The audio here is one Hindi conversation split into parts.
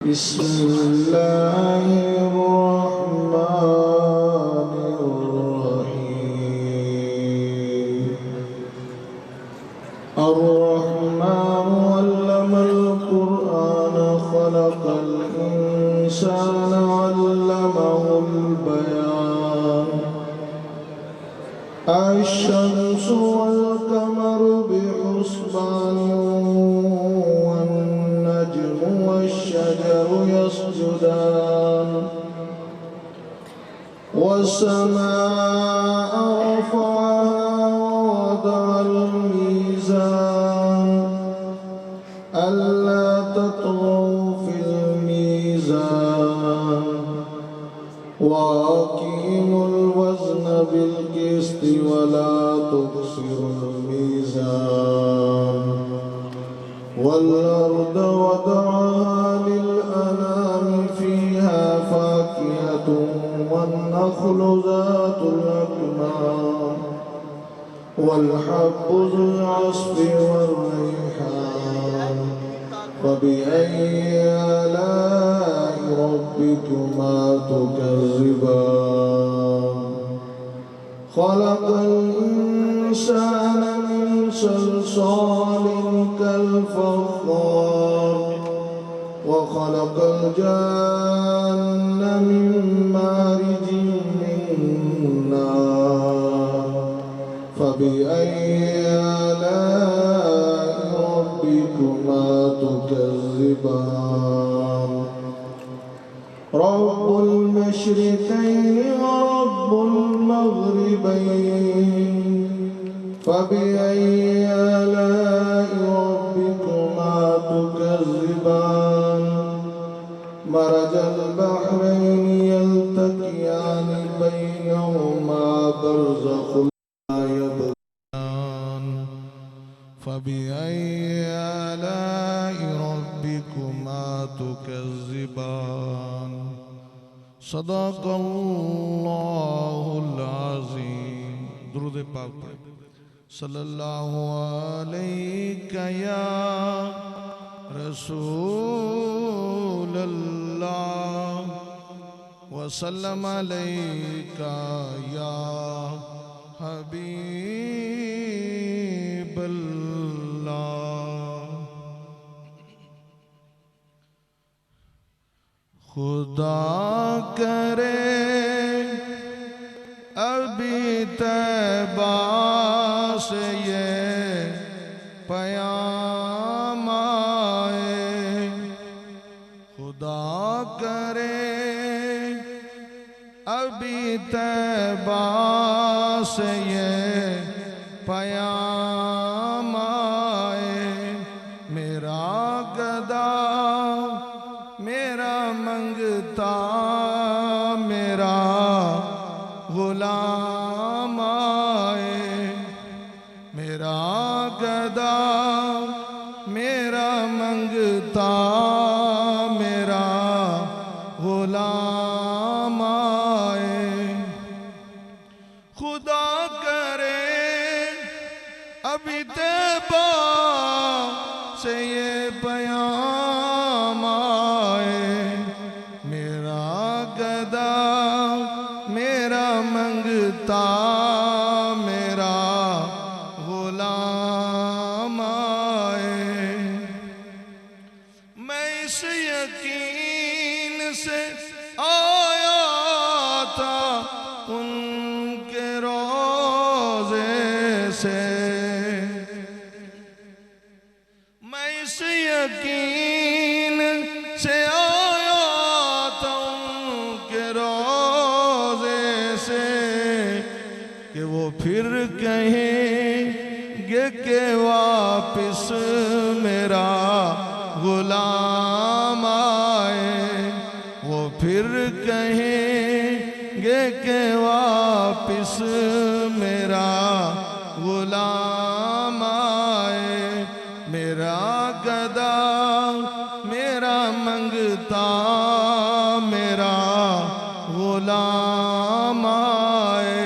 बिस्मिल्लाहिर्रहमानिर्रहीम। अर्रहमान अल्लमल कुरआन खलक़ल इंसान अल्लमहुल बयान। अश-शम्सु वल क़मरु बिहुस्बान वन-नज्मु वश-शजरु यस्जुदान। वस-समाअ रफ़अहा ववदअल मीज़ान अल्ला ततग़ौ फ़िल मीज़ान। वअक़ीमुल वज़्न बिल क़िस्ति वला तुख़्सिरुल मीज़ान। वल-अर्द वदअहा लिल-अनामि फ़ीहा फ़ाकिहतुन वन-नख़्लु ज़ातुल अकमाम वल-हब्बु ज़ुल-अस्फ़ि वर-रैहान। फ़बिअय्यि आलाइ रब्बिकुमा तुकज़्ज़िबान। खलक़ल इंसान मिन सलसालिन कल-फ़ख़्ख़ार वखलक़ल जन्न मिन मारिजिन मिन नार। फ़बिअय्यि आलाइ रब्बिकुमा तुकज़्ज़िबान। रब्बुल मशरिक़ैनि व रब्बुल मग़रिबैनि। फ़बिअय्यि आलाइ रब्बिकुमा तुकज़्ज़िबान। मरजल बहरैनि यल्तक़ियानि बैनहुमा बरज़ख़ुन ला यबग़ियान। फ़बिअय्यि आलाइ रब्बिकुमा तुकज़्ज़िबान। सदक़ल्लाहुल अज़ीम। दुरूद पाक पढ़ें। सल्लल्लाहु अलैका या रसूलल्लाह वसल्लम अलैका या हबीबल्लाह। खुदा करे अभी तैबा से ये पयाम आए। खुदा करे अभी तैबा से ये पयाम आए। मेरा गदा मेरा मंगता मेरा गुलाम आए। मेरा गदा मेरा मंगता मेरा गुलाम आए। खुदा करे अभी तैबा से ये पैगाम आए। मेरा गदा मेरा मंगता मेरा गुलाम आए। मैं इस यकीन से आया था उनके रोज़े से। मैं इस यकीन से आया था उनके रोज़े से कि वो फिर कहेंगे कि वापिस मेरा गुलाम आए। वो फिर कहेंगे कि वापिस मेरा गुलाम आए। मेरा गदा मेरा मंगता मेरा गुलाम आए।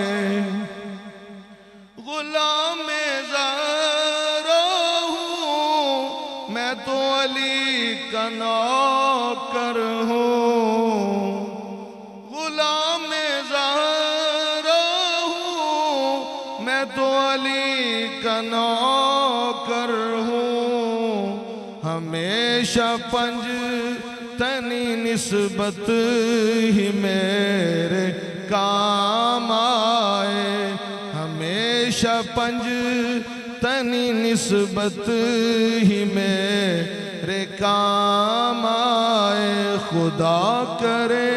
गुलाम ज़रा हूँ मैं तो अली का नौकर का नौकर हूँ, हमेशा पंज तनी निस्बत ही मेरे काम आए, हमेशा पंज तनी निस्बत ही मेरे काम आए। खुदा करे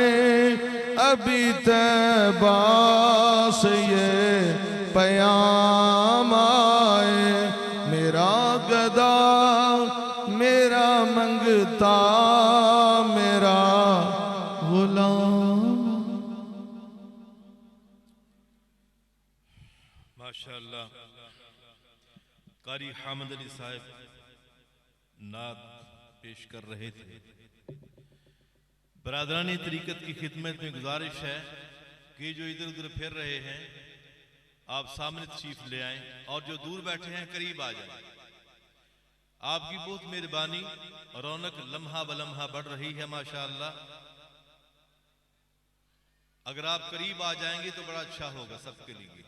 अभी तैबा से ये पयाम आए, मेरा गदा मेरा मंगता मेरा गुलाम। माशाअल्लाह, कारी हामिद अली साहब नात पेश कर रहे थे। बरादरानी तरीकत की खिदमत में गुजारिश है कि जो इधर उधर फिर रहे हैं आप सामने तशरीफ ले आएं, और जो दूर बैठे हैं करीब आ जाएं। आपकी बहुत मेहरबानी, रौनक लम्हा बलम्हा बढ़ रही है माशाअल्लाह। अगर आप करीब आ जाएंगे तो बड़ा अच्छा होगा सबके लिए।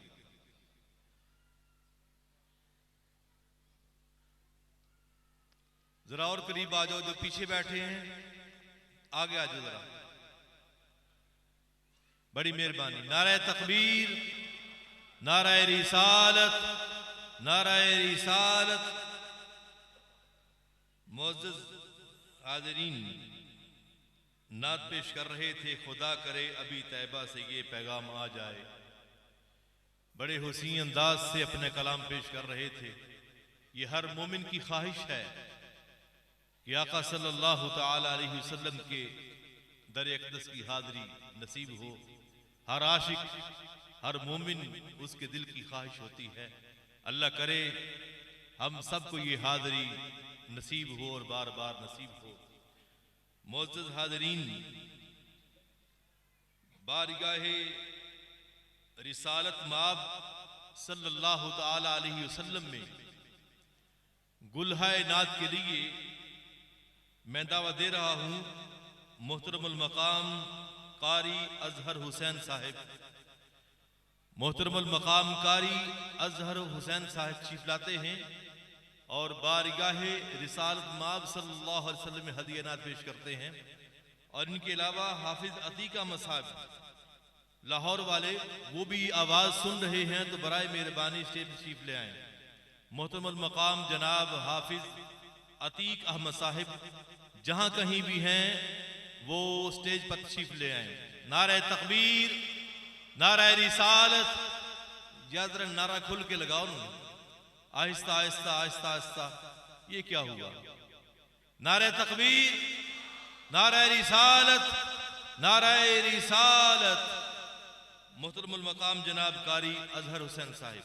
जरा और करीब आ जाओ, जो पीछे बैठे हैं आगे आ जाओ जरा, बड़ी मेहरबानी। नाराए तकबीर, नाराए रिसालत, नाराए रिसालत। मुअज़्ज़ज़ हाज़रीन नात पेश कर रहे थे, खुदा करे अभी तैबा से ये पैगाम आ जाए। बड़े हुस्न अंदाज से अपने कलाम पेश कर रहे थे। ये हर मोमिन की ख्वाहिश है कि आका सल्लल्लाहु ताला अलैहि वसल्लम के दर अक़दस की हाज़री नसीब हो। हर आशिक, हर मोमिन उसके दिल की ख्वाहिश होती है। अल्लाह करे हम सबको ये हाज़री नसीब हो और बार बार नसीब हो। मुअज़्ज़ज़ हाज़रीन, बारगाहे रिसालत माब सल्लल्लाहु ताला अलैहि वसल्लम में गुलहाए नात के लिए मैं दावा दे रहा हूं मोहतरमुल मकाम कारी अजहर हुसैन साहिब। मोहतरमुल मकाम कारी अजहर हुसैन साहिब चीफ लाते हैं और बारगाहे रिसालत माब सल्लल्लाहु अलैहि वसल्लम में हदिया नात पेश करते हैं। और इनके अलावा हाफिज अतीका मसाहब लाहौर वाले वो भी आवाज़ सुन रहे हैं, तो बराए मेहरबानी स्टेज चीफ ले आए। मोहतरमुल मकाम जनाब हाफिज अतीक अहमद साहिब जहां कहीं भी हैं वो स्टेज पर तशरीफ ले आए। नारे तकबीर, नारे रिसालत, याद रख नारा खुल के लगाओ ना, आहिस्ता आहिस्ता आहिस्ता आहिस्ता। ये क्या हुआ? नारे तकबीर, नारे रिसालत, नारे रिसालत। मोहतरमुल मकाम जनाब कारी अजहर हुसैन साहिब।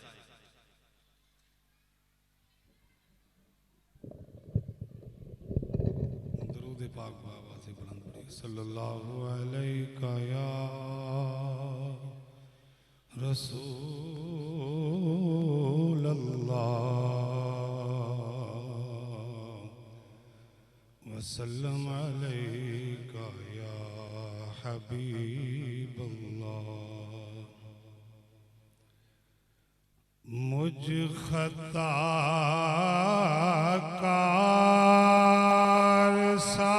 दरूद पाक बाबा से बुलंद पढ़िए। सल्लल्लाहु अलैका या रसूल अल्लाह वसल्लम अलैका या हबीब अल्लाह। मुझ खताकार सा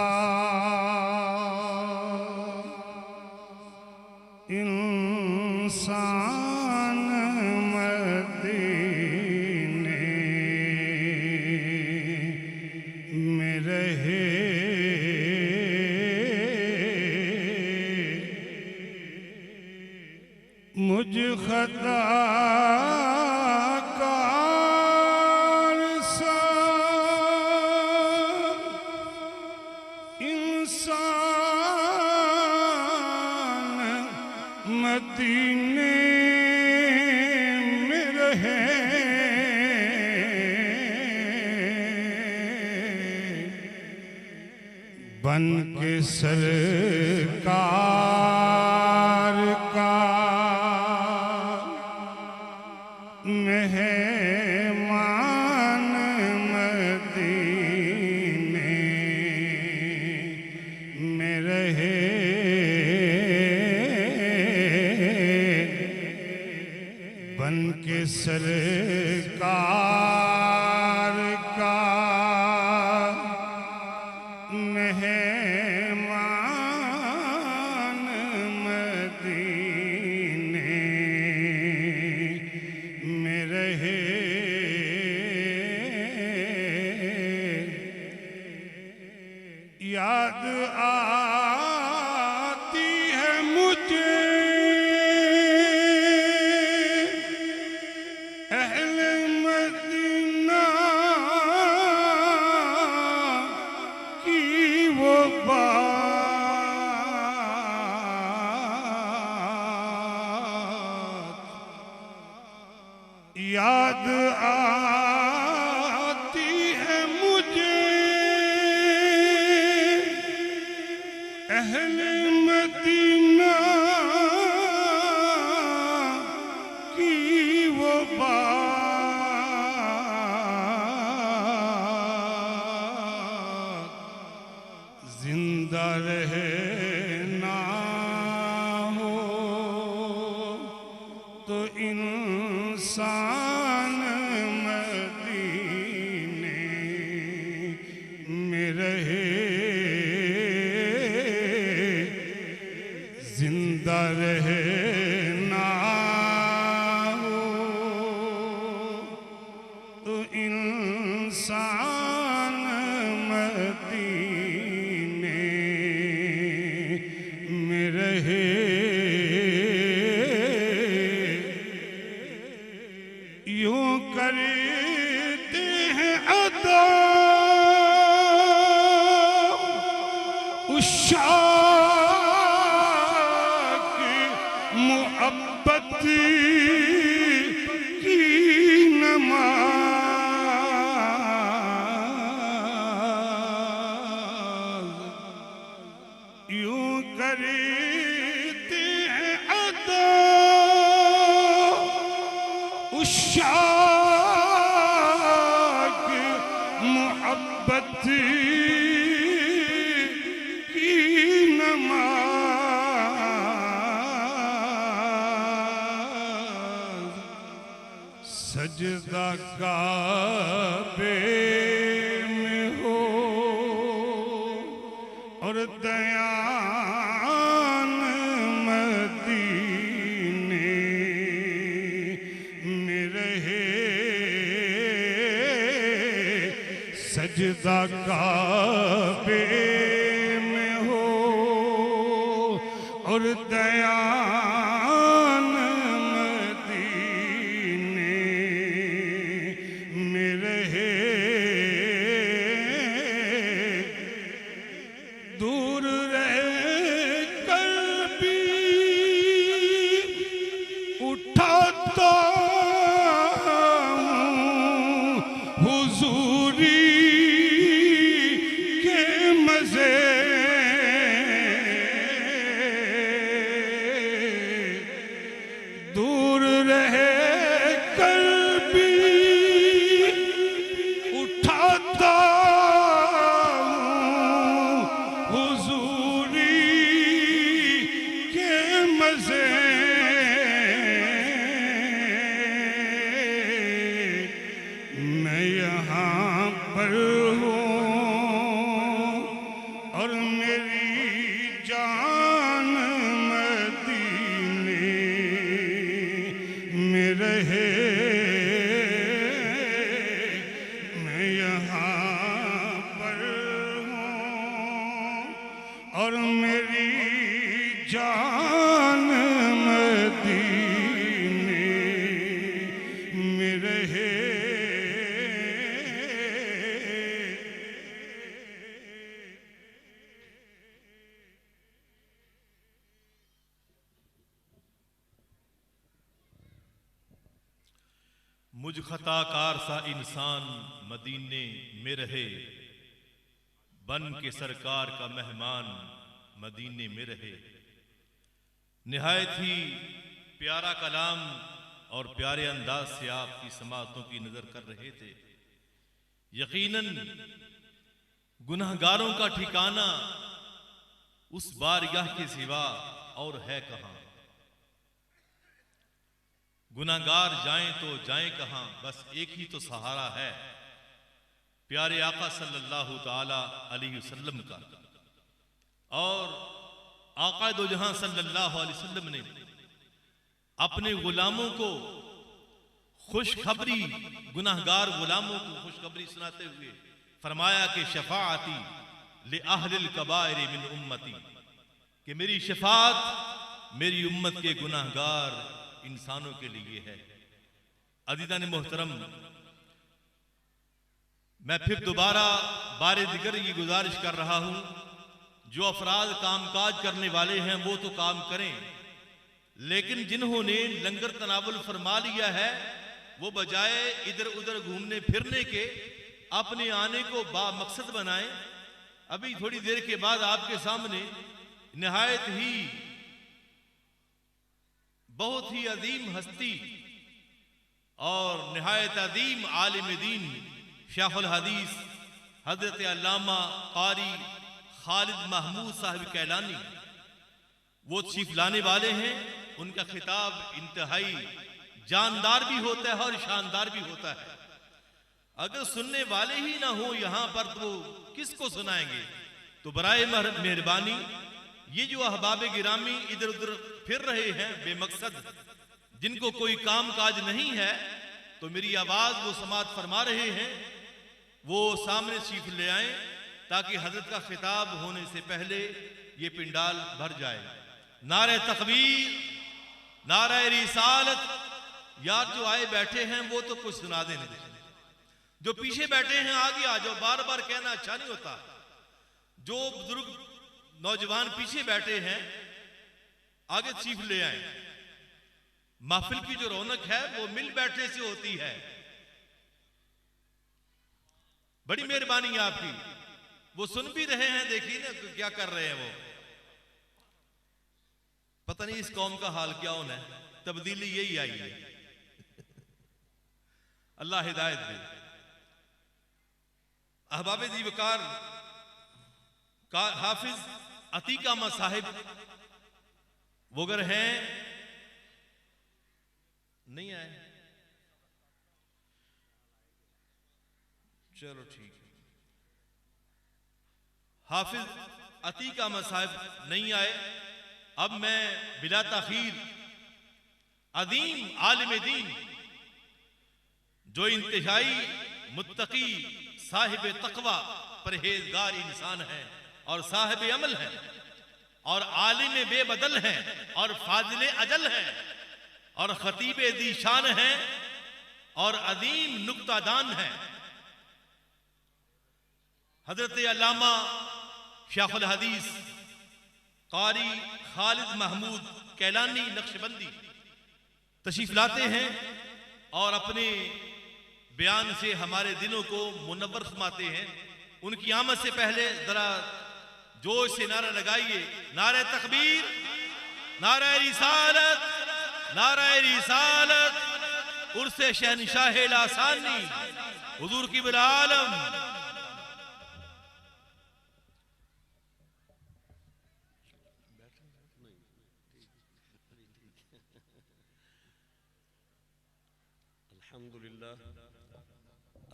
इंसान मदीने में रहे, मुझ खताकार सा इंसान मदीने में रहे, बन के सरकार का मेहमान मदीने में रहे, बन के सरकार याद आती है मुझे अहले मदीना की वो बात, जिंदा रहे ना हो तो इंसान मदीने में रहे, जिंदा रहे ना हो तो इंसान मदीने में रहे। यूं करते हैं अदा उस शाक मोहब्बत की नमाज, यूं करते हैं अदा उस शाक मोहब्बत की नमाज, सजदा काबे में हो और दयान मदीने में रहे, सजदा काबे में हो और दयान मदीने में रहे। दूर रह कर भी उठाता हूँ हुजूरी के मजे, दूर रह कर भी उठाता हूँ हुजूरी के मजे, मैं यहाँ पर हूँ और मेरी जान मदीने में रहे, मैं यहाँ पर हूँ और मेरी जान मदीने में रहे। मुझ खताकार सा इंसान मदीने में रहे, बन के सरकार का मेहमान मदीने में रहे। निहायत ही प्यारा कलाम और प्यारे अंदाज से आपकी समाअतों की नजर कर रहे थे। यकीनन गुनहगारों का ठिकाना उस बारगाह के सिवा और है कहां। गुनाहगार जाएं तो जाएं कहां, बस एक ही तो सहारा है, प्यारे आका सल्लल्लाहु ताला अलैहि वसल्लम का। और आका दो जहां सल्लल्लाहु अलैहि वसल्लम ने अपने गुलामों को खुशखबरी, गुनाहगार गुलामों को खुशखबरी सुनाते हुए फरमाया कि शफाअती ले अहलिल कबाइर मिन उम्मती, कि मेरी शफाअत मेरी उम्मत के गुनाहगार इंसानों के लिए है। अज़ीज़ान मोहतरम, मैं फिर दोबारा बारे दिगर ये गुजारिश कर रहा हूं, जो अफराद कामकाज करने वाले हैं वो तो काम करें, लेकिन जिन्होंने लंगर तनावुल फरमा लिया है वो बजाय इधर उधर घूमने फिरने के अपने आने को मकसद बनाएं। अभी थोड़ी देर के बाद आपके सामने निहायत ही बहुत ही अजीम हस्ती और निहायत अजीम आलिम दीन शेखुल हदीस हजरत अल्लामा कारी खालिद महमूद साहब कैलानी वो तशरीफ लाने वाले हैं। उनका खिताब इंतहाई जानदार भी होता है और शानदार भी होता है। अगर सुनने वाले ही ना हो यहां पर तो किसको सुनाएंगे। तो बराए मेहरबानी ये जो अहबाब गिरामी इधर उधर फिर रहे हैं बेमकसद, जिनको कोई काम काज नहीं है, तो मेरी आवाज वो समात फरमा रहे हैं, वो सामने तशरीफ ले आए ताकि हजरत का खिताब होने से पहले ये पिंडाल भर जाए। नारे तकबीर, नारे रिसालत। यार जो आए बैठे हैं वो तो कुछ सुना देने, जो पीछे बैठे हैं आगे आ जाओ। बार बार कहना अच्छा नहीं होता। जो बुजुर्ग नौजवान पीछे बैठे हैं आगे तशरीफ ले आए। महफिल की जो रौनक है वो मिल बैठने से होती है। बड़ी मेहरबानी है आपकी। वो सुन भी रहे हैं, देखिए ना क्या कर रहे हैं वो। पता नहीं इस कौम का हाल क्या होना है, तब्दीली यही आई है। अल्लाह हिदायत दे। अहबाब जीवकार का हाफिज अतीकामा साहिब वो अगर हैं नहीं आए, चलो ठीक है। हाफिज अतीकामा साहिब नहीं आए। अब मैं बिला ताखीर अदीम आलिम दीन जो इंतहाई मुत्तकी साहिब तकवा परहेजगार इंसान है और साहिब अमल है और आलिम बेबदल है और फाजिल अजल है और खतीब दीशान है और अदीम नुक्तादान है, हजरत अल्लामा शेखुल हदीस कारी खालिद महमूद कैलानी नक्शबंदी तशरीफ लाते हैं और अपने बयान से हमारे दिलों को मुनव्वर फरमाते हैं। उनकी आमद से पहले जरा जोश से नारा लगाइए, नारे तकबीर, नारे रिसालत, नारे रिसालत, उर्से शहनशाह लासानी हुजूर की बिलालम।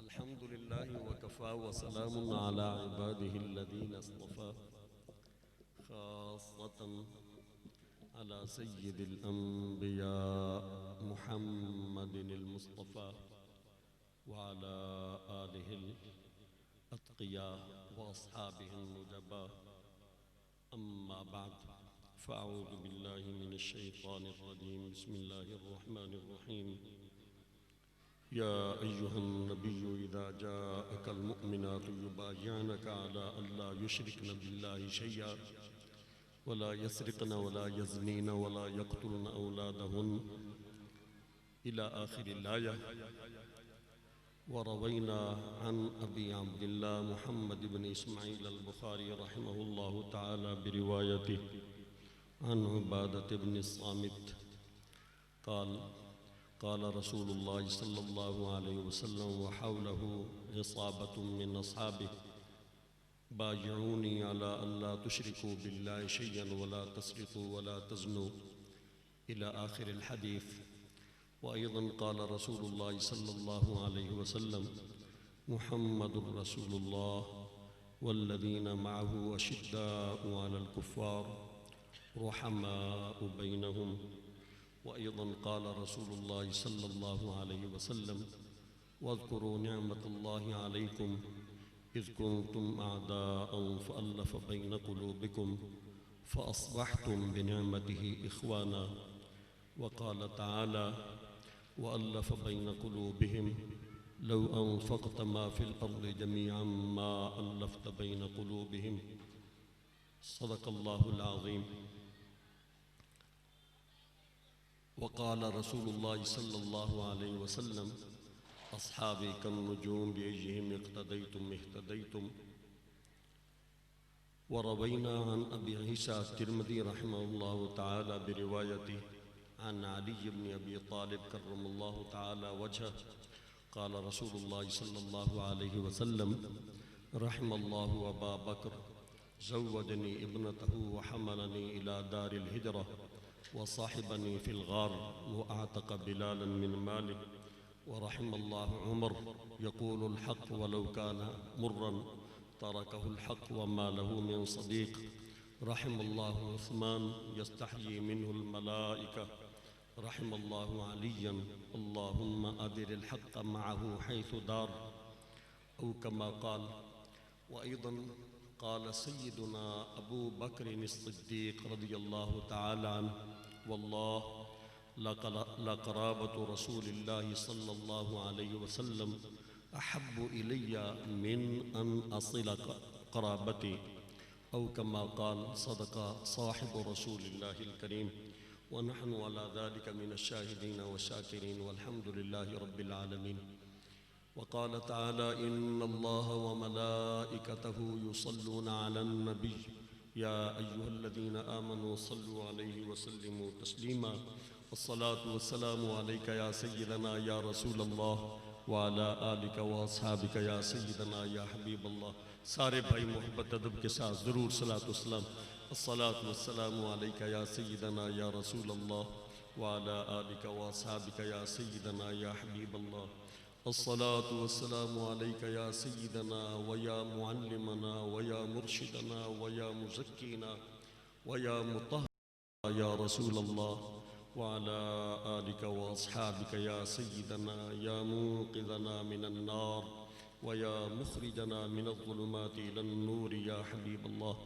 अल्हम्दुलिल्लाह वकफ़ा वसलामुन अला इबादिहिल्लज़ीना इस्तफ़ा ख़ास्सतन अला सय्यिदिल अंबिया मुहम्मदिनिल मुस्तफ़ा व अला आलिहिल अत्क़िया व अस्हाबिहिन नुजबा। अम्मा बअद फ़अऊज़ु बिल्लाहि मिनश शैतानिर रजीम। बिस्मिल्लाहिर रहमानिर रहीम। या अय्युहन नबिय्यु इज़ा जाअकल मुअमिनातु युबाय्यिनका अला अल्ला युश्रिकन बिल्लाहि शैय्या वला यसरिक़न वला यज़नीन वला यक़्तुलन औलादहुन्न इला आखिरिल आया। वरवैना अन अबी अब्दिल्लाह मुहम्मद इब्न इस्माईल अल-बुखारी रहमहुल्लाहु तआला बिरिवायतिही अन उबादत इब्न सामित क़ाल रसूलुल्लाह सल्लल्लाहु अलैहि वसल्लम व हौलहु इसाबतुम मिन अस्हाबिही बायऊनी अला अल्ला तुश्रिकू बिल्लाहि शैय्यन वला तस्रिकू वला तज़्नू इला आखिरिल हदीस। व अय्ज़न क़ाल रसूलुल्लाह सल्लल्लाहु अलैहि वसल्लम मुहम्मदुर रसूलुल्लाह वल्लज़ीना मअहु अशिद्दाउ अलल कुफ़्फ़ार रुहमाउ बैनहुम। व अय्ज़न क़ाल रसूलुल्लाह सल्लल्लाहु अलैहि वसल्लम वज़्कुरू निअमतल्लाहि अलैकुम इज़ कुंतुम अअदाअन फ़अल्लफ़ बैन क़ुलूबिकुम फ़अस्बहतुम बिनिअमतिही इख़वाना। व क़ाल तआला वअल्लफ़ बैन क़ुलूबिहिम लौ अनफ़क़त मा फ़िल अर्ज़ि जमीअन मा अल्लफ़त बैन क़ुलूबिहिम। सदक़ल्लाहुल अज़ीम। वक़ाल रसूलुल्लाह सल्लल्लाहु अलैहि वसल्लम अस्हाबी कन्नुजूम बिअय्यिहिम इक़्तदैतुम इह्तदैतुम। वरवैना अन अबी ईसा तिर्मिज़ी रहमहुल्लाहु तआला बिरिवायति अन अली इब्न अबी तालिब कर्रमल्लाहु तआला वजह क़ाल रसूलुल्लाह सल्लल्लाहु अलैहि वसल्लम रहमल्लाहु अबा बकर ज़व्वजनी इब्नतहु व हमलनी इला दारिल हिजरा व साहिबनी फिल गार व आतक़ बिलालन मिन मालिक व रहमल्लाहु उमर यक़ूलुल हक़ वलौ काना मुर्रन तरकहुल हक़ व मा लहु मिन सदीक़। रहमल्लाहु उस्मान यस्तहयी मिन्हुल मलाइका रहमल्लाहु अलिय्यन अल्लाहुम्मा अदिरिल हक़्क़ मअहु हैसु दार औ कमा क़ाल। व अय्ज़न क़ाल सय्यिदुना अबू बकर सिद्दीक़ रज़ियल्लाहु तआला अन्हु वल्लाह लक़राबतु रसूलिल्लाहि सल्लल्लाहु अलैहि वसल्लम अहब्बु इलय्या मिन अन असिला क़राबती औ कमा क़ाल सदक़ा साहिबु रसूलिल्लाहिल करीम व नहनु अला ज़ालिका मिनश्शाहिदीन व शाकिरीन वल्हम्दुलिल्लाहि रब्बिल आलमीन। वक़ाल तआला इन्नल्लाह व मलाइकतहु युसल्लूना अलन नबी या अय्युहल्लज़ीना आमनू सल्लु अलैहि व सल्लिमू तस्लीमा। वस्सलातु वस्सलामु अलैका या सय्यिदना या रसूलल्लाह व अला आलिका व अस्हाबिका या सय्यिदना या हबीबल्लाह। सारे भाई मोहब्बत अदब के साथ ज़रूर सलात वस्सलाम। अस्सलातु वस्सलामु अलैका या सय्यिदना या रसूलल्लाह व अला आलिका व अस्हाबिका या सय्यिदना या हबीबल्लाह। अस्सलातु वस्सलामु अलैका या सय्यिदना व या मुअल्लिमना व या मुर्शिदना व या मुज़क्कीना व या मुतहहिरा या रसूलल्लाह व अला आलिका व अस्हाबिका या सय्यिदना या मुक़िज़ना मिनन नार व या मुख़रिजना मिनज़्ज़ुलुमाति इलन नूर या हबीबल्लाह।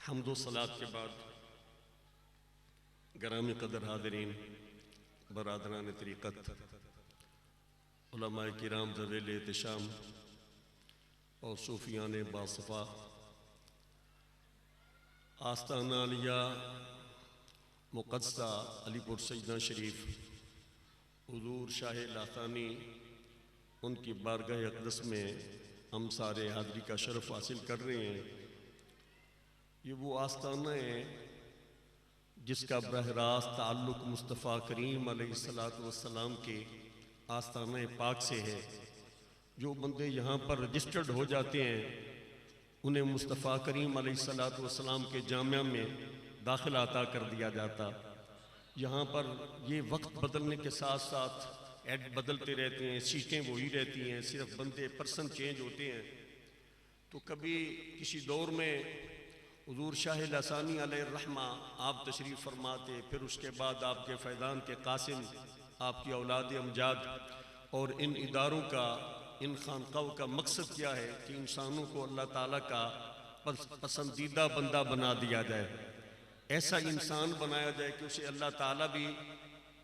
हम्द व सलात के बाद गरामी क़दर हाज़रीन, बरादरान तरीक़त, उलमाए किराम ज़वेल एहतिशाम और सूफियान बासफ़ा, आस्ताना अलिया मुक़द्दसा अलीपुर सजना शरीफ हुज़ूर शाह लासानी उनकी बारगाह अक़दस में हम सारे हाज़री का शरफ़ हासिल कर रहे हैं। ये वो आस्ताना है जिसका बरह रास्त ताल्लुक़ मुस्तफ़ा करीम अलैहिस्सलातु वस्सलाम के आस्ताना पाक से है। जो बंदे यहाँ पर रजिस्टर्ड हो जाते हैं उन्हें मुस्तफ़ा करीम अलैहिस्सलातु वस्सलाम के जामिया में दाखिला अता कर दिया जाता। यहाँ पर ये वक्त बदलने के साथ साथ ऐड बदलते रहते हैं, सीटें वही रहती हैं, सिर्फ बंदे पर्सन चेंज होते हैं। तो कभी किसी दौर में हुज़ूर शाह लासानी अलैहिर्रहमा आप तशरीफ़ फरमाते, फिर उसके बाद आपके फैज़ान के कासिम, आपकी औलाद अमजाद। और इन इदारों का, इन खानक़ाहों का मकसद क्या है कि इंसानों को अल्लाह ताला का पसंदीदा बंदा बना दिया जाए, ऐसा इंसान बनाया जाए कि उसे अल्लाह ताला भी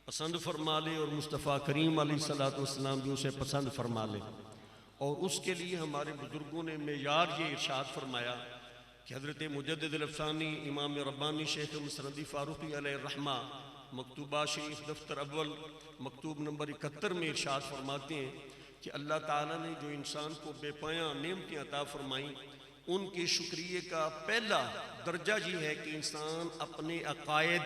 पसंद फरमा ले और मुस्तफ़ा करीम अलैहिस्सलातु वस्सलाम भी उसे पसंद फरमा ले। और उसके लिए हमारे बुज़ुर्गों ने मेयार ये इरशाद फरमाया कि हज़रत मुजद्दिद अल-अफ़सानी इमाम रब्बानी शेख मुसनदी फ़ारूक़ी अलैहिर्रहमा मकतूबा शरीफ दफ्तर अव्वल मकतूब नंबर 71 में इरशाद फरमाते हैं कि अल्लाह ताला ने जो इंसान को बेपाया नेमतें अता फरमाई, उनके शुक्रिया का पहला दर्जा ये है कि इंसान अपने अकायद,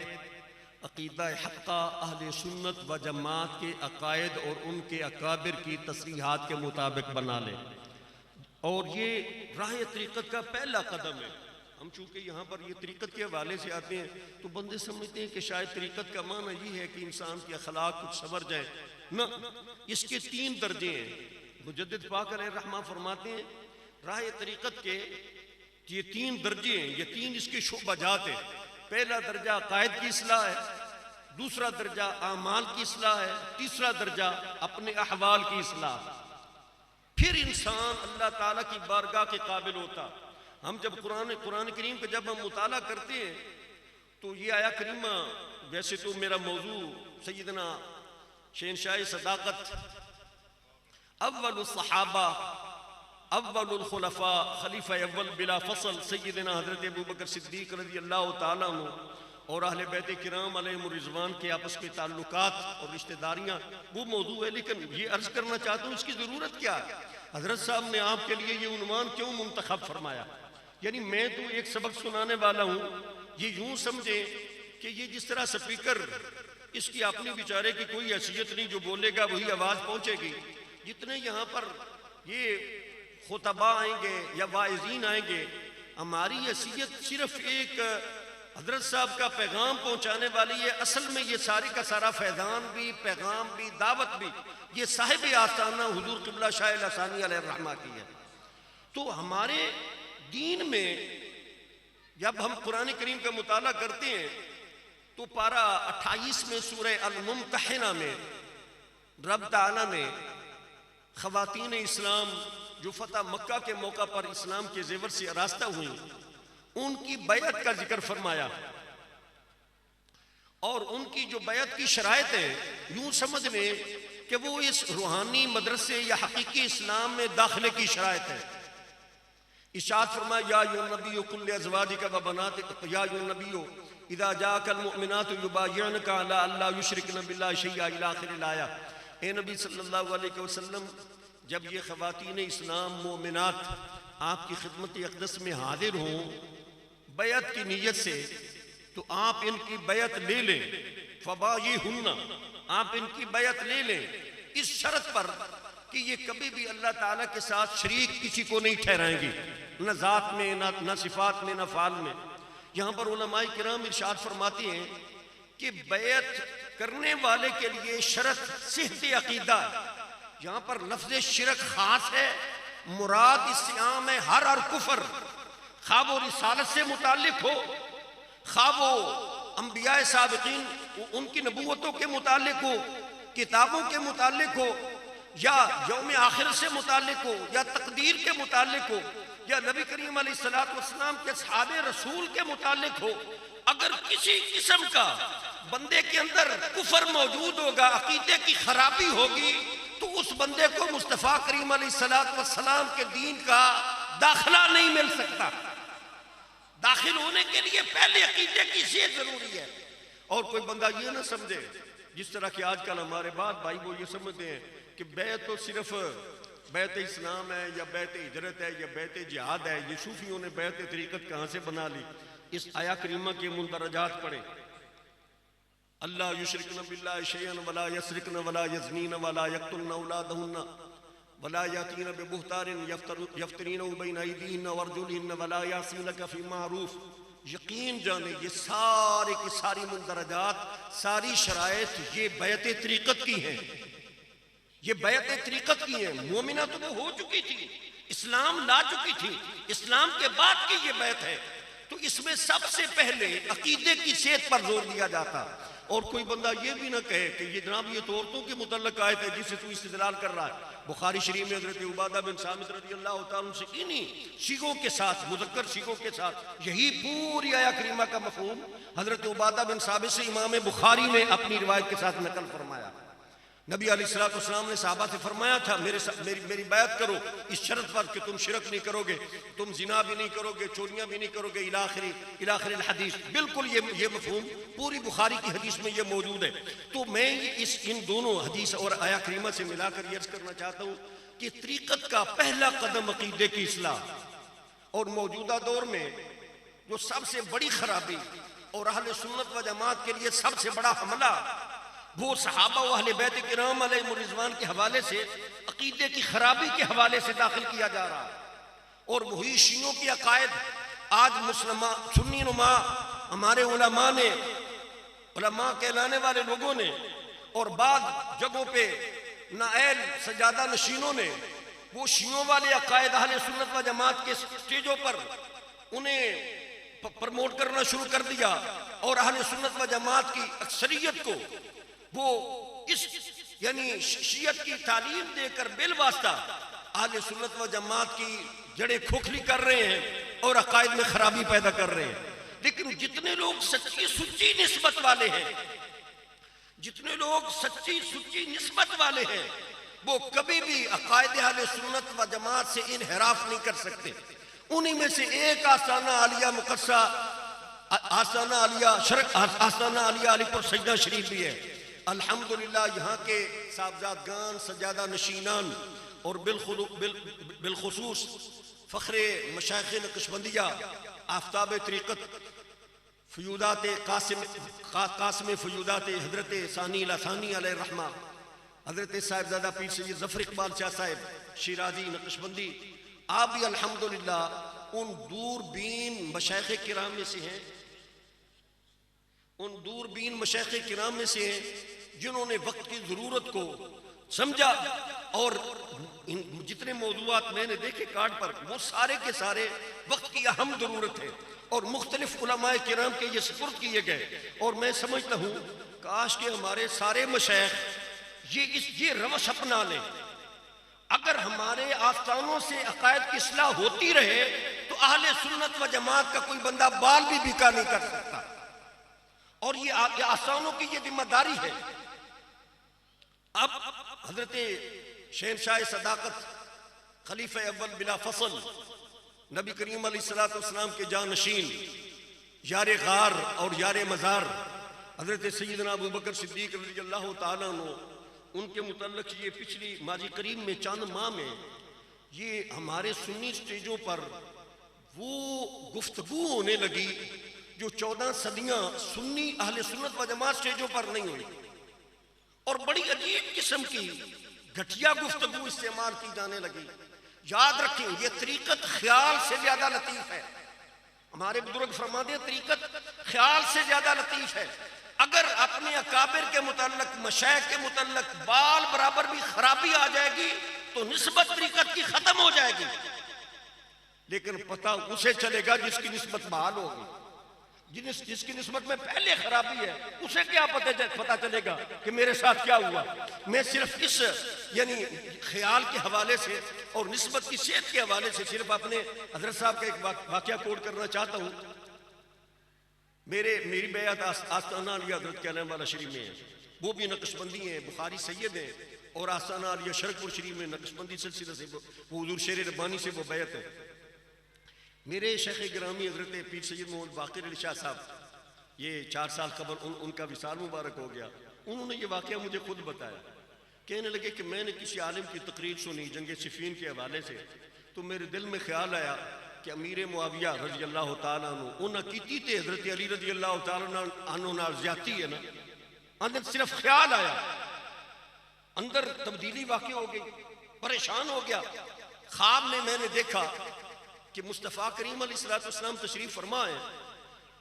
अक़ीदा हक़्क़ा अहले सुन्नत व जमात के अकायद और उनके अकाबिर की तस्रीहात के मुताबिक बना ले। और ये राह तरीक़त का पहला कदम है। हम चूँकि यहाँ पर ये तरीक़त के हवाले से आते हैं तो बंदे समझते हैं कि शायद तरीक़त का माना ये है कि इंसान के अखलाक कुछ संवर जाए ना, इसके 3 दर्जे हैं। मुजद्दिद पाक अलैहिर्रहमा फरमाते हैं राह तरीक़त के ये 3 दर्जे हैं, ये 3 इसके शोबाजात हैं। पहला दर्जा अकायद की इस्लाह है, दूसरा दर्जा आमाल की इस्लाह है, तीसरा दर्जा अपने अहवाल की इस्लाह। फिर इंसान अल्लाह ताला की बारगाह के काबिल होता। हम जब कुरान करीम का जब हम मुताला करते हैं तो ये आया करीमा, वैसे तो मेरा मौजू सैयदना शहंशाह सदाकत अव्वलुस सहाबा अव्वलुल खुलफा खलीफा अव्वल बिला फसल सैयदना हज़रत अबू बकर सिद्दीक़ रज़ियल्लाहु ताला अन्हु और अहले बैत किराम अलैहिमुर रिज़वान के आपस में ताल्लुकात और रिश्तेदारियाँ वो मौजू है। लेकिन ये अर्ज करना चाहता हूँ इसकी ज़रूरत क्या है? हज़रत साहब ने आपके लिए ये उन्वान क्यों मुंतखब फरमाया? यानी मैं तो एक सबक सुनाने वाला हूँ, ये यूँ समझे कि ये जिस तरह स्पीकर, इसकी अपनी बेचारे की कोई हैसियत नहीं, जो बोलेगा वही आवाज़ पहुँचेगी। जितने यहाँ पर ये खुतबा आएंगे या वाइज़ीन आएंगे, हमारी हैसियत सिर्फ एक हजरत साहब का पैगाम पहुंचाने वाली है। असल में ये सारी का सारा फैज़ान भी, पैगाम भी, दावत भी ये साहिब आस्ताना हुजूर क़िबला शाह लसानी अलैहिर्रहमा की है। तो हमारे दीन में जब हम कुरान करीम का मुताला करते हैं तो पारा 28 में सूरह अल-मुम्तहिना में रब ताला ने ख़वातीन इस्लाम जो फतह मक्का के मौका पर इस्लाम के जेवर से आरास्ता हुई, उनकी बैत का जिक्र फरमाया। और उनकी जो बैत की शराइत है, यूं समझ लें कि वो इस रूहानी मदरसे या हकीकी इस्लाम में दाखिले की शराइत है। इरशाद फरमाया, या अय्युहन नबिय्यु कुल लिअज़वाजिका व बनातिका या अय्युहन नबिय्यु इज़ा जाअकल मुअमिनातु युबाय्यिनका अला अल्ला युशरिकना बिल्लाहि शैअन इला आखिरिल आया। ए नबी सल्लल्लाहु अलैहि वसल्लम, जब ये ख़वातीन इस्लाम मोमिनात आपकी खिदमत अक़दस में हाजिर हों बैत की नीयत से, तो आप इनकी बैत ले लें। फ़बायिहुन्ना, आप इनकी बैत ले लें इस शर्त पर कि ये कभी भी अल्लाह ताला के साथ शरीक किसी को नहीं ठहराएंगी, न ज़ात में, न सिफ़ात में, न फ़ाल में। यहाँ पर उलमाए किराम इरशाद फरमाते हैं कि बैत करने वाले के लिए शरत सिहत अक़ीदा। यहाँ पर लफ्ज़ शिरक खास है, मुराद इससे आम है हर कुफर, खा वो रिसालत से मुताल्लिक हो, खा वो अंबिया साबिकीन उनकी नबूवतों के मुताल्लिक हो, किताबों के मुताल्लिक हो, या यौम आखिर से मुताल्लिक हो, या तकदीर के मुताल्लिक हो, या नबी करीम अलैहिस्सलातु वस्सलाम के सहाबे रसूल के मुताल्लिक हो। अगर किसी किस्म का बंदे के अंदर कुफर मौजूद होगा, अकीदे की खराबी होगी, तो उस बंदे को मुस्तफ़ा करीम अलैहिस्सलातु वस्सलाम के दीन का दाखिला नहीं मिल सकता। दाखिल होने के लिए पहले अकीदे की सेहत जरूरी है। और कोई बंदा ये ना समझे जिस तरह के आजकल हमारे बाद भाई वो ये समझते हैं कि बैत तो सिर्फ बैत इस्लाम है, या बैत हिजरत है, या बैत जिहाद है। ये सूफियों ने बैत तरीक़त कहाँ से बना ली? इस आया करीमा के मुंदरजात पढ़े, अल्लाह युशरिकन बिल्लाहि शैअन वला यसरिकन वला यज़नीन वला यक़तुलन औलादहुन्ना वला यातीन बिबुहतानिन यफ्तरीन बैन अयदीहिन व अर्जुलिहिन वला यासीनका फी मारूफ। यकीन जाने ये सारे की सारी मुंदरजात, सारी शराइत ये बैत तरीक़त की हैं, ये बैत तरीक़त की हैं। मोमिना तो वो हो चुकी थी, इस्लाम ला चुकी थी, इस्लाम के बाद की ये बैत है। तो इसमें सबसे पहले अकीदे की सेहत पर जोर दिया जाता। और कोई बंदा ये भी ना कहे कि ये जनाब ये तो औरतों के मुतल्लिक़ आयत है जिससे तू इस्तिदलाल कर रहा है। बुखारी शरीफ में हज़रत उबादा बिन सामित रज़ियल्लाहु ताला से इन्हीं सीगों के साथ, मुज़क्कर सीगों के साथ यही पूरी आया करीमा का मफ़हूम हज़रत उबादा बिन साबित से इमाम बुखारी ने अपनी रिवायत के साथ नकल फरमाया। नबी अलैहिस्सलातु वस्सलाम ने सहाबा से फरमाया था, मेरी बैत करो इस शर्त पर कि तुम शिरक नहीं करोगे, तुम जिना भी नहीं करोगे, चोरियां भी नहीं करोगे, इलाखिर हदीस। बिल्कुल ये मफहूम पूरी बुखारी की हदीस में ये मौजूद है। तो मैं इन दोनों हदीस और आया करीमा से मिलाकर अर्ज करना चाहता हूँ कि तरीक़त का पहला कदम अकीदे की इस्लाह। और मौजूदा दौर में जो सबसे बड़ी खराबी और अहले सुन्नत व जमात के लिए सबसे बड़ा हमला वो सहाबा व अहले बैत किराम अलैहिमुर रिज़वान के हवाले से अकीदे की खराबी के हवाले से दाखिल किया जा रहा है। और वही शियों की अकायद आज मुसलमान सुन्नी नुमा हमारे उलमा ने, उलमा कहलाने वाले लोगों ने और बाद जगहों पे नाएल सजादा नशीनों ने वो शियों वाले अकायद अहले सुन्नत व जमात के स्टेजों पर उन्हें प्रमोट करना शुरू कर दिया। और अहले सुन्नत व जमात की अक्सरियत को वो इस यानी शियत की तालीम देकर बिलवास्ता अहले सुन्नत व जमात की जड़ें खोखली कर रहे हैं और अकायद में खराबी पैदा कर रहे हैं। लेकिन जितने लोग सच्ची सुच्ची निस्बत वाले हैं, जितने लोग सच्ची सुच्ची निस्बत वाले हैं, वो कभी भी अकायद अहले सुन्नत व जमात से इनहिराफ नहीं कर सकते। उन्हीं में से एक आस्ताना आलिया मुकद्दसा आस्ताना आलिया शरक आस्ताना आलिया अलीपुर सजदा शरीफ भी है। अल्हम्दुलिल्लाह यहाँ के साहबजादगान सजादा नशीनान और बिलखुसूस फ़ख्रे मशाइख़ नक्शबंदिया आफ्ताब तरीक़त फ़यूदात कासिम फ़यूदात हज़रत सानी लासानी अलैहिर्रहमा हज़रत साहिबजादा पीर सैयद ज़फ़र इक़बाल शाह साहिब शिराज़ी नक्शबंदी, आप भी अल्हम्दुलिल्लाह उन दूरबीन मशाइख़ किराम में से हैं, उन दूरबीन मशाइख़ किराम में से हैं जिन्होंने वक्त की ज़रूरत को समझा और जितने मौज़ूआत मैंने देखे कार्ड पर वो सारे के सारे वक्त की अहम ज़रूरत है और मुख्तलिफ उलमाए किराम के ये सुपुर्द किए गए। और मैं समझता हूँ काश के हमारे सारे मशाइख़ ये रवश अपना लें। अगर हमारे आस्थानों से अकायद की इस्लाह होती रहे तो अहले सुन्नत व जमात का कोई बंदा बाल भी बिका नहीं कर सकता। और ये आस्थानों की ये जिम्मेदारी है। अब हजरत शहनशाह सदाकत खलीफा अव्वल बिला फसल नबी करीम अलैहिस्सलाम के जानशीन यार गार और यार मज़ार हजरत सैयदना अबू बकर सिद्दीक़ रज़ियल्लाहु ताला अन्हु, उनके मुतल्लिक़ ये पिछली माजी करीब में चंद माह में ये हमारे सुन्नी स्टेजों पर वो गुफ्तगू होने लगी जो 14 सदियां सुन्नी अहले सुन्नत व जमात स्टेजों पर नहीं हुई। और बड़ी अजीब किस्म की घटिया गुफ्तगू इस्तेमाल की जाने लगी। याद रखें ये तरीक़त ख्याल से ज्यादा लतीफ़ है। हमारे बुजुर्ग फरमाते हैं तरीक़त ख्याल से ज्यादा लतीफ़ है। अगर अपने अकाबिर के मुतल्लक मशाइख़ के मुतल्लक बाल बराबर भी खराबी आ जाएगी तो निस्बत तरीक़त की खत्म हो जाएगी, लेकिन पता उसे चलेगा जिसकी निस्बत बहाल होगी। जिसकी निस्बत में पहले खराबी है उसे क्या पता चलेगा कि मेरे साथ क्या हुआ। मैं सिर्फ इस यानी ख्याल के हवाले से और निस्बत की सेहत के हवाले से सिर्फ अपने हज़रत साहब का एक वाक़या कोट करना चाहता हूँ। मेरी बैत आस्ताना आलिया हज़रत के वाला शरीफ में है, वो भी नक्शबंदी हैं, बुखारी सैयद हैं और आस्ताना आलिया शरकपुर शरीफ में नक्शबंदी सिलसिला से वो हुज़ूर शेर रब्बानी से वो बैत है। मेरे शेख गिरामी हज़रत पीर सैयद मोहम्मद बाक़िर अली शाह साहब, ये 4 साल कबल उनका विसाल मुबारक हो गया। उन्होंने ये वाक़या मुझे खुद बताया। कहने लगे कि मैंने किसी आलिम की तकरीर सुनी जंग सिफ़ीन के हवाले से, तो मेरे दिल में ख्याल आया कि अमीर मुआविया रज़ी अल्लाह तआला अन्हु उन्हें कीती थे हज़रत अली रज़ी अल्लाह तआला अन्हु नाल ज़्यादती है ना। अंदर सिर्फ ख्याल आया, अंदर तब्दीली वाक़ई हो गई, परेशान हो गया। ख्वाब में मैंने देखा कि मुस्तफ़ा करीम अलैहिस्सलाम तशरीफ फरमा है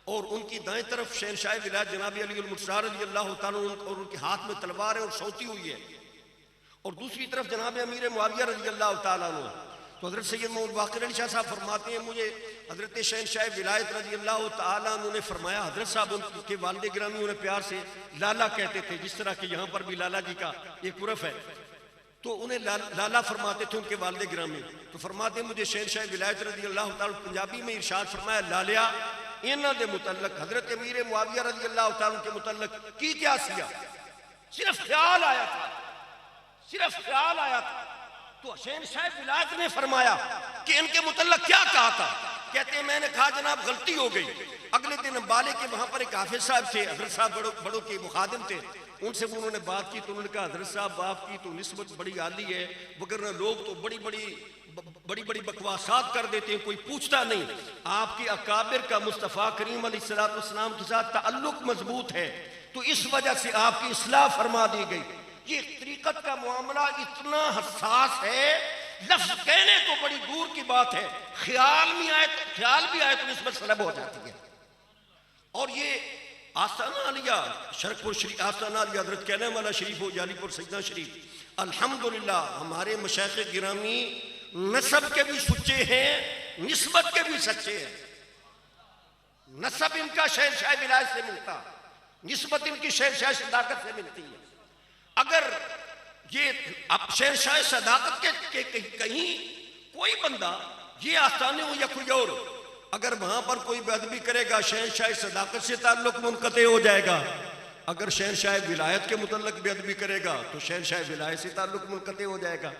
और उनकी दाएं तरफ शहनशाह विलायत जनाब अली मुर्तज़ा रज़ियल्लाहु ताला और उनके हाथ में तलवार है और सौती हुई है, और दूसरी तरफ जनाब अमीर मुआविया रज़ियल्लाहु ताला अन्हु। तो हज़रत सैयद मोहम्मद बाक़िर अली शाह साहब फरमाते हैं मुझे हज़रत शहनशाह विलायत रज़ियल्लाहु ताला अन्हु ने फरमाया, हज़रत साहब उनके वालिद गिरामी उन्हें प्यार से लाला कहते थे, जिस तरह के यहाँ पर भी लाला जी का एक उर्फ़ है, तो उन्हें लाला फरमाते थे उनके वालिद गिरामी। तो फरमाते मुझे शहनशाह विलायत रज़ियल्लाहु ताला पंजाबी में इरशाद फरमाया, लालिया इन्हां दे मुतल्लक हज़रत अमीर मुआविया रज़ियल्लाहु ताला के मुतल्लक की क्या सिया, सिर्फ ख्याल आया था, सिर्फ ख्याल आया था। तो शहनशाह विलायत ने फरमाया कि इनके मुतल्लक क्या कहा था। कहते हैं मैंने कहा जनाब गलती हो गई। अगले दिन अम्बाले के वहां पर एक हाफिज साहब थे, हज़रत साहब बड़ों के मुखादिम थे, उनसे उन्होंने बात की तो उन्होंने कहा हज़रत साहब आपकी तो निस्बत बड़ी आली है, वगरना लोग तो बड़ी बड़ी बकवासात कर देते हैं, कोई पूछता नहीं। आपकी अकाबिर का मुस्तफ़ा करीम अलैहिस्सलाम के साथ ताल्लुक मजबूत है, तो इस वजह से आपकी इस्लाह फरमा दी गई। ये तरीक़त का मामला इतना हसास है, लफ्ज़ कहने तो बड़ी दूर की बात है, ख्याल भी आए तो निस्बत सलब हो जाती है। और ये आस्ताना आलिया शरकपुर शरीफ आस्ताना आलिया हज़रत कहने वाला शरीफ हो यालीपुर सजदा शरीफ, अल्हम्दुलिल्लाह हमारे मशाइख़ गिरामी नसब के भी सच्चे हैं, निस्बत के भी सच्चे हैं। नसब इनका शहनशाह विलायत से मिलता, निस्बत इनकी शहनशाह सदाकत से मिलती है। अगर ये अब शहनशाह सदाकत के कहीं कोई बंदा ये आस्थाने हो या कोई और, अगर वहां पर कोई बेअदबी करेगा शहनशाह सदाकत से ताल्लुक मुनक़ते हो जाएगा। अगर शहनशाह विलायत के मुतल्लक बेअदबी करेगा तो शहनशाह विलायत से ताल्लुक मुनक़ते हो जाएगा।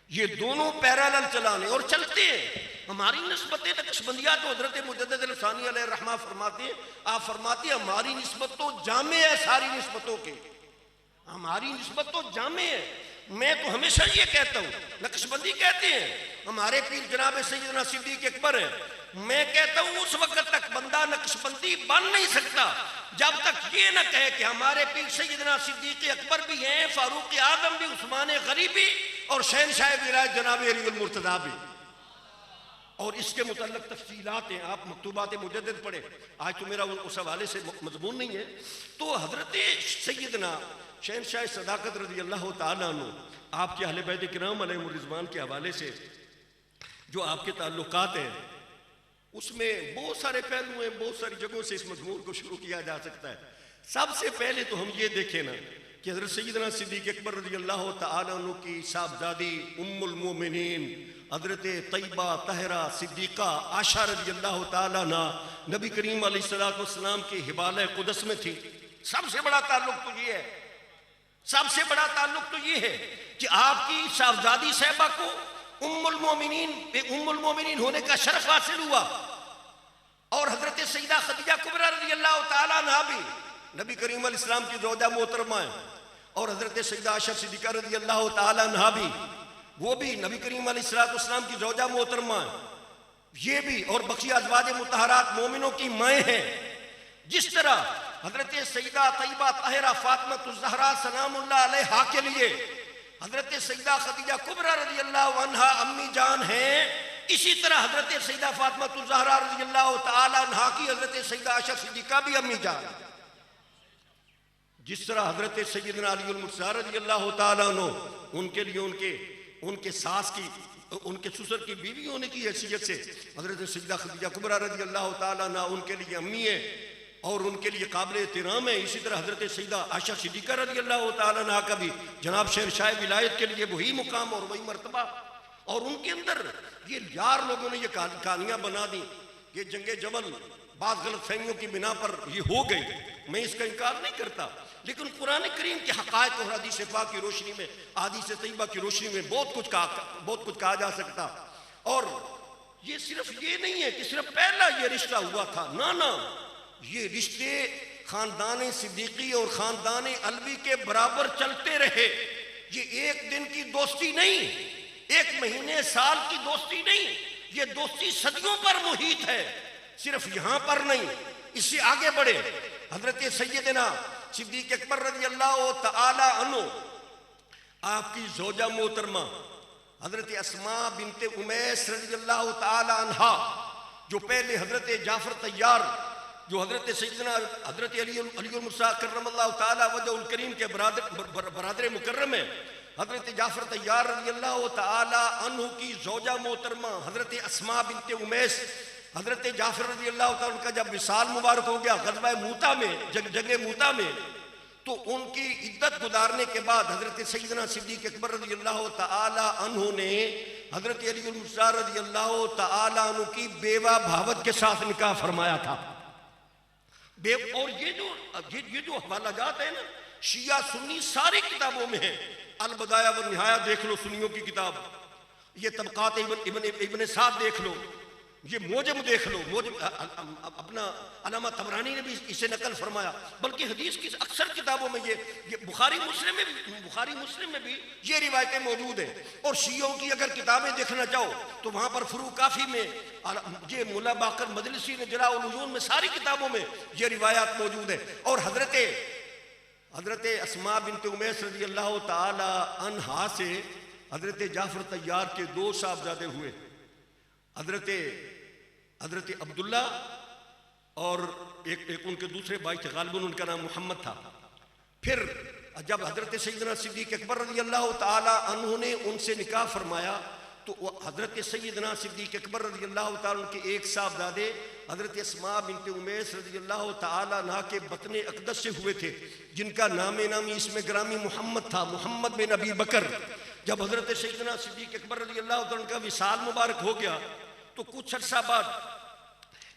ये दोनों पैरेलल चलाने और चलते हैं। हमारी निस्बतें नक्शबंदिया तो हजरत मुजद्दिद अलसानी अलैहि रहमा फरमाते हैं, आप फरमाते हैं हमारी निस्बत तो जामे है सारी निस्बतों के, हमारी निस्बत तो जामे है। मैं तो हमेशा ये कहता हूँ, नक्शबंदी कहते हैं हमारे पीर जनाब सैयदना सिद्दीक अकबर है, मैं कहता हूँ उस वक्त तक बंदा नक्शबंदी बन नहीं सकता जब तक ये ना कहे कि हमारे पीर सैयदना सिद्दीक अकबर भी हैं, फारूक आजम भी, उस्मान गनी भी और शहनशाह विलायत जनाब अलीउल मुर्तज़ा भी। और इसके मुतल्लिक़ तफसीलात हैं, आप मकतूबात मुजद्दिद पढ़े, आज तो मेरा उस हवाले से मजमून नहीं है। तो हजरत सैयदना शहनशाह सदाकत रज़ी अल्लाह तआला अन्हु आपके अहले बैत किराम अलैहिम रिज़वान के हवाले से जो आपके ताल्लुकात हैं उसमें बहुत सारे पहलू हैं, बहुत सारी जगहों से इस मजमून को शुरू किया जा सकता है। सबसे पहले तो हम ये देखें ना कि हज़रत सैयदना सिद्दीक़ अकबर रज़ी अल्लाह तआला अन्हु की साहबजादी उम्मुल मोमिनीन हज़रत तैयबा तहरा सिद्दीक़ा आशा रज़ी अल्लाह तआला अन्हा नबी करीम अलैहिस्सलातु वस्सलाम की हिबाले कुदस में थी। सबसे बड़ा ताल्लुक तो ये है, सबसे बड़ा ताल्लुक तो ये है कि आपकी साहबजादी साहिबा को उम्मुल मोमिनीन होने का शरफ हासिल हुआ और हजरत सईदा खदीजा कुबरा रज़ी अल्लाह तआला अन्हा भी नबी करीम अलैहिस्सलाम की ज़ौजा मोहतरमा है और हजरत सईदा आयशा सिद्दीक़ा रज़ी अल्लाह तआला अन्हा भी, वो भी नबी करीम अलैहिस्सलाम की ज़ौजा मोहतरमा है, ये भी, और बकी अज़वाज मुतहरात मोमिनों की माएँ हैं। जिस तरह हजरत सईदा तैयबा ताहिरा फातिमा ज़हरा सलामुल्लाह अलैहा के लिए हजरत सईदा खदीजा कुबरा रज़ी अल्लाह अन्हा अम्मी जान हैं, इसी तरह हजरत सईदा फातिमा ज़हरा रज़ी अल्लाह तआला अन्हा की हजरत सईदा आयशा सिद्दीक़ा भी अम्मी जान। जिस तरह हजरत सैयदना अलीउल मुर्तज़ा रज़ी अल्लाह तआला अन्हु उनके लिए उनके सास की, उनके ससुर की बीवी होने की हैसियत से हजरत सईदा खदीजा कुबरा रज़ी अल्लाह तआला अन्हा उनके लिए अम्मी है और उनके लिए काबिल एहतराम है। इसी तरह हजरत सईदा आयशा सिद्दीक़ा रज़ी अल्लाह तआला अन्हा का भी जनाब शहनशाह विलायत के लिए वही मुकाम और वही मर्तबा। और उनके अंदर ये यार लोगों ने ये कहानियां बना दी, ये जंगे जबल बात गलत फहमियों की बिना पर ये हो गई, मैं इसका इनकार नहीं करता, लेकिन कुरान करीम के हक़ाइक़ और हदीस पाक की रोशनी में, हदीस तैयबा की रोशनी में बहुत कुछ कहा जा सकता। और ये सिर्फ ये नहीं है कि सिर्फ पहला ये रिश्ता हुआ था, ना ना, ये रिश्ते खानदान सिद्दीकी और खानदान अलवी के बराबर चलते रहे। ये एक दिन की दोस्ती नहीं, एक महीने साल की दोस्ती नहीं, ये दोस्ती सदियों पर मुहित है। सिर्फ यहां पर नहीं, इससे आगे बढ़े हजरत सैयदना सिद्दीक अकबर रज़ी अल्लाह तआला अन्हु आपकी ज़ौजा मोहतरमा हजरत अस्मा बिनते उमैस रज़ी अल्लाह तआला अन्हा, जो पहले हजरत जाफर तैयार, जो हजरत सैयदना हजरत अलीउल मुर्तज़ा करमल्लाहु तआला वजहुल करीम के बरादर मुकर्रम है, हजरत जाफर तैयार रज़ी अल्लाह तआला अन्हु की ज़ौजा मोहतरमा हजरत अस्मा बिनते उमैस, हजरत जाफर रज़ी अल्लाह तआला का जब विसाल मुबारक हो गया ग़ज़वा मूता में, जंगे मूता में, तो उनकी इद्दत गुजारने के बाद हजरत सैयदना सिद्दीक अकबर रज़ी अल्लाह तआला अन्हु ने हजरत अलीउल मुर्तज़ा रज़ी अल्लाह तआला अन्हु की बेवा भावत के साथ निकाह फरमाया था। और ये जो हवाला जात है ना, शिया सुन्नी सारी किताबों में है, अल बदाया व निहाया देख लो सुन्नियों की किताब, ये तबकात इब्न साद देख लो, ये मोजम देख लो, अपना अल्लामा तबरानी ने भी इसे नकल फरमाया, बल्कि हदीस की अक्सर किताबों में ये बुखारी मुस्लिम में भी ये रिवायतें मौजूद हैं। और शियों की अगर किताबें देखना चाहो तो वहाँ पर फुरूक़ काफ़ी में, ये मुल्ला बाकर मजलिसी ने जलाउल उलूम में सारी किताबों में ये रिवायात मौजूद है। और हजरत अस्मा बिनते उमैस रज़ी अल्लाह तआला अन्हा से हजरत जाफर तैयार के दो साहबजादे हुए, हजरत अब्दुल्ला और एक उनके दूसरे भाई थे, गालिबन उनका नाम मोहम्मद था। फिर जब हजरत सैयदना सिद्दीक अकबर रज़ी अल्लाह तआला अन्हु ने उनसे निकाह फरमाया तो हजरत सैयदना सिद्दीक अकबर रज़ी अल्लाह तआला के एक साहबजादे हजरत अस्मा बिनते उमैस रज़ी अल्लाह तआला अन्हा के बतने अक़दस से हुए थे, जिनका नामी इसमें ग्रामी मोहम्मद था, मोहम्मद बिन अबी बकर। जब हजरत सैयदना सिद्दीक अकबर रज़ी अल्लाह तआला का विसाल मुबारक हो गया तो कुछ अर्सा बाद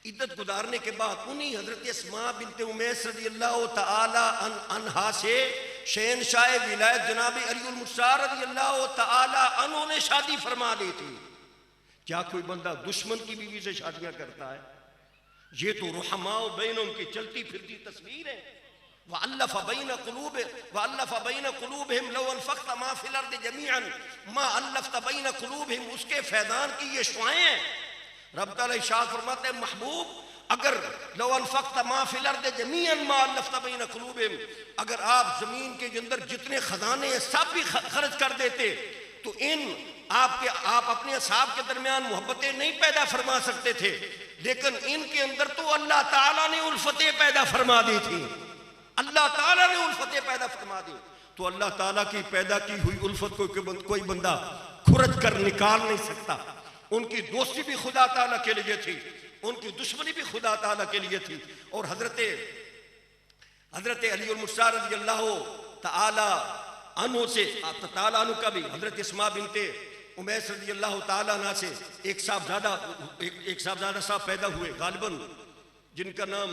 इद्दत गुजारने के बाद उन्हीं हजरत अस्मा बिनते उमैस रज़ी अल्लाह तआला अन्हा से शहनशाह विलायत जनाब अलीउल मुर्तज़ा रज़ी अल्लाह तआला अन्हु ने शादी फरमा ली थी। क्या कोई बंदा दुश्मन की बीवी से शादियां करता है? ये तो रुहमाओ बैनों की चलती फिरती तस्वीर है। वअल्लफ़ बैन क़ुलूबिहिम लौ अनफ़क़्त मा फ़िल अर्दि जमीअन मा अल्लफ़्त बैन क़ुलूबिहिम, उसके फैज़ान की ये शुआएं हैं। रब तआला इरशाद फरमाते हैं, महबूब अगर लौ अनफ़क़्त मा फ़िल अर्दि जमीअन मा अल्लफ़्त बैन क़ुलूबिहिम, अगर आप ज़मीन के अंदर जितने खजाने हैं सब भी खर्च कर देते तो आप अपने असहाब के दरमियान मोहब्बतें नहीं पैदा फरमा सकते थे, लेकिन इनके अंदर तो अल्लाह ताला ने उल्फतें पैदा फरमा दी थी। अल्लाह ताला ने उल्फतें पैदा फरमा दी। तो अल्लाह ताला की पैदा की हुई उल्फत को कोई बंदा खुरच कर निकाल नहीं सकता। उनकी दोस्ती भी खुदा ताला के लिए थी, उनकी दुश्मनी भी खुदा ताला के लिए थी। और हजरत अली मुर्तज़ा रज़ियल्लाहु ताला अन्हु से ताला अन्हु का भी हजरत इस्मा बिनते उमैस रज़ियल्लाहु ताला अन्हा से एक साहबजादा साहब पैदा हुए, गालिबन जिनका नाम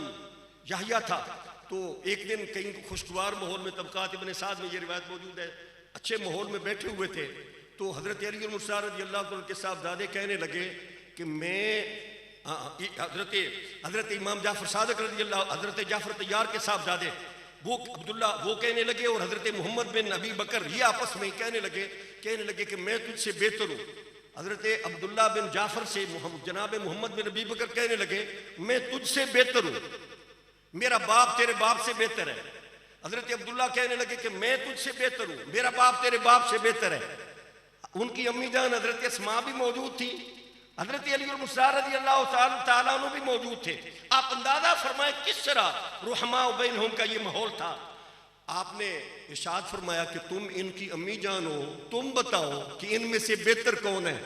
याहिया था। तो एक दिन कहीं खुशगवार माहौल में, तबक़ात इब्न साद में ये रिवायत मौजूद है, अच्छे माहौल में बैठे हुए थे तो हजरत अली मुर्तज़ा रज़ियल्लाहु अन्हु के साहबजादे कहने लगे कि मैं हजरत इमाम जाफर सादिक रज़ियल्लाहु, हजरत जाफर तैयार के साहबजादे वो अब्दुल्ला वो कहने लगे और हजरत मोहम्मद बिन अबी बकर ये आपस में कहने लगे कि मैं तुझसे बेहतर हूँ। हजरत अब्दुल्ला बिन जाफर से जनाब मोहम्मद बिन अबी बकर कहने लगे मैं तुझसे बेहतर हूँ, मेरा बाप तेरे बाप से बेहतर है। हजरत अब्दुल्ला कहने लगे कि मैं तुझसे बेहतर हूँ, मेरा बाप तेरे बाप से बेहतर है। उनकी अम्मी जान हजरत अस्मा भी मौजूद थी, हजरत अली मुर्तज़ा रज़ियल्लाहु ताला अन्हु भी मौजूद थे। आप अंदाजा फरमाए किस तरह रुहमा बैनहुम का ये माहौल था। आपने इरशाद फरमाया कि तुम इनकी अम्मी जान हो, तुम बताओ कि इनमें से बेहतर कौन है,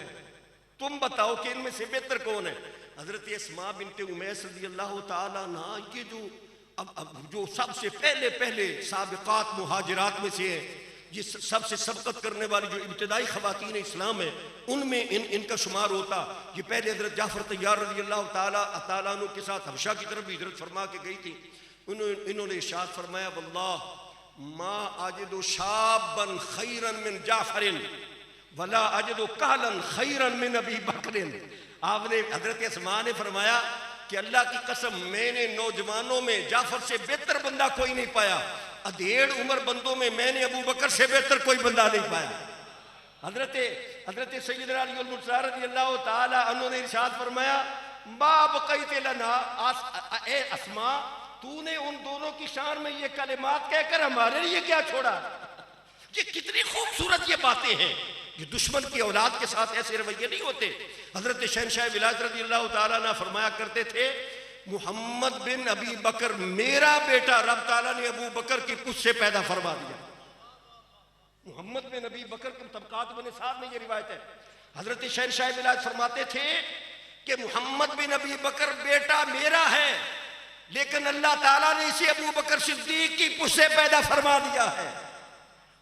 तुम बताओ कि इनमें से बेहतर कौन है। हजरत अस्मा बिनते उमैस रज़ियल्लाहु ताला अन्हा ये जो सबसे पहले साबिक़ात मुहाजिरात में से है, ये सबसे सबकत करने वाली जो इब्तिदाई ख़वातीन इस्लाम है उनमें इनका शुमार होता। ये पहले हजरत जाफर तैयार रज़ियल्लाहु ताला अन्हु के साथ हबशा की तरफ भी हिजरत फरमा के गई थी। इन्होंने इरशाद फरमाया वल्लाह मा अजिदु शाबन खैरन मिन जाफरिन वला अजिदु कहलन खैरन मिन अबी बकरिन। आपने हजरत अस्मा ने फरमाया कि अल्लाह की कसम मैंने नौजवानों में जाफर से बेहतर बंदा कोई नहीं पाया, अधेड़ उम्र बंदों में मैंने अबू बकर से बेहतर कोई बंदा नहीं पाया। हजरत सैयदना अली मुर्तज़ा रज़ियल्लाहु ताला अन्हु ने इरशाद फरमाया मा बक़ैत लना, ए अस्मा तूने उन दोनों की शान में ये कलिमात कहकर हमारे लिए क्या छोड़ा। ये कितनी खूबसूरत ये बातें हैं। ये दुश्मन की औलाद के साथ ऐसे रवैये नहीं होते। हजरत शहनशाह विलायत रज़ियल्लाहु ताला अन्हु फरमाया करते थे मुहम्मद बिन अबी बकर मेरा बेटा रब ताला ने अबू बकर की कुछ से पैदा फरमा दिया। मुहम्मद बिन अबी बकर के तबक़ात इब्न साद में ये रिवायत है। हजरत शहनशाह विलायत फरमाते थे कि मुहम्मद बिन अबी बकर बेटा मेरा है, लेकिन अल्लाह ताला ने इसे अबू बकर सिद्दीक की कुछ से पैदा फरमा दिया है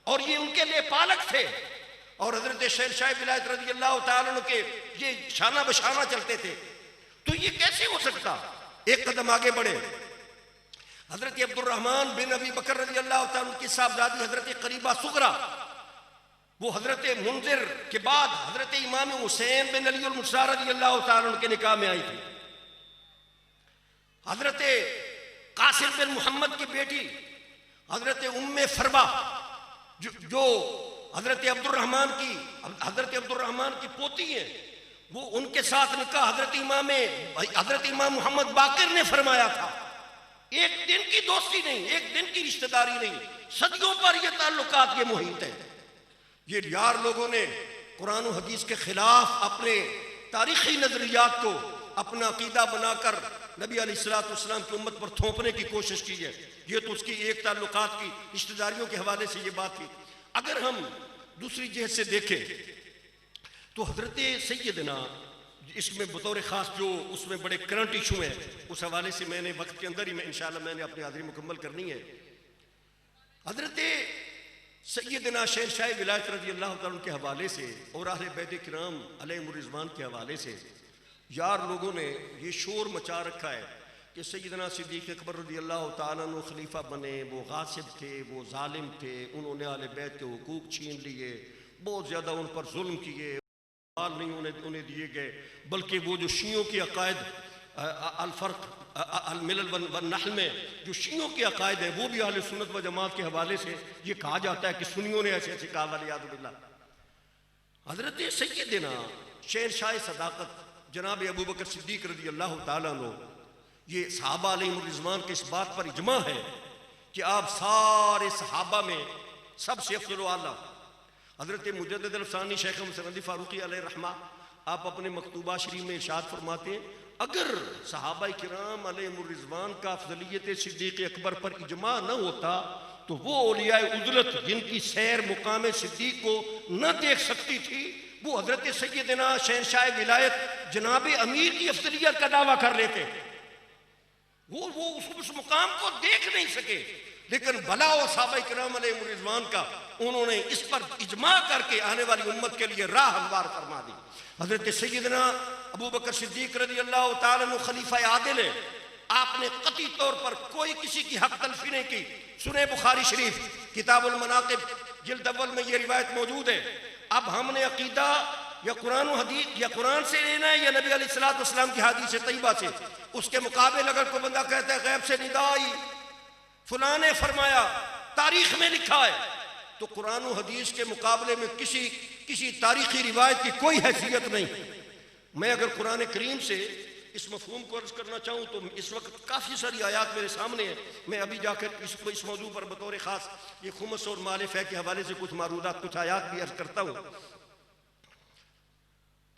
और ये उनके लिए पालक थे। और हजरत शहनशाह विलायत रज़ियल्लाहु ताला अन्हु के ये शाना बशाना चलते थे। तो ये कैसे हो सकता। एक कदम आगे बढ़े, हजरत अब्दुर्रहमान बिन अबी बकर रज़ियल्लाहु ताला की साहबजादी हजरत करीबा सुगरा, वो हजरत मुंजिर के बाद हजरत इमाम हुसैन बिन अली मुर्तज़ा रज़ियल्लाहु ताला के निकाह में आई थी। हजरत कासिम बिन मोहम्मद की बेटी हजरत उम्मे फरबा जो हजरत अब्दुर्रहमान की पोती है, वो उनके साथ निकाह हजरत इमाम मोहम्मद बाकिर ने फरमाया था। एक दिन की दोस्ती नहीं, एक दिन की रिश्तेदारी नहीं, सदियों पर ये ताल्लुकात ये मुहित है। ये यार लोगों ने कुरान और हदीस के खिलाफ अपने तारीखी नजरियात को अपना अकीदा बनाकर नबी अलैहिस्सलातु वस्सलाम की उम्मत पर थोपने की कोशिश की है। ये तो उसकी एक ताल्लुकात की रिश्तेदारियों के हवाले से ये बात थी। अगर हम दूसरी जहत से देखें तो हजरत सैयदना इसमें बतौर ख़ास जो उसमें बड़े करंट इशू हैं, उस हवाले से मैंने वक्त के अंदर ही इंशाअल्लाह मैंने अपनी हाज़िरी मुकम्मल करनी है। हजरत सैयदना शहनशाह विलायत रज़ियल्लाहु ताला के हवाले से और अहले बैत किराम अलैहिमुर रिज़वान के हवाले से यार लोगों ने ये शोर मचा रखा है कि सैयदना सिद्दीक़ अकबर रज़ियल्लाहु ताला अन्हु खलीफा बने, वो गासिब थे, वो जालिम थे, उन्होंने अहले बैत के हुकूक छीन लिए, बहुत ज़्यादा उन पर जुल्म किए। माल नहीं उन्हें दिए गए, बल्कि वो जो शियों के अकायद अल-फर्क अल-मिलल व नहल में जो शियों के अकायद है, वो भी अहले सुन्नत व जमात के हवाले से ये कहा जाता है कि सुन्नियों ने ऐसे ऐसे कहा वलियादु बिल्लाह। हजरत सैयदना शहंशाह सदाकत जनाब अबू बकर सिद्दीक रज़ी अल्लाह ताला अन्हु, ये सहाबा अलैहिर्रिज़वान के इस बात पर इजमा है कि आप सारे सहाबा में सबसे अफज़ल व आला हजरत मुजद्दिद अल-अफ़सानी शेख मुहम्मद फारूकी अलैहि रहमा आप अपने मकतूबा शरीफ में इरशाद फरमाते हैं, अगर सहाबा किराम अलैहिर्रिज़वान का अफज़लियत सिद्दीक़ अकबर पर इजमा न होता तो वो औलिया उज़लत जिनकी सैर मुकाम सिद्दीक़ को न देख सकती थी, वो हजरत सैयदना शहंशाह विलायत जनाब अमीर की अफज़लियत का दावा कर लेते। वो उस मुकाम को देख नहीं सके, लेकिन भला और सहाबा किराम अलैहिर्रिज़वान का उन्होंने इस पर इजमा करके आने वाली उम्मत के लिए राह हमवार फरमा दी। हजरत सैयदना अबू बकर सिद्दीक रज़ी अल्लाह ताला अन्हु खलीफा आदिल है, आपने कतई तौर पर कोई किसी की हक तलफी नहीं की। सुने बुखारी शरीफ किताबुल मनाक़िब जिल्द अव्वल में ये रिवायत मौजूद है। अब हमने अकीदा या कुरान हदीस या कुरान से लेना है या नबी अलैहिस्सलातु वस्सलाम की हदीस तैयबा से, उसके मुकाबले अगर कोई बंदा कहता है गैब से निदा आई, फलां ने फरमाया, तारीख में लिखा है, तो कुरान और हदीस के मुकाबले में किसी तारीखी रिवायत की कोई हैसियत नहीं। मैं अगर कुरान करीम से इस मफहूम को अर्ज करना चाहूँ तो इस वक्त काफ़ी सारी आयात मेरे सामने है। मैं अभी जाकर इस मौजू पर बतौर ख़ास ये खुमस और माल फ़ै के हवाले से कुछ मारूदात कुछ आयात भी अर्ज करता हूँ।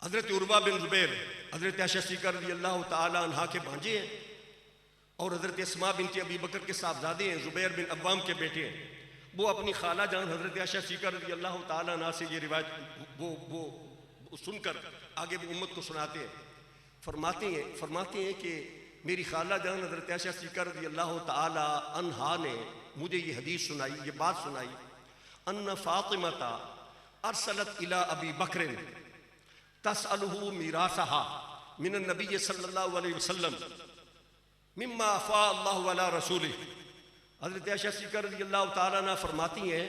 हज़रत उर्वा बिन ज़ुबैर हज़रत आयशा सिद्दीक़ा रज़ी अल्लाह ताला अन्हा के भांजे हैं और हज़रत अस्मा बिनत अबी बकर के साहबजादे हैं, ज़ुबैर बिन अव्वाम के बेटे हैं। वो अपनी खाला जान हज़रत आयशा सिद्दीक़ा रज़ी अल्लाह ताला अन्हा से ये रिवायत वो सुनकर आगे वो उम्मत को सुनाते हैं। फरमाते हैं कि मेरी खाला जान हज़रत आयशा सिद्दीक़ा रज़ी अल्लाह ताला अन्हा ने मुझे ये हदीस सुनाई, ये बात सुनाई, अन्ना फ़ातिमता अरसलत इला अबी बकर तसअलुहु मीरासहा मिनन नबी सल्लल्लाहु अलैहि वसल्लम मिम्मा अफ़ा अल्लाहु अला रसूलिह। हज़रत आयशा सिद्दीक़ा रज़ी अल्लाह ताला अन्हा फरमाती हैं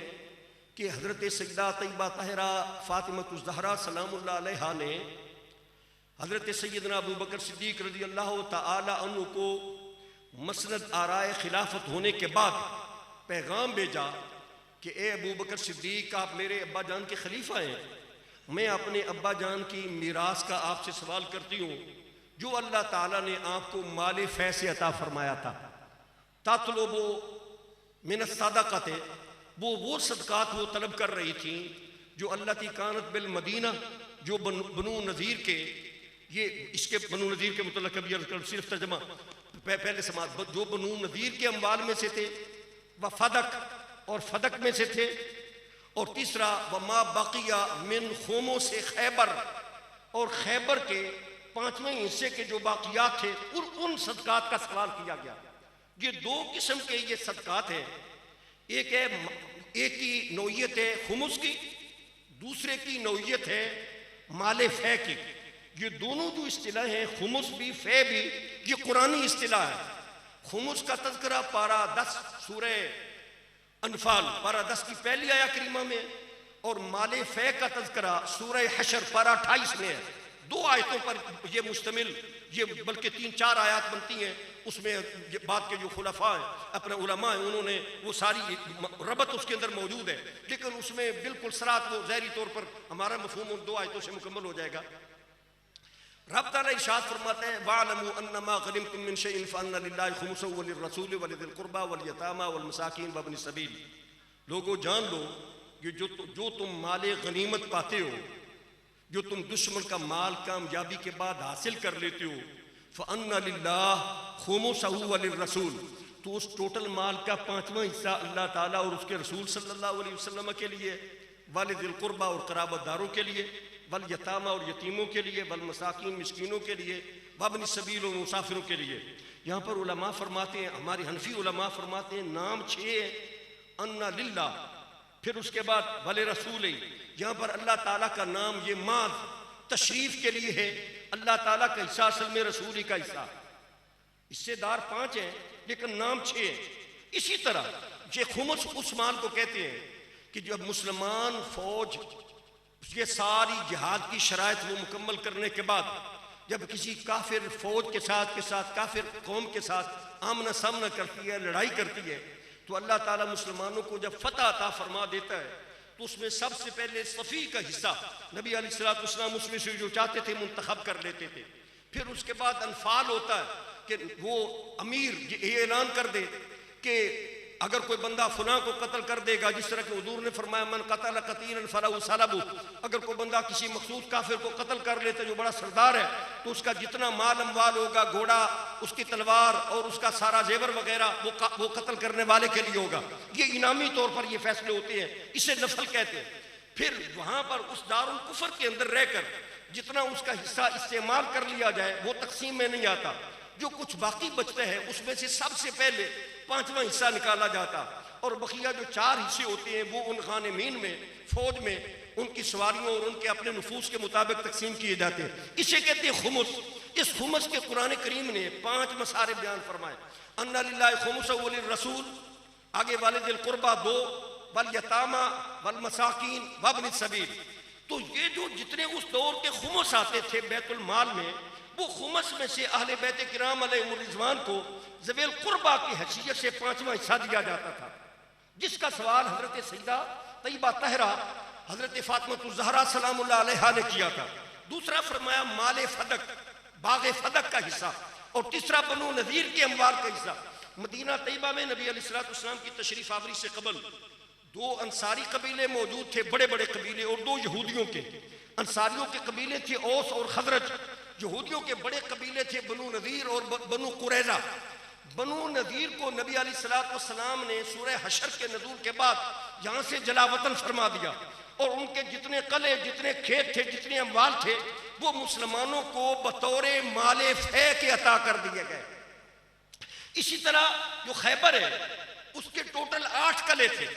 कि हज़रत सैयदा तैयबा ताहिरा फ़ातिमतुज़ ज़हरा सलामुल्लाह अलैहा ने हज़रत सैयदना अबू बकर सिद्दीक़ रज़ी अल्लाह ताला अन्हु को मसनद आराए खिलाफत होने के बाद पैगाम भेजा कि ए अबू बकर सिद्दीक़, आप मेरे अब्बा जान के खलीफा हैं, मैं अपने अब्बा जान की मीरास का आपसे सवाल करती हूँ जो अल्लाह ताला ने आपको माले फ़ै से अता फरमाया था। तातलुबु मिन सदक़ते, वो सदक़ात वो तलब कर रही थी जो अल्लाह की कानत बिल मदीना, जो बनु नज़ीर के, ये इसके बनु नज़ीर के मुतल्लिक़ कभी अर्ज़ कर, सिर्फ तर्जुमा पहले समाज, जो बनु नज़ीर के अम्वाल में से थे, व फदक और फदक में से थे, और तीसरा व मा बकिया मिन खुमो से खैबर, और खैबर के 5वें हिस्से के जो बाकियात थे उन सदक़ात का सवाल किया गया। ये दो किस्म के ये सदक़ात हैं, एक की नौयत है खुमुस की, दूसरे की नौयत है माले फ़ै की। ये दोनों जो इस्तिलाह हैं, खुमुस भी फ़ै भी, ये कुरानी इस्तिलाह है। खुमुस का तज़किरा पारा 10 सूरह अनफाल पारा 10 की पहली आया करीमा में, और माले फ़ै का तज़किरा सूरह हशर पारा 28 में है। 2 आयतों पर ये मुश्तमिल, ये बल्कि 3-4 आयत बनती हैं। उसमें बाद के जो खुलफा हैं, अपने उलमा हैं, उन्होंने वो सारी रबत उसके अंदर मौजूद है, लेकिन उसमें बिल्कुल सरात वो ज़ाहिरी तौर पर हमारा मफ़हूम उन 2 आयतों से मुकम्मल हो जाएगा। रब ताला इरशाद फरमाते हैं, वअलमू अन्नमा गनिमतुम मिन शैइन फअन्ना लिल्लाहि खुमुसहु व लिर्रसूलि व लिज़िल कुर्बा वल यतामा वल मसाकीन व इब्निस सबील। लोगों जान लो कि जो तुम माले गनीमत पाते हो, जो तुम दुश्मन का माल कामयाबी के बाद हासिल कर लेते हो, फ़अन्ना लिल्लाह खुमुसहु व लिर्रसूल, तो उस टोटल माल का 5वां हिस्सा अल्लाह ताला और उसके रसूल सल्लल्लाहु अलैहि वसल्लम के लिए, वल लिज़िल कुर्बा और क़राबतदारों के लिए, वल यतामा और यतीमों के लिए, वल मसाकीन मिस्कीनों के लिए, वब्न सबील और मुसाफिरों के लिए। यहाँ पर उलमा फरमाते हैं, हमारे हनफी उलमा फरमाते हैं नाम 6 है, अन्ना लिल्लाह, फिर उसके बाद वले रसूल। यहाँ पर अल्लाह ताला का नाम ये माद तशरीफ के लिए है, अल्लाह ताला का हिस्सा असल में रसूल ही का हिस्सा। हिस्सेदार 5 हैं लेकिन नाम 6 है। इसी तरह ये खुमुस उस माल को कहते हैं कि जब मुसलमान फौज ये सारी जिहाद की शराइत वो मुकम्मल करने के बाद जब किसी काफिर फौज के साथ काफिर कौम के साथ आमना सामना करती है, लड़ाई करती है, तो अल्लाह ताला मुसलमानों को जब फतह अता फरमा देता है तो उसमें सबसे पहले सफ़ी का हिस्सा नबी अलैहिस्सलाम उसमें से जो चाहते थे मुंतखब कर लेते थे। फिर उसके बाद अनफाल होता है कि वो अमीर ये ऐलान कर दे कि अगर कोई बंदा फुला को कत्ल कर देगा, जिस तरह के हुजूर ने फरमाया मन कतल कतीलन फलहु सलबु, अगर कोई बंदा किसी मखसूस काफिर को कत्ल कर लेता जो बड़ा सरदार है तो उसका जितना माल अमवाल होगा, घोड़ा, उसकी तलवार और उसका सारा जेवर वगैरह वो कत्ल करने वाले के लिए होगा। ये इनामी तौर पर ये फैसले होते हैं, इसे नफल कहते हैं। फिर वहां पर उस दारुल कुफर के अंदर रहकर जितना उसका हिस्सा इस्तेमाल कर लिया जाए वो तकसीम में नहीं आता। जो कुछ बाकी बचते हैं उसमें से सबसे पहले 5वां हिस्सा निकाला जाता और बकिया जो 4 हिस्से होते हैं वो उन खानेमीन में, फौज में, उनकी सवारियों और उनके अपने नफूस के मुताबिक तकसीम किए जाते हैं। इसे कहते हैं खुमुस। इस खुमुस के कुरान करीम ने 5 मसारे बयान फरमाए। अन्ना लिल्लाहि खुमुसहु व लिर्रसूल, आगे वालिदिल कुर्बा 2, वल यतामा वल मसाकीन वब्निस सबील। तो ये जो जितने उस दौर के खुमुस आते थे बैतुल माल में, वो खुमस में से अहले बैत किराम अलैहिमुर रिज़वान को ज़वेल कुर्बा की हैसियत से 5वां हिस्सा दिया जाता था, जिसका सवाल हजरत सैयदा तैयबा तहरा हजरत फातिमा ज़हरा सलामुल्लाह अलैहा ने किया था। दूसरा फरमाया माले फदक, बागे फदक का हिस्सा, और तीसरा बनु नज़ीर के अमवाल का हिस्सा। मदीना तैयबा में नबी अलैहिस्सलाम की तशरीफ आवरी से कबल 2 अंसारी कबीले मौजूद थे, बड़े बड़े कबीले, और 2 यहूदियों के। अंसारियों के कबीले थे औस और खजरज, यहूदियों के बड़े कबीले थे बनु नज़ीर और बनु कुरैज़ा। बनु नज़ीर को नबी अलैहिस्सलाम ने सूरह हशर के नज़ूल के बाद यहाँ से जलावतन फरमा दिया और उनके जितने कले, जितने खेत थे, जितने अमवाल थे, वो मुसलमानों को बतौरे माले फे के अता कर दिए गए। इसी तरह जो खैबर है उसके टोटल 8 कले थे,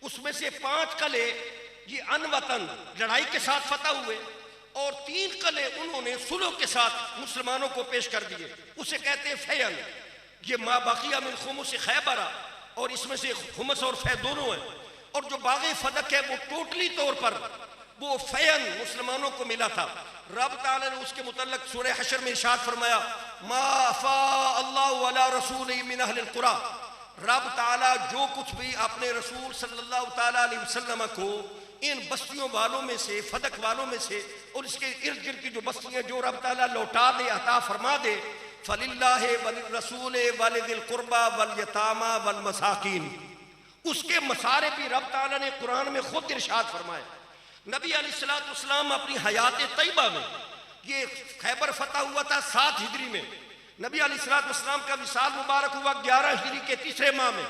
उसमें से 5 कले ये अनवतन लड़ाई के साथ फतह हुए और 3 कले उन्होंने सुलह के साथ मुसलमानों को पेश कर दिए। उसे कहते हैं फैन। ये मा बाकिया मिन खुमुस खैबरा, और इसमें से खुमस और फै दोनों है। और जो बागे फदक है वो टोटली तौर पर वो फैन मुसलमानों को मिला था। रब ताला ने उसके मुतल्लिक सूरह हशर में इरशाद फरमाया मा अफा अल्लाहु अला रसूलिही मिन अहलिल कुरा, रब ताला जो कुछ भी अपने रसूल सल्लल्लाहु ताला अलैहि वसल्लम को इन बस्तियों वालों में से, फदक वालों में से और इसके इर्द गिर्द की जो बस्तियां जो रब ताला लौटा दे, अता फरमा दे, फलिल्लाहि वलिर्रसूल वलिदिल कुर्बा वल यतामा वल मसाकीन, उसके मसारे भी रब ताला ने कुरान में खुद इरशाद फरमाए। नबी अलैहिस्सलाम अपनी हयात तैयबा में, ये खैबर फतह हुआ था 7 हिजरी में, नबी अलैहिस्सलाम का विसाल मुबारक हुआ 11 हिजरी के तीसरे माह में।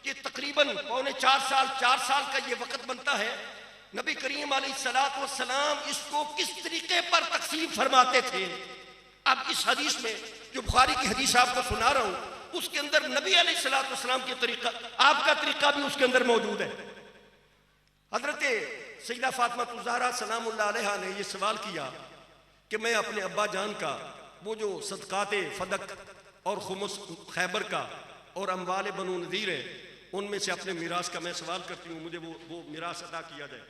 ये तकरीबन 4 साल का ये वक्त बनता है। नबी करीम अलैहिस्सलाम इसको किस तरीके पर तकसीम फरमाते थे। अब इस हदीस में जो बुखारी की हदीस आपको सुना रहा हूं, उसके अंदर नबी अलैहिस्सलाम के तरीका, आपका तरीका भी उसके अंदर मौजूद है। हजरत सैयदा फातिमा ज़हरा सलामुल्लाह अलैहा ने यह सवाल किया कि मैं अपने अब्बा जान का वो जो सदकाते फदक और खुमुस खैबर का और अम्वाल बनु नज़ीर है उनमें से अपने मिरास का मैं सवाल करती हूँ, मुझे वो मिरास अदा किया जाए।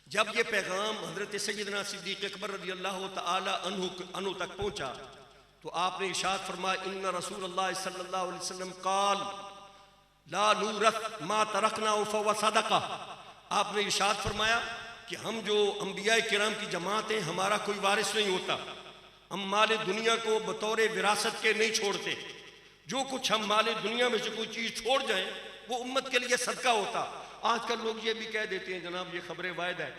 जब ये पैगाम हजरत सैयदना सिद्दीक़ अकबर रज़ियल्लाहु तआला अन्हु तक पहुँचा तो आपने इरशाद फरमाया इन्ना रसूलुल्लाह सल्लल्लाहु अलैहि वसल्लम क़ाल ला नूरत मा तरकना फहुव सदका। आपने इरशाद फरमाया कि हम जो अंबिया किराम की जमात हैं हमारा कोई वारिस नहीं होता, हम माल दुनिया को बतौर विरासत के नहीं छोड़ते। जो कुछ हम माल दुनिया में से कोई चीज़ छोड़ जाएं वो उम्मत के लिए सदका होता। आजकल लोग ये भी कह देते हैं जनाब ये खबर वाहिद है।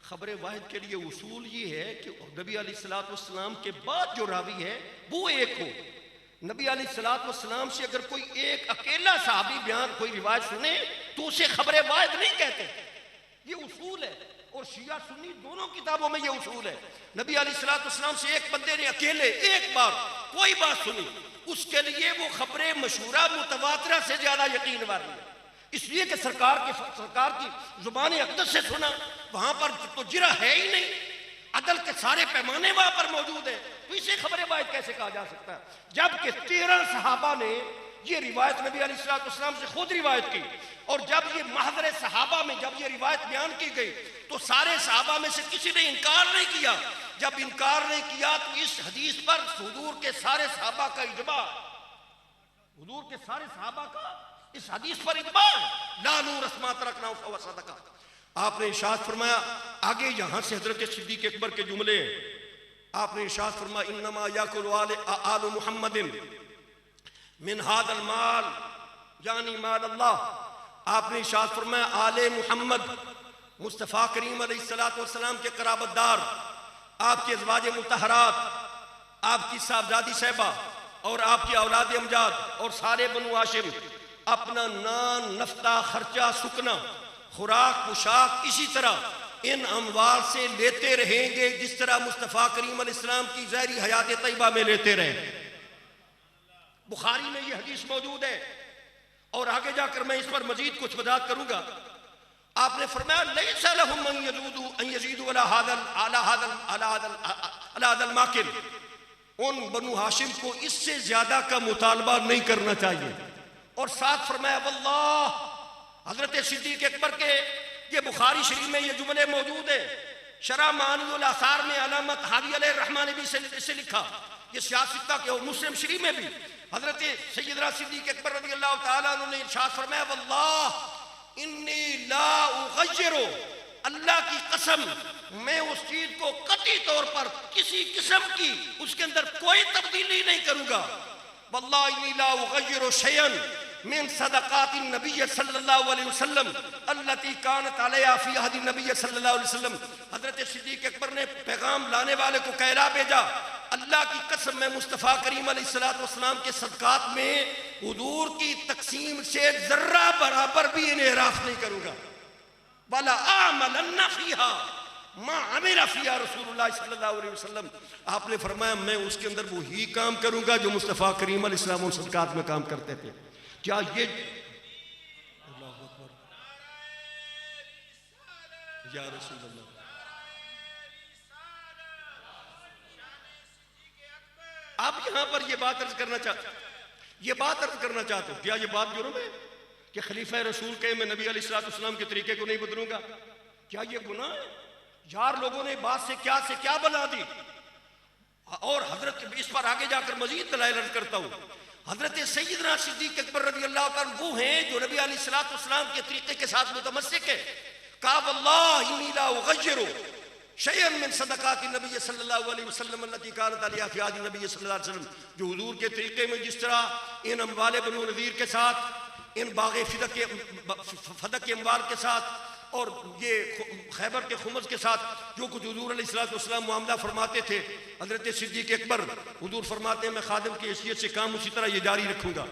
खबर वाहिद के लिए उसूल ये है कि नबी अलैहिस्सलाम के बाद जो रावी है वो एक हो। नबी अलैहिस्सलाम से अगर कोई एक अकेला सहाबी बयान कोई रिवायत सुने तो उसे खबर वाहिद नहीं कहते। ये उसूल है और शिया सुन्नी दोनों किताबों में ये उसूल है। नबी अलैहिस्सलाम से एक बंदे ने अकेले एक बार कोई बात सुनी, उसके लिए वो खबरें मशहूरा मुतवातिरा से ज्यादा यकीन वाली है। इसलिए कि सरकार की जुबान अक़दस से सुना, वहां पर तो जिरा है ही नहीं, अदल के सारे पैमाने वहां पर मौजूद है, तो इसे खबर वाहिद कैसे कहा जा सकता है। जबकि 13 सहाबा ने ये रिवायत नबी अलैहिस्सलाम से खुद रिवायत की। और जब ये महज़र सहाबा में जब ये रिवायत बयान की गई तो सारे सहाबा में से किसी ने इनकार नहीं किया। जब इनकार नहीं किया तो इस हदीस पर हुजूर के सारे सहाबा का इजमा, हुजूर के सारे सहाबा का इस हदीस पर इजमा, ला नूर अस्मा तरकना व सदका। आपने इरशाद फरमाया, आगे यहां से हजरत सिद्दीक़ अकबर के जुमले, आपने इरशाद फरमाया इन्नमा याकुलु आलु मुहम्मदिन मिन हादल माल यानी माल अल्लाह। आपने इरशाद फरमाया आले मुहम्मद मुस्तफ़ा करीम अलैहिस्सलातु वस्सलाम के कराबतदार, आपके अज़वाज मुतहरात, आपकी साहबजादी साहिबा और आपकी औलाद अमजाद और सारे बनु हाशिम अपना नान नफ्ता खर्चा सुकना खुराक पोशाक इसी तरह इन अमवाल से लेते रहेंगे जिस तरह मुस्तफ़ा करीम अलैहिस्सलाम की ज़ाहिरी हयात तैयबा में लेते रहे। बुखारी में ये हदीस मौजूद है और आगे जाकर मैं इस पर मजीद कुछ वजाहत करूंगा। आपने फरमाया लैसा लहुम अन यज़ीदू अला हादल माकिल, उन बनु हाशिम को इससे ज्यादा का मुतालबा नहीं करना चाहिए। और साथ फरमाया वल्लाह, हजरत सिद्दीक़ अकबर के ये बुखारी शरीफ में ये जुमले मौजूद है। शरह मानिउल आसार में अलामत हादी अलैहि रहमान भी से लिखा, ये सियासत के और मुस्लिम शरीफ में भी हजरत सैयदना सिद्दीक़ अकबर रज़ियल्लाहु ताला अन्हु ने इरशाद फरमाया वल्लाह इन्नी ला उग़य्यिरु, अल्लाह की कसम मैं उस चीज को कतई तौर पर किसी किस्म की उसके अंदर कोई तब्दीली नहीं करूंगा। वल्लाह इन्नी ला उग़य्यिरु शयअन मिन सदक़ाति नबी सल्लल्लाहु अलैहि वसल्लम अल्लती कानत अलैहा फी अहदी नबी सल्लल्लाहु अलैहि वसल्लम। हजरत सिद्दीक़ अकबर ने पैगाम लाने वाले को कहला भेजा, अल्लाह की कसम मैं मुस्तफ़ा करीम अलैहिस्सलातु वस्सलाम के सदक़ात में हुजूर की तकसीम से जर्रा बराबर भी इन्हिराफ नहीं करूंगा। वाला आमलन्ना फीहा मा अमिला फीहा रसूलुल्लाह सल्लल्लाहु अलैहि वसल्लम। आपने फरमाया मैं उसके अंदर वो ही काम करूंगा जो मुस्तफ़ा करीम अलैहिस्सलाम उन सदक़ात में काम करते थे। क्या ये या रसूल अल्लाह, आप यहां पर ये बात अर्ज करना चाहते हो, क्या ये बात जुर्म है कि खलीफा रसूल के मैं नबी अलैहिस्सलातु वस्सलाम के तरीके को नहीं बदलूंगा? क्या ये गुनाह है? यार लोगों ने बात से क्या बना दी। और हजरत इस पर आगे जाकर मजीद दलाइल अर्ज करता हूं। हजरत सैयदना सिद्दीक़ अकबर रज़ियल्लाहु ताला वो हैं जो नबी अलैहिस्सलातु वस्सलाम के तरीके के साथ मुतमस्सिक है। कहा वल्लाह इन्नी ला उग़य्यिरु शयअन मिन सदक़ाति नबी सल्लल्लाहु अलैहि वसल्लम अल्लती कानत अलैहा फी अहदी नबी सल्लल्लाहु अलैहि वसल्लम, जो हुजूर के तरीके में जिस तरह इन अम्वाले बनु नज़ीर के साथ, इन बाग़े फदक के अम्वाल के साथ और ये खैबर के खुमस के साथ जो कुछ हुजूर अलैहिस्सलातु वस्सलाम मामला फरमाते थे, हजरत सिद्दीक़ अकबर हुजूर फरमाते हैं मैं खादिम की हैसियत से काम उसी तरह ये जारी रखूंगा।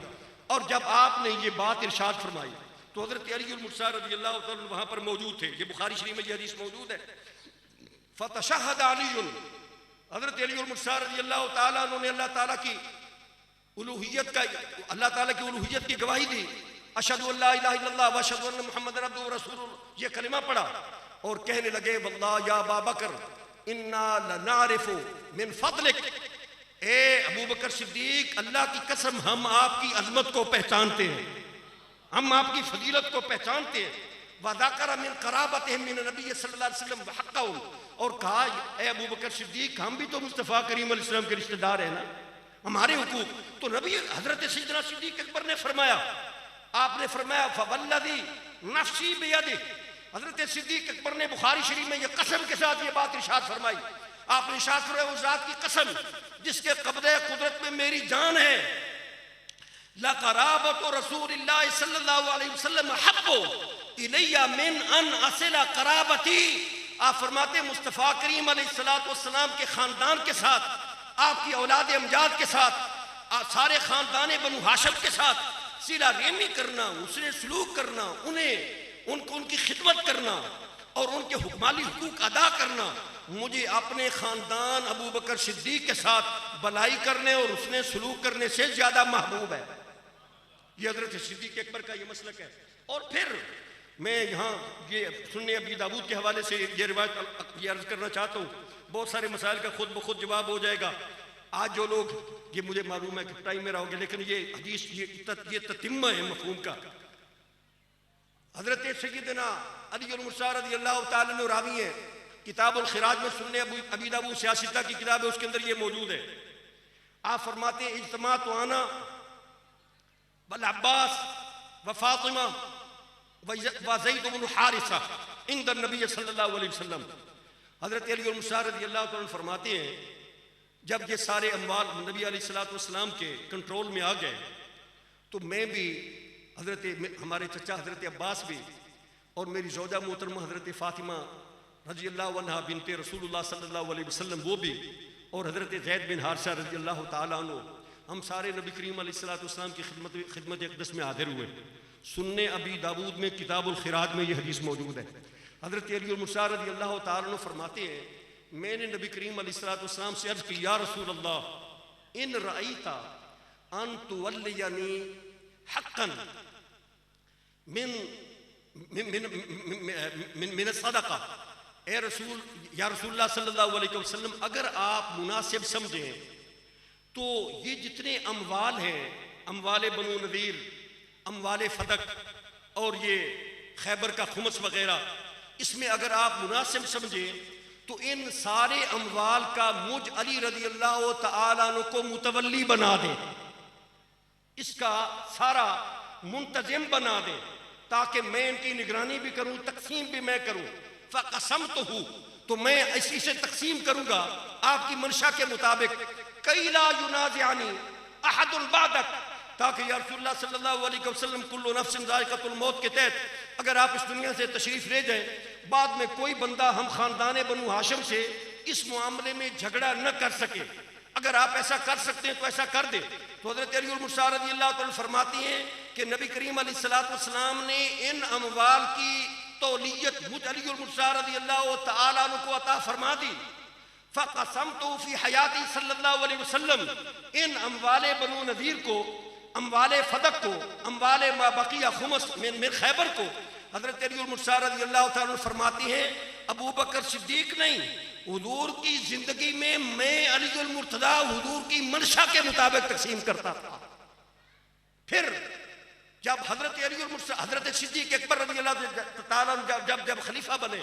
और जब आपने ये बात इरशाद फरमाई तो हजरत अली मुर्सा रज़ियल्लाहु ताला वहां पर मौजूद थे। ये बुखारी शरीफ में ये हदीस मौजूद है। फतशहद अलीयुन, हजरत अली मुर्सा रज़ियल्लाहु ताला उन्होंने अल्लाह ताला की उलूहियत की गवाही दी। अशहदु अल्ला इलाहा इल्लल्लाह व अशहदु अन्ना मुहम्मदन अब्दुहु व रसूलुहु, ये कलिमा पढ़ा और कहने लगे वल्लाह या अबा बकर इन्ना लनारिफु मिन फदलिक, ए अबू बकर सिद्दीक अल्लाह की कसम हम आपकी अजमत को पहचानते हैं, हम आपकी फजीलत को पहचानते हैं। वज़करा मिन क़राबतिहिम मिन नबी सल्लल्लाहु अलैहि वसल्लम हक़्क़हुम, और कहा ए अबू बकर सिद्दीक हम भी तो मुस्तफ़ा करीम अलैहिस्सलाम के रिश्तेदार हैं ना, हमारे हुकूक। तो नबी हजरत सैयदना सिद्दीक़ अकबर ने फरमाया, आपने फरमाया फवल्लज़ी नफ्सी बियदिह, हजरत सिद्दीक़ अकबर ने बुखारी शरीफ में ये कसम के साथ ये बात इरशाद फरमाई। आपने इरशाद फरमाया उस ज़ात की कसम जिसके कब्ज़े कुदरत में मेरी जान है, लक़राबतु रसूलिल्लाह सल्लल्लाहु अलैहि वसल्लम हब्बु इलैया मिन अन असिला क़राबती। आप फरमाते मुस्तफ़ा करीम अलैहिस्सलातु वस्सलाम के खानदान के साथ, आपकी औलाद अमजाद के साथ, सारे खानदान बनु हाशिम के साथ सिला रेमी करना, उसने सलूक करना, उनको उनकी खिदमत करना और उनके हुक्माली हुकूक अदा करना मुझे अपने खानदान अबू बकर सिद्दीक के साथ भलाई करने और उसने सलूक करने से ज्यादा महबूब है। ये हजरत सिद्दीक अकबर का ये मसलक है। और फिर मैं यहाँ ये सुन्ने अबी दाऊद के हवाले से ये रिवायत ये अर्ज करना चाहता हूँ, बहुत सारे मसाइल का खुद ब खुद जवाब हो जाएगा। आज जो लोग, ये मुझे मालूम है कि टाइम मेरा हो गया, लेकिन ये हदीस ये ततिम्मा है मफहूम का। हजरत सैयदना अली मुर्सा रज़ियल्लाहु ताला अन्हु रावी है, किताबुल खिराज में सुन्ने अबी दाऊद सियासिता की किताब है, उसके अंदर ये मौजूद है। आप फरमाते हैं इज्तमा तो आना वल अब्बास व फातिमा व ज़ैद बिन हारिसा इंद नबी सल्लल्लाहु अलैहि वसल्लम। हजरत अली मुर्सा रज़ियल्लाहु ताला अन्हु फरमाते हैं जब ये सारे अम्वाल नबी अलैहिस्सलातु वस्सलाम के कंट्रोल में आ गए तो मैं भी, हमारे चचा हजरत अब्बास भी, और मेरी ज़ौजा मोहतरमा हजरत फ़ातिमा रज़ियल्लाहु अन्हा बिनते रसूलुल्लाह सल्लल्लाहु अलैहि वसल्लम वो भी, और हजरत ज़ैद बिन हारिसा रज़ियल्लाहु ताला अन्हु, हम सारे नबी करीम अलैहिस्सलातु वस्सलाम की खिदमत अक़दस में हाज़िर हुए। सुन्ने अबी दाऊद में किताबुल खिराज में ये हदीस मौजूद है। हजरत अली मुर्सा रज़ियल्लाहु ताला अन्हु फरमाते हैं मैंने नबी करीम अलैहिस्सलातु वस्सलाम से अर्ज़ की या रसूल अल्लाह इन रअयता अन तुवल्लियनी हक़्क़न मिन सदका, ए रसूल या रसूलुल्लाह सल्लल्लाहु अलैहि वसल्लम अगर आप मुनासिब समझें तो ये जितने अमवाल हैं, अमवाल बनु नज़ीर, अमवाल फदक और ये खैबर का खुमस वगैरह, इसमें अगर आप मुनासिब समझें तो इन सारे अमवाल का मुझ अली रज़ियल्लाहु ताला अन्हु को मुतवल्ली बना दें, इसका सारा मुंतज़िम बना दें ताकि मैं इनकी निगरानी भी करूं, तकसीम भी मैं करूं। फ़क़समतहु, तो मैं इसी से तकसीम करूंगा आपकी मंशा के मुताबिक। कई ला युनाज़िअनी अहदुन बादक, ताकि या रसूलुल्लाह सल्लल्लाहु अलैहि वसल्लम कुल्लु नफ्सिन ज़ाइक़तुल मौत के तहत अगर आप इस दुनिया से तशरीफ़ ले जाएं, बाद में कोई बंदा हम ख़ानदान बनु हाशिम से इस मामले में झगड़ा न कर सके। अगर आप ऐसा कर सकते हैं तो ऐसा कर दे। तो हज़रत अली मुर्सा रज़ियल्लाहु ताला फरमाती हैं कि नबी करीम अलैहिस्सलातु वस्सलाम ने इन अमवाल की तौलियत मुझ अली मुर्सा रज़ियल्लाहु ताला अन्हु को अता फरमा दी। फ़क़समतु फ़ी हयाती सल्लल्लाहु अलैहि वसल्लम, इन अमवाल बनु नज़ीर को, अमवाल फदक को, अमवाल मा बक़िया खुमस मिन खैबर को हज़रत अली मुर्सा रज़ियल्लाहु ताला फरमाती हैं अबू बकर सिद्दीक नहीं, हुजूर की जिंदगी में मैं अली मुर्तज़ा हुजूर की मंशा के मुताबिक तकसीम करता था। फिर जब हजरत अली मुर्तज़ा, हजरत सिद्दीक अकबर रज़ियल्लाहु ताला जब खलीफा बने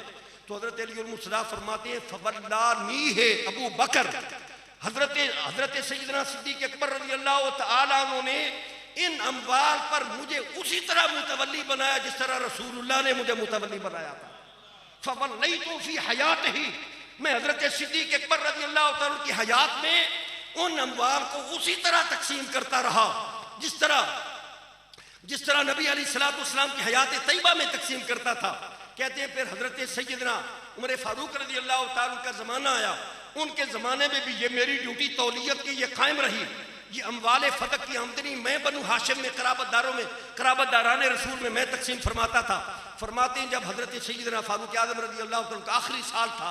तो हजरत अली मुर्तज़ा फरमाते हैं फवल्लानी है अबू बकर, हजरत सैयदना सिद्दीक अकबर रज़ियल्लाहु ताला अन्हु ने इन अम्वाल पर मुझे उसी तरह मुतवल्ली बनाया जिस तरह रसूलुल्लाह ने मुझे मुतवल्ली बनाया था। फवल्लैतु फी हयातिही, मैं हजरत सिद्दीक अकबर रज़ियल्लाहु ताला की हयात में उन अम्वाल को उसी तरह तकसीम करता रहा जिस तरह नबी अलैहिस्सलातु वस्सलाम की हयात तैयबा में तकसीम करता था। कहते हैं फिर हजरत सैयदना उमर फारूक रज़ियल्लाहु ताला का ज़माना आया, उनके ज़माने में भी ये मेरी ड्यूटी तौलियत की ये कायम रही। ये अम्वाल फदक की आमदनी मैं बनु हाशिम में कराबतदाराने रसूल में मैं तकसीम फरमाता था। फरमाते हैं जब हजरत सैयदना फारूक आज़म रज़ियल्लाहु ताला का आखिरी साल था,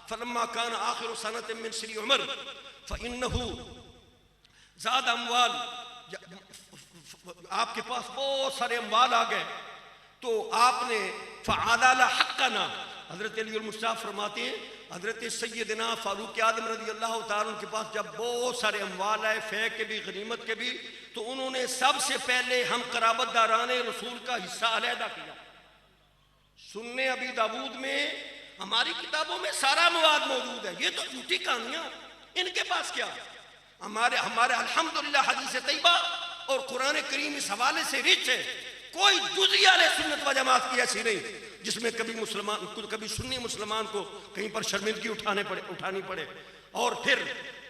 फलम्मा कान आखिरु सनतिन मिन सिनी उमर फ़इन्नहु ज़ाद अम्वाल, आपके पास बहुत सारे अम्वाल आ गए तो आपने फ़अदाला हक़्क़ना, हजरत अली मुर्तज़ा फरमाते हैं हजरत सैयदना फारूक आज़म रज़ियल्लाहु ताला के पास जब बहुत सारे अम्वाल आए, फ़ै के भी गनीमत के भी, तो उन्होंने सबसे पहले हम कराबतदाराने रसूल का हिस्सा अलहदा किया। सुन्ने अबी दाऊद में, हमारी किताबों में सारा मवाद मौजूद है, ये तो झूठी कहानियां, इनके पास क्या? हमारे अल्हम्दुलिल्लाह हदीस तैयबा और कुरान करीम इस हवाले से रिच है। कोई जुज़िया सुन्नत व जमात की ऐसी नहीं जिसमें कभी सुन्नी मुसलमान को कहीं पर शर्मिंदगी उठानी पड़े। और फिर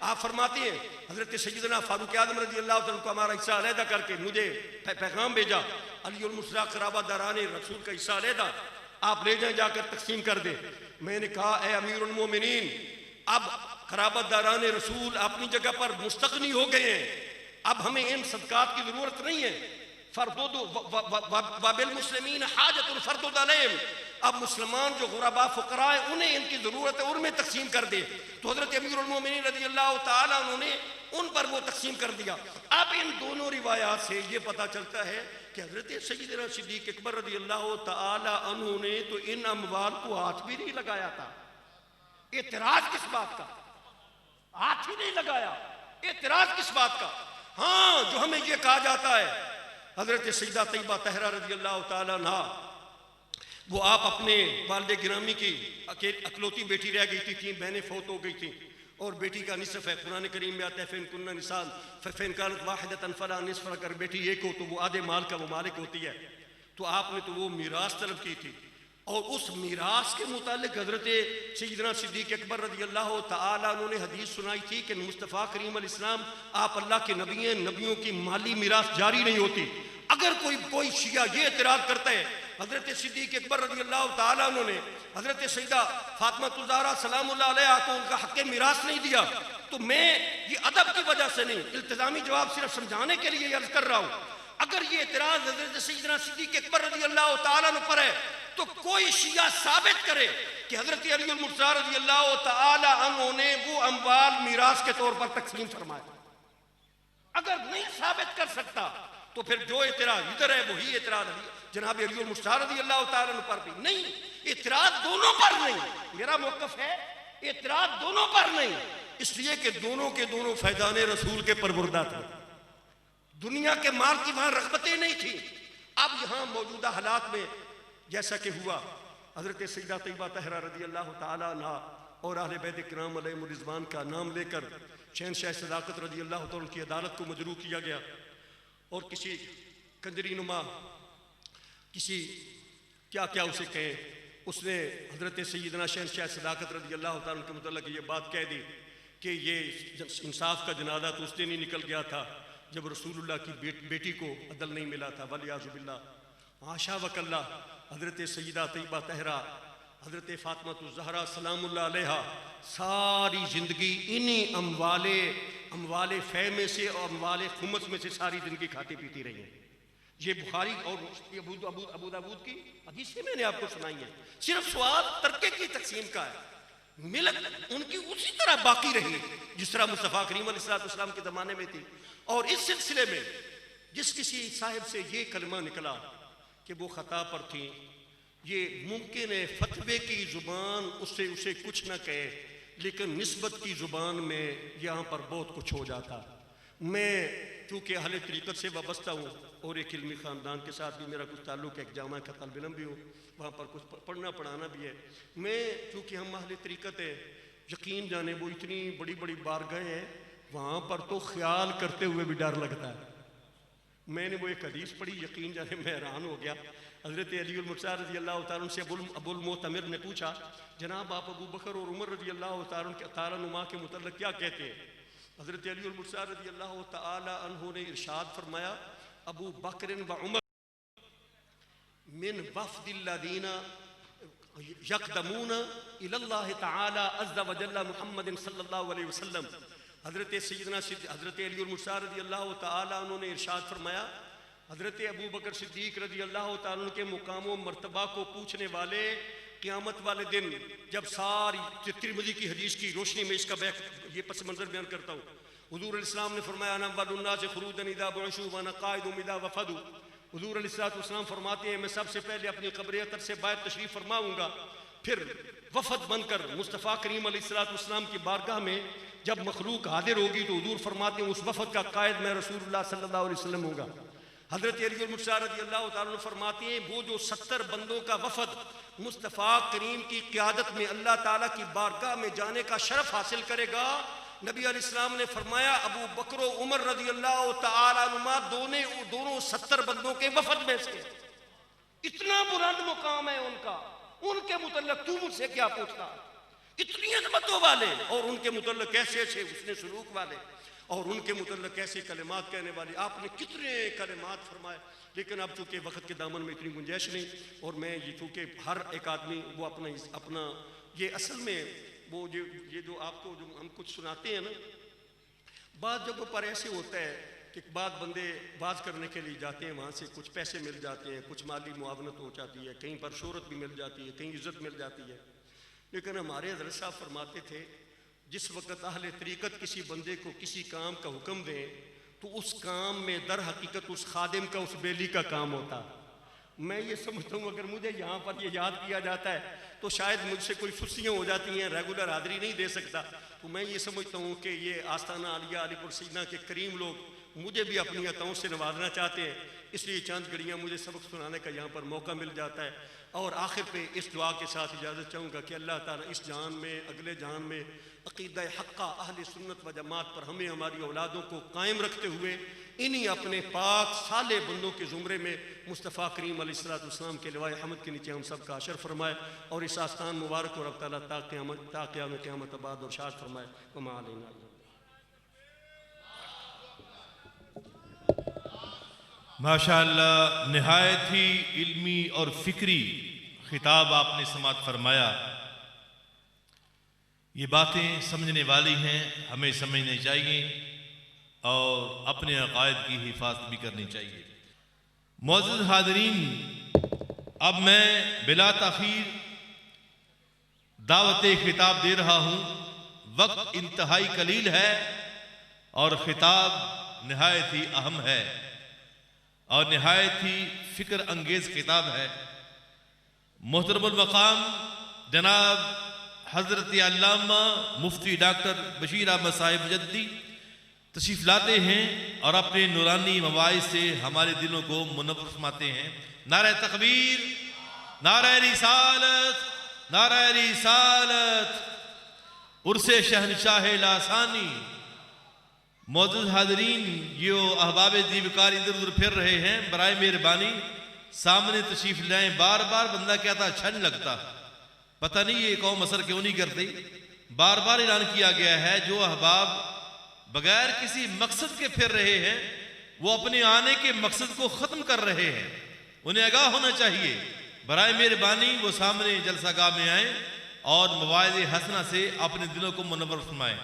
आप फरमाते हैं हजरत सैयदना फारूक आज़म रज़ियल्लाहु ताला को हमारा हिस्सा अलहदा करके मुझे पैगाम भेजा, अली मुर्तज़ा कराबतदाराने रसूल का हिस्सा अलहदा आप ले जाए, जाकर तकसीम कर दे। मैंने कहा ए अमीरुल मोमिनीन, अब कराबतदाराने रसूल अपनी जगह पर मुस्तग़नी हो गए हैं, अब हमें इन सदकात की जरूरत नहीं है। वाबिल मुस्लिमीन हाजतुल फर्दुद अलैहिम, अब मुसलमान जो गुरबा फुकरा है उन्हें इनकी जरूरत है, उनमें तकसीम कर दे। तो हजरत अमीरुल मोमिनीन रज़ियल्लाहु ताला उन्होंने उन पर वो तकसीम कर दिया। अब इन दोनों रिवायात से ये पता चलता है कि हजरत सैयदना सिद्दीक अकबर रज़ियल्लाहु ताला अन्हु ने तो इन अम्वाल को हाथ भी नहीं लगाया था। एतराज किस बात का? हाथ ही नहीं लगाया। एतराज किस बात का? हाँ, जो हमें ये कहा जाता है, हजरत सैयदा तैयबा तहरा रज़ी अल्लाह ताला अन्हा, वो आप अपने वालिद गिरामी की अकलौती बेटी रह गई थी, 3 बहनें फौत हो गई थी और बेटी का निसफ है। कुरान करीम में आता है फ़िन कुन्ना निसान फ़िन कानत वाहिदतन फला निसफ, अगर बेटी एक हो तो वो आधे माल का वो मालिक होती है। तो आपने तो वो मीरास तलब की थी और उस मीरास के मुतालिक हजरत सैयदना सिद्दीक़ अकबर रज़ी अल्लाह ताला उन्होंने हदीस सुनाई थी कि मुस्तफ़ा करीम अलैहिस्सलाम आप अल्लाह के नबी हैं, नबियों की माली मीरास जारी नहीं होती। अगर कोई शिया ये एतराज़ करता है, हजरत सिद्दीक़ अकबर रज़ी अल्लाह ताला उन्होंने हजरत सैयदा फातिमा ज़हरा सलामुल्लाह अलैहा को उनका हक़ मीरास नहीं दिया, तो मैं ये अदब की वजह से नहीं, इल्तिज़ामी जवाब सिर्फ समझाने के लिए अर्ज कर रहा हूँ। अगर ये एतराज़ हजरत सैयदना सिद्दीक़ अकबर रज़ी अल्लाह ताला पर है तो कोई शिया साबित करे कि हजरत अली मुर्तज़ा रज़ी अल्लाह ताला अन्हु ने वो अम्वाल मीरास के तौर पर तकसीम फरमाए। अगर नहीं साबित कर सकता तो फिर जो एतराज इधर है वही एतराज जनाब अली मुर्तज़ा रज़ी अल्लाह ताला पर भी नहीं। एतराज दोनों पर नहीं, मेरा मौक़िफ़ है एतराज दोनों पर नहीं, इसलिए कि दोनों के दोनों फैज़ाने रसूल के परवरदा थे। दुनिया के माल की वहां रग़बतें नहीं थी। अब यहाँ मौजूदा हालात में जैसा कि हुआ, हजरत सैयदा तैयबा तहरा रज़ी अल्लाह ताला अन्हा और अहले बैत किराम अलैहिमुर रिज़वान का नाम लेकर शहंशाह सदाकत रज़ी अल्लाह ताला की अदालत को मजरू किया गया और किसी कंजरी नुमा किसी क्या क्या उसे कहें, उसने हजरत सैयदना शहंशाह सदाकत रज़ी अल्लाह ताला के मुतल्लिक़ ये बात कह दी कि ये इंसाफ का जनाजा तो उस दिन ही निकल गया था जब रसूलुल्लाह की बेटी को अदल नहीं मिला था। वलियाज़ु बिल्लाह, आशा वकल्ला, हजरत सैयदा तैयबा तहरा हजरत फातिमा ज़हरा सलामुल्लाह अलैहा सारी ज़िंदगी इन्हीं अम्वाले फ़ै में से और अम्वाले खुमस में से सारी ज़िंदगी खाती पीती रही हैं। ये बुखारी और अबू दाऊद की हदीसें मैंने आपको सुनाई है। सिर्फ सवाल तरके की तकसीम का है। मिलत उनकी उसी तरह बाकी रही जिस तरह मुस्तफ़ा करीम अलैहिस्सलाम के ज़माने में थी। और इस सिलसिले में जिस किसी साहिब से ये कलमा निकला कि वो ख़ता पर थी, ये मुमकिन है फतवे की ज़ुबान उससे उसे कुछ ना कहे, लेकिन निस्बत की ज़ुबान में यहाँ पर बहुत कुछ हो जाता। मैं चूँकि अहले तरीक़त से वाबस्ता हूँ और एक इल्मी ख़ानदान के साथ भी मेरा कुछ ताल्लुक़ है, एक जामा का तलब इल्म भी हूँ, वहाँ पर कुछ पढ़ना पढ़ाना भी है। मैं चूँकि हम अहले तरीक़त है, यकीन जाने वो इतनी बड़ी बड़ी बारगाहें हैं, वहाँ पर तो ख्याल करते हुए भी डर लगता है। मैंने वो एक हदीस पढ़ी, यकीन जाने मैं हैरान हो गया। हज़रत अली मुर्तज़ा रज़ी अल्लाह ताला से अबुल मोतमिर ने पूछा, जनाब आप अबू बकर और उमर रज़ी अल्लाह ताला नुमा के मुतल्लिक़ क्या कहते हैं? हज़रत अली मुर्तज़ा रज़ी अल्लाह ताला अन्हु ने इरशाद फरमाया, अबू बकर व उमर मिन वफ़दिल्लज़ीना यक़दमून इलल्लाह तआला अज़्ज़ व जल्ल मुहम्मदिन सल्लल्लाहु अलैहि वसल्लम। हज़रत सैयदना हज़रत अली मुर्तज़ा रज़ी अल्लाह ताला उन्होंने इरशाद फरमाया, हज़रत अबू बकर सिद्दीक़ रज़ी अल्लाह ताला के मुकाम व मर्तबा को पूछने वाले क़यामत वाले दिन जब सारी तिरमिज़ी की हदीस की रोशनी में इसका ये पस मंज़र बयान करता हूँ। हुज़ूर अलैहिस्सलाम ने फरमाया, अना अव्वलुन्नास खुरूजन इज़ा बुइसू व अना क़ाइदुम इज़ा वफ़दू। हुज़ूर अलैहिस्सलाम फरमाते हैं, मैं सबसे पहले अपनी क़ब्र अतर से बाहर तशरीफ़ फरमाऊँगा, फिर वफ़द बनकर मुस्तफ़ा करीम अलैहिस्सलाम की बारगाह में जब मखलूक हाजिर होगी तो हुज़ूर फरमाते हैं उस वफ़द का कायद मैं रसूलुल्लाह सल्लल्लाहु अलैहि वसल्लम होगा। हज़रत अली मुर्तज़ा रज़ी अल्लाह ताला फरमाते हैं, वो जो 70 बंदों का वफ़द मुस्तफ़ा करीम की क़यादत में अल्लाह ताला की बारगाह में जाने का शरफ़ हासिल करेगा, नबी अलैहिस्सलाम ने फरमाया अबू बकर उमर रज़ी अल्लाह ताला अनुमा दोनों 70 बंदों के वफ़द में से। इतना बुलंद मुकाम है उनका, उनके मुतल्लिक़ तू मुझसे क्या पूछता? इतनी अज़मतों वाले और उनके मुतल्लिक़ कैसे ऐसे उसने सलूक वाले और उनके मुतल्लिक़ कैसे कलिमात कहने वाले, आपने कितने कलिमात फरमाए। लेकिन अब चूँकि वक़्त के दामन में इतनी गुंजाइश नहीं और मैं ये चूँकि हर एक आदमी वो अपना ये असल में वो ये जो आपको जो हम कुछ सुनाते हैं ना, बात जब पर ऐसे होता है कि बाद बंदे बात करने के लिए जाते हैं, वहाँ से कुछ पैसे मिल जाते हैं, कुछ माली मुआवनत हो जाती है, कहीं पर शोहरत भी मिल जाती है, कहीं इज़्ज़त मिल जाती है। लेकिन हमारे हज़रत साहब फरमाते थे, जिस वक़्त अहले तरीक़त किसी बंदे को किसी काम का हुक्म दें तो उस काम में दर हकीकत उस खादिम का, उस बेली का काम होता। मैं ये समझता हूँ अगर मुझे यहाँ पर ये याद किया जाता है तो शायद मुझसे कोई फुर्सियाँ हो जाती हैं, रेगुलर हाज़िरी नहीं दे सकता। तो मैं ये समझता हूँ कि ये आस्ताना आलिया अलीपुर सीना के करीम लोग मुझे भी अपनी अताओं से नवाजना चाहते हैं, इसलिए चंद घड़ियाँ मुझे सबक सुनाने का यहाँ पर मौका मिल जाता है। और आखिर पे इस दुआ के साथ इजाज़त चाहूँगा कि अल्लाह ताला इस जान में अगले जान में अक़ीदा हक़्क़ा अहले सुन्नत व जमात पर हमें हमारी औलादों को कायम रखते हुए इन्हीं अपने पाक साले बंदों के ज़ुमरे में मुस्तफ़ा करीम अलैहिस्सलाम के लिवाए हमद के नीचे हम सब का अशर फरमाए और इस आस्थान मुबारक को रब ताला ता क़यामत बाद और शाद फरमाए। वमा अलैना माशाअल्लाह, नहायत ही इल्मी और फिक्री खिताब आपने समात फरमाया। ये बातें समझने वाली हैं, हमें समझनी चाहिए और अपने अकायद की हिफाजत भी करनी चाहिए। मुअज़्ज़िज़ हाज़रीन, अब मैं बिला ताख़ीर दावत खिताब दे रहा हूँ। वक्त इंतहाई कलील है और खिताब नहायत ही अहम है और नहायत ही फ़िक्र अंगेज़ किताब है। मोहतरमुल मक़ाम जनाब हज़रत अल्लामा मुफ्ती डॉक्टर बशीर अहमद साहिब मुजद्दी तशरीफ़ लाते हैं और अपने नूरानी मवाइज़ से हमारे दिलों को मुनव्वर फरमाते हैं। नारे तकबीर, नारे रिसालत, नारे रिसालत, उर्से शहनशाह लासानी। मौजूद हाज़रीन, ये अहबाब दीवकार इधर उधर फिर रहे हैं, बराए मेहरबानी सामने तशरीफ़ लाएं। बार बार बंदा कहता अच्छा नहीं लगता, पता नहीं ये कौम असर क्यों नहीं करती। बार बार ऐलान किया गया है, जो अहबाब बगैर किसी मकसद के फिर रहे हैं वो अपने आने के मकसद को ख़त्म कर रहे हैं, उन्हें आगाह होना चाहिए। बराए मेहरबानी वो सामने जलसागाह में आए और मवाइज़ हसना से अपने दिलों को मुनव्वर फरमाएं।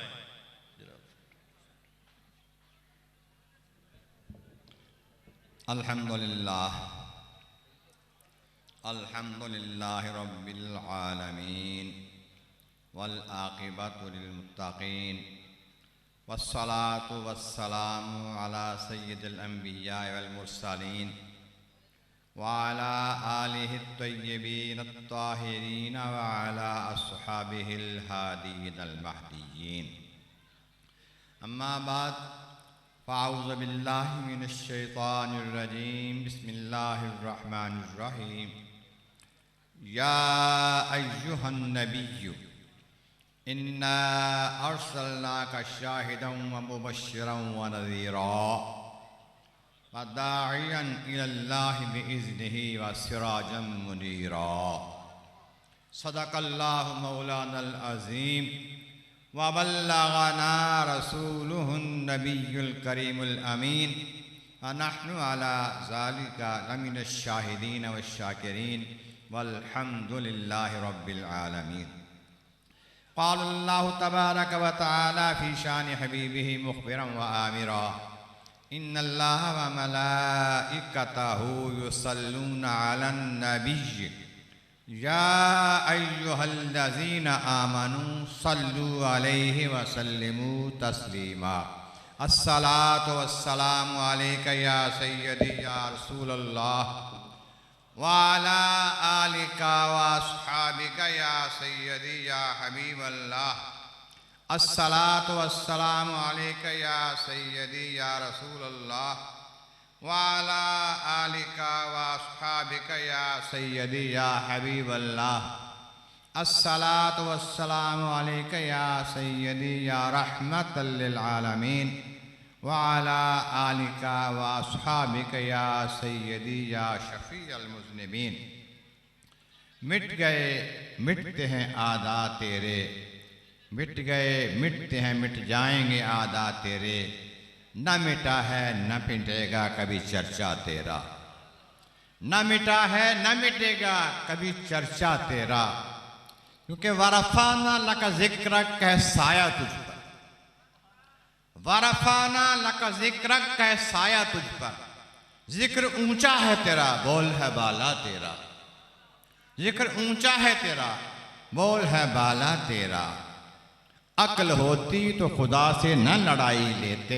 अल्हम्दुलिल्लाह, अल्हम्दुलिल्लाह रब्बिल आलमीन वल आक़िबतु लिल मुत्तक़ीन वस्सलातु वस्सलामु अला सय्यिदिल अंबिया वल मुरसलीन व अला आलिहि त्तय्यिबीन अत्ताहिरीन व अला अस्हाबिहिल हादीन अल महदिय्यीन। अम्मा बाद फ़अऊज़ु बिल्लाहि मिनश शैतानिर रजीम। बिस्मिल्लाहिर रहमानिर रहीम। या अय्युहन नबिय्यु इन्ना अर्सलनाका शाहिदन व मुबश्शिरन व नज़ीरा व दाइयन इलल्लाहि बिइज़्निहि व सिराजन मुनीरा। सदक़ल्लाहु मौलानल अज़ीम व बल्लगना रसूलुहुन नबियुल करीमुल अमीन व नहनु अला ज़ालिका लमिनश शाहिदीन व शाकिरीन वल्हम्दुलिल्लाहि रब्बिल आलमीन। क़ाल अल्लाहु तबारक व तआला फ़ी शान हबीबिही मुख़बिरन व आमिरा इन्नल्लाह व मलाइकतहु युसल्लूना अलन नबिय्य या अय्युहल्लज़ीना आमनू सल्लू अलैहि व सल्लिमू तस्लीमा। अस्सलातु वस्सलामु अलैका या सय्यदी या रसूलल्लाह व अला आलिका व अस्हाबिका या सय्यदी या हबीबल्लाह। अस्सलातु वस्सलामु अलैका या सय्यदी या रसूलल्लाह व अला आलिका व अस्हाबिका या सय्यदी या हबीबल्लाह। अस्सलातु वस्सलामु अलैका या सय्यदी या रहमतल लिल आलमीन व अला आलिका व अस्हाबिका या सय्यदी या शफ़ीअल मुज़निबीन। मिट गए मिटते हैं आदा तेरे, मिट गए मिटते हैं मिट जाएंगे आदा तेरे, न मिटा है न मिटेगा कभी चर्चा तेरा। न मिटा है न मिटेगा कभी चर्चा तेरा, क्योंकि वरफ़ाना लका ज़िक्रक कह साया तुझ पर, वरफ़ाना लका ज़िक्रक कह साया तुझ पर। जिक्र ऊंचा है तेरा, बोल है बाला तेरा। जिक्र ऊंचा है तेरा, बोल है बाला तेरा। अक्ल होती तो खुदा से न लड़ाई लेते,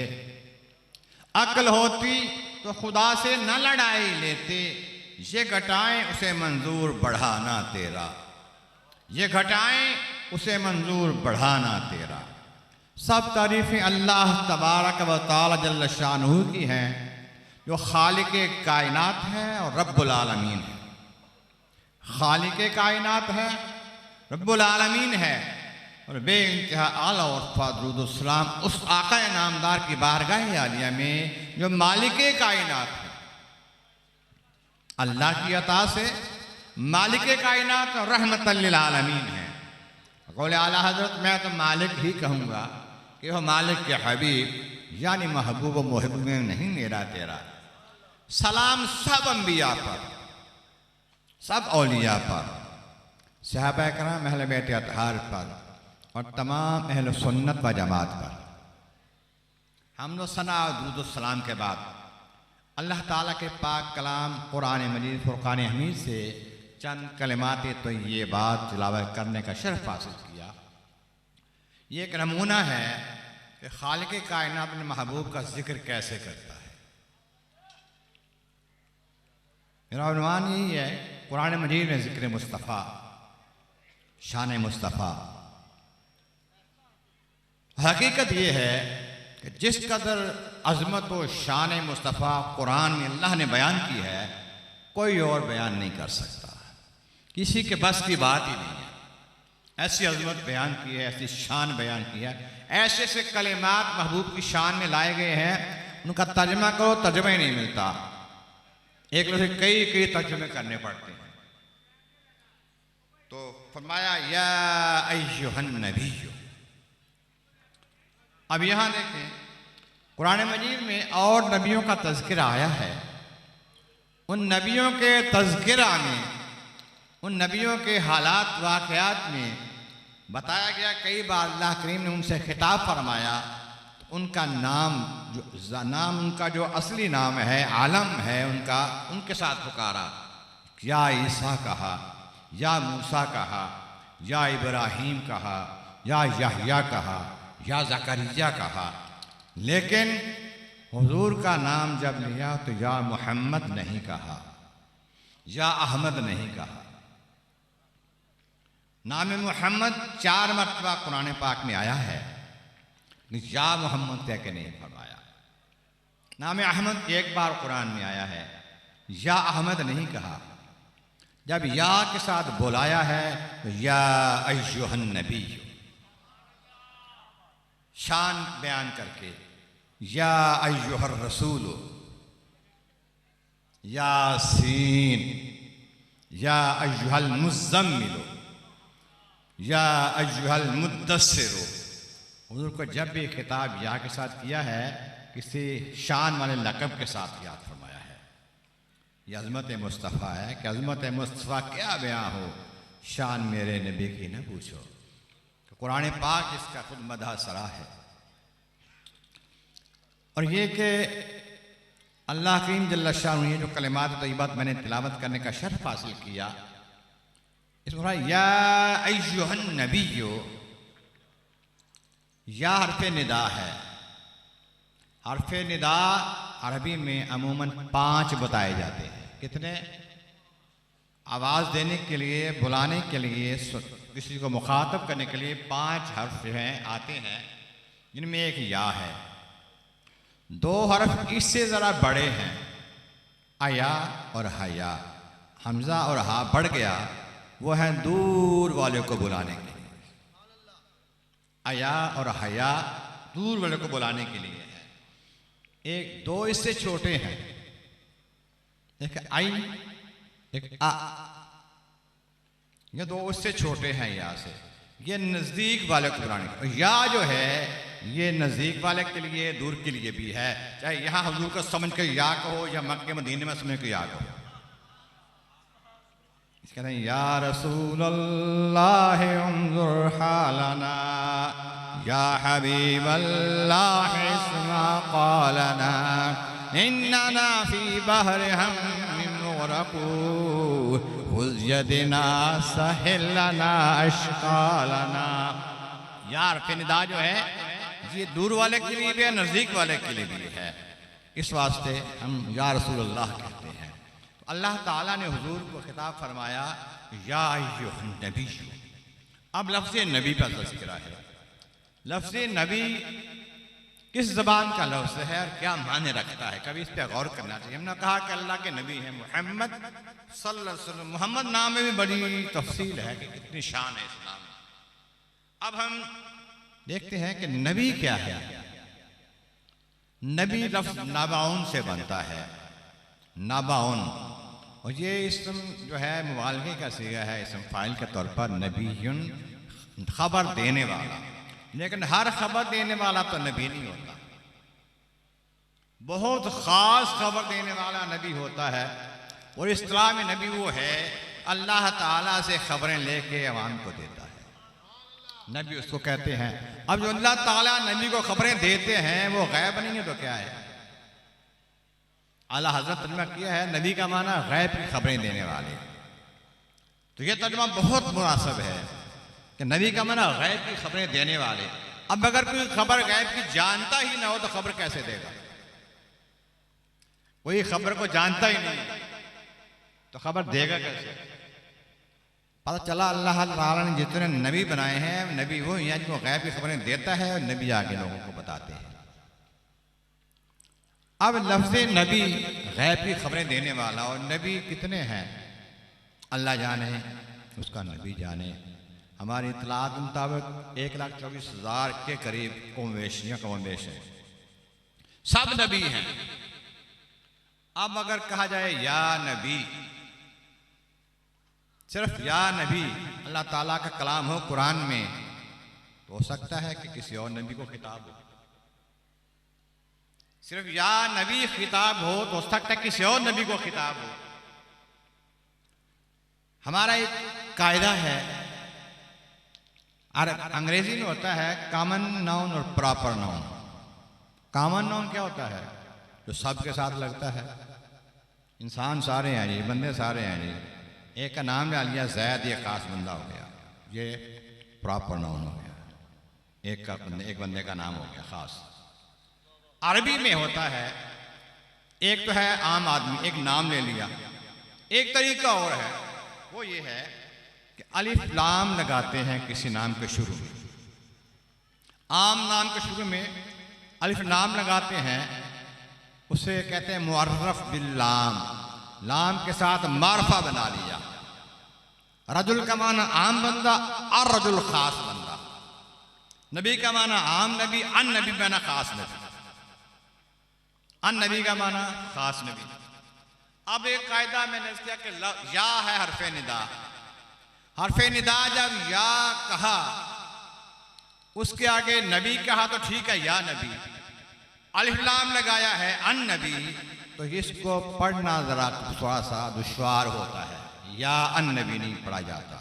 अक्ल होती तो खुदा से न लड़ाई लेते। ये घटाएं उसे मंजूर बढ़ाना तेरा, ये घटाएं उसे मंजूर बढ़ाना तेरा। सब तारीफ़ें अल्लाह तबारक व तआला जल्ल शानहू की हैं, जो खालिक कायनात है और रब्बुल आलमीन है। खालिक कायनात है, रब्बुल आलमीन है, और बेइंतहा आला और फदरुद्दुस्सलाम उस आका नामदार की बारगाह आलिया में जो मालिक कायनात है। अल्लाह की अता से मालिक कायनात और रहमतल लिल आलमीन है। कौल आला हजरत मैं तो मालिक ही कहूँगा कि वह मालिक के हबीब यानी महबूब मुहिब में नहीं मेरा तेरा। सलाम सब अंबिया पर, सब औलिया पर, सहाबा किराम अहले बैत अतहार पर और तमाम अहले सुन्नत व जमात पर। हम लोग सना और दुरूद सलाम के बाद अल्लाह ताला के पाक कलाम कुरान मजीद फुरकान हमीद से चंद कलिमात तय्यबात तिलावत करने का शरफ हासिल किया। ये एक नमूना है कि खालिक कायनात अपने महबूब का जिक्र कैसे करता है। मेरा अनुमान यही है, कुरान मजीद में जिक्र मुस्तफ़ा, शान मुस्तफ़ा। हकीकत ये है कि जिस कदर अज़मत व शान मुस्तफ़ा कुरान में अल्लाह ने बयान की है, कोई और बयान नहीं कर सकता, किसी के बस की बात ही नहीं है। ऐसी अज़मत बयान की है, ऐसी शान बयान की है, ऐसे ऐसे कलिमात महबूब की शान में लाए गए हैं, उनका तर्जमा करो तर्जमा ही नहीं मिलता, एक लोग कई कई तर्जमे करने पड़ते हैं। तो फरमाया या अय्युहन नबिय्यु। अब यहाँ देखें कुरान मजीद में और नबियों का तज़किरा आया है। उन नबियों के तज़किरा में, उन नबियों के हालात वाक़यात में बताया गया, कई बार अल्लाह करीम ने उनसे खिताब फरमाया तो उनका नाम उनका जो असली नाम है, आलम है उनका, उनके साथ पुकारा। या ईसा कहा, या मूसा कहा, या इब्राहीम कहा, या यहया कहा, या ज़करिया कहा, लेकिन हुजूर का नाम जब लिया तो या मोहम्मद नहीं कहा, या अहमद नहीं कहा। नाम मोहम्मद 4 मरतबा कुरान पाक में आया है, या मोहम्मद कह के नहीं फरमाया। नाम अहमद एक बार कुरान में आया है, या अहमद नहीं कहा। जब या के साथ बुलाया है तो या अय्युहन नबिय्यु, शान बयान करके, या अय्युहर रसूल, यासीन, या अय्युहल मुज़्ज़म्मिल, या अय्युहल मुद्दस्सिर। हुज़ूर को जब भी खिताब या के साथ किया है, किसी शान वाले लक़ब के साथ याद फरमाया है। यह अज़मत मुस्तफ़ा है कि अज़मत मुस्तफ़ा क्या बयां हो, शान मेरे नबी की न पूछो। तो कुरान पाक इसका खुद मदह सरा है। और ये कि अल्लाह करीम जल्ल शान, ये जो कलिमात तय्यबात मैंने तिलावत करने का शरफ हासिल किया, इसमें या अय्युहन नबिय्यु, या हर्फ़े निदा है। हर्फ़े निदा अरबी में अमूमन 5 बताए जाते हैं। कितने? आवाज़ देने के लिए, बुलाने के लिए, किसी को मुखातब करने के लिए 5 हर्फ जो हैं आते हैं, जिनमें एक या है। 2 हर्फ इससे ज़रा बड़े हैं, अया और हया। हमज़ा और हा बढ़ गया, वो हैं दूर वाले को बुलाने के लिए। अया और हया दूर वाले को बुलाने के लिए है। 2 इससे छोटे हैं, एक आई, एक आ। ये 2 उससे छोटे हैं या से, ये नज़दीक वाले को बुलाने के। या जो है ये नज़दीक वाले के लिए, दूर के लिए भी है। चाहे यहाँ हुजूर को समझ के या कहो या मक्के मदीने में समझ के या कहो। कहते हैं या रसूल अल्लाह उन्जुर हालना, या हबीब अल्लाह इस्मा क़ालना, इन्नना फी बहर हम मुग़रक़ू, खुज़ यदना सहिलना अश्क़ालना। यार निदा जो है ये दूर वाले के लिए भी है, नज़दीक वाले के लिए भी है। इस वास्ते हम या रसूल अल्लाह कहते हैं। अल्लाह ताला ने हुजूर को खिताब फरमाया या अय्युहन नबी। अब लफ्ज़ नबी पर तज़किरा है। लफ्ज़ नबी किस ज़बान का लफ्ज़ है और क्या माने रखता है, कभी इस पर गौर करना चाहिए। हमने कहा कि अल्लाह के नबी हैं मोहम्मद सल्लल्लाहु अलैहि वसल्लम। मोहम्मद नाम में भी बड़ी तफसील है कि कितनी शान है इस नाम में। अब हम देखते हैं कि नबी क्या है। नबी लफ्ज़ नाबाउन से बनता है, नाबाउन, और ये इसम जो है मुबालगे का सीगा है, इसम फ़ाइल के तौर पर नबीयुन, खबर देने वाला। लेकिन हर खबर देने वाला तो नबी नहीं होता, बहुत ख़ास खबर देने वाला नबी होता है। और इस्लाम में नबी वो है अल्लाह ताला से खबरें लेके अवाम को देता है, नबी उसको कहते हैं। अब जो अल्लाह ताला नबी को खबरें देते हैं वो गैब नहीं है तो क्या है? आला हज़रत तर्जुमा किया है नबी का माना गैब की खबरें देने वाले। तो ये तर्जुमा बहुत मुनासिब है कि नबी का माना गैब की खबरें देने वाले। अब अगर कोई खबर गैब की जानता ही ना हो तो खबर कैसे देगा? कोई खबर को जानता ही नहीं तो खबर देगा कैसे? पता चला अल्लाह ताला ने जितने नबी बनाए हैं, नबी वो हैं जो गैब की खबरें देता है और नबी आगे लोगों को बताते हैं। अब लफ्ज़ नबी गैब की खबरें देने वाला, और नबी कितने हैं अल्लाह जाने, उसका नबी जाने। हमारी इतलात के मुताबिक 1,24,000 के करीब कौम-वेश हैं, सब नबी हैं। अब अगर कहा जाए या नबी, सिर्फ या नबी अल्लाह ताला का कलाम हो कुरान में, तो हो सकता है कि किसी और नबी को खिताब हो। सिर्फ या नबी खिताब हो तो हो सकता है किसी और नबी को खिताब हो। हमारा एक कायदा है, अंग्रेजी में होता है कॉमन नाउन और प्रॉपर नाउन। कॉमन नाउन क्या होता है? जो सबके साथ लगता है। इंसान सारे हैं जी, बंदे सारे हैं जी, एक का नाम ले लिया जैद, ये खास बंदा हो गया, ये प्रॉपर नाउन हो गया। एक बंदे का नाम हो गया खास। अरबी में होता है, एक तो है आम आदमी, एक नाम ले लिया। एक तरीका और है, वो ये है कि अलिफ लाम लगाते हैं किसी नाम के शुरू में। आम नाम के शुरू में अलिफ लाम लगाते हैं, उसे कहते हैं मुअर्रफ बिल्लाम। लाम के साथ मारफा बना लिया। रजुल का माना आम बंदा और रजुल खास बंदा। नबी का माना आम नबी, अन नबी माना खास नबी, अन नबी का माना खास नबी। अब एक कायदा मैंने किया कि या है हरफे निदा। हरफे निदा जब या कहा, उसके आगे नबी कहा तो ठीक है या नबी। अलिफ लाम लगाया है अन नबी, तो इसको पढ़ना जरा थोड़ा सा दुश्वार होता है। या अन नबी नहीं पढ़ा जाता,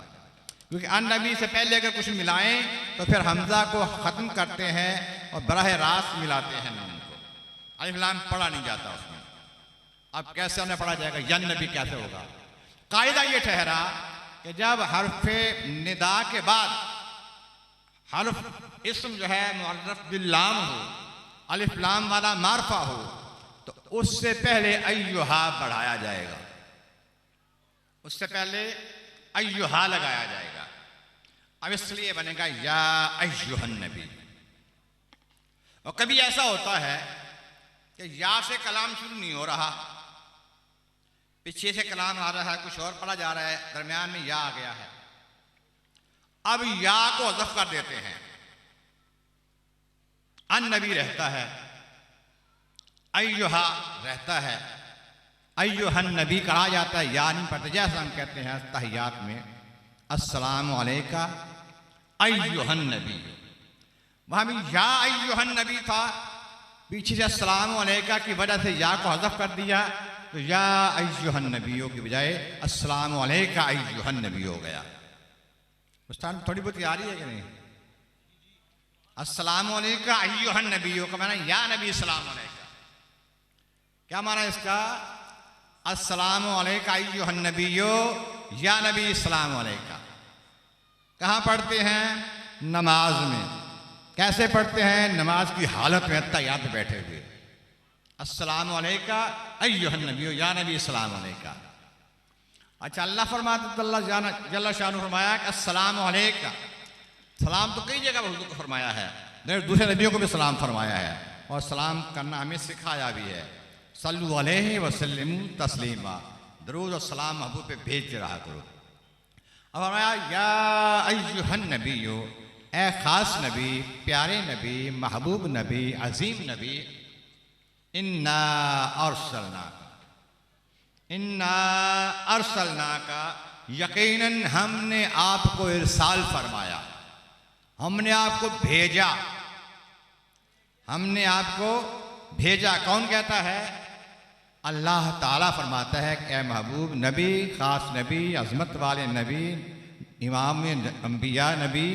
क्योंकि अन नबी से पहले अगर कुछ मिलाएं तो फिर हमजा को ख़त्म करते हैं और बराह रास्त मिलाते हैं नून को। अलिफ लाम पढ़ा नहीं जाता उसमें। अब कैसे उन्हें पढ़ा जाएगा? यन नबी कैसे होगा? कायदा ये ठहरा कि जब हरफे निदा के बाद हर्फ इस्म जो है मुअर्रफ बिल्लाम हो, अलिफ लाम वाला मारफा हो, तो उससे पहले अय्युहा बढ़ाया जाएगा, उससे पहले अय्युहा लगाया जाएगा। अब इसलिए बनेगा या अय्युहन नबी। और कभी ऐसा होता है कि या से कलाम शुरू नहीं हो रहा, पीछे से कलाम आ रहा है, कुछ और पढ़ा जा रहा है, दरमियान में या आ गया है। अब या को हज़फ कर देते हैं, अन नबी रहता है, अय्युहा रहता है, अय्युहन नबी कहा जाता है, या नहीं पढ़ते। जैसा हम कहते हैं तहियात में अस्सलामु अलैका अय्युहन नबी, वहां भी या अय्युहन नबी था, पीछे से अस्सलामु अलैका की वजह से या को हज़फ कर दिया, तो या अय्युहन नबियों की बजाय अस्सलामु अलैका अय्युहन नबी हो गया। उस्ताद थोड़ी बहुत याद है कि नहीं? अस्सलामु अलैका अय्युहन नबियों का माना या नबी सलाम अलैका। क्या माना इसका? अस्सलामु अलैका अय्युहन नबियो, या नबी सलाम अलैका। कहाँ पढ़ते हैं? नमाज में। कैसे पढ़ते हैं? नमाज की हालत में तैयार बैठे हुए। अस्सलामु अलैका अय्युहन नबियो, या नबी सलाम अलैका। अच्छा, अल्लाह फरमाते जल्ला शानु फरमाया कि अस्सलाम अलैका, सलाम तो कई जगह हुजूर को फरमाया है, दूसरे नबियों को भी सलाम फरमाया है और सलाम करना हमें सिखाया भी है। सल्लु अलैहि व सल्लिमू तस्लीमा, दरूद और सलाम महबूब पे भेजते रहा करो। अब फरमाया या अय्युहन नबियो, ए खास नबी, प्यारे नबी, महबूब नबी, अजीम नबी, इन्ना अरसलना का, यकीनन हमने आपको इरसाल फरमाया, हमने आपको भेजा, हमने आपको भेजा। कौन कहता है? अल्लाह ताला फरमाता है कि ए महबूब नबी, ख़ास नबी, अज़मत वाले नबी, इमाम अंबिया नबी,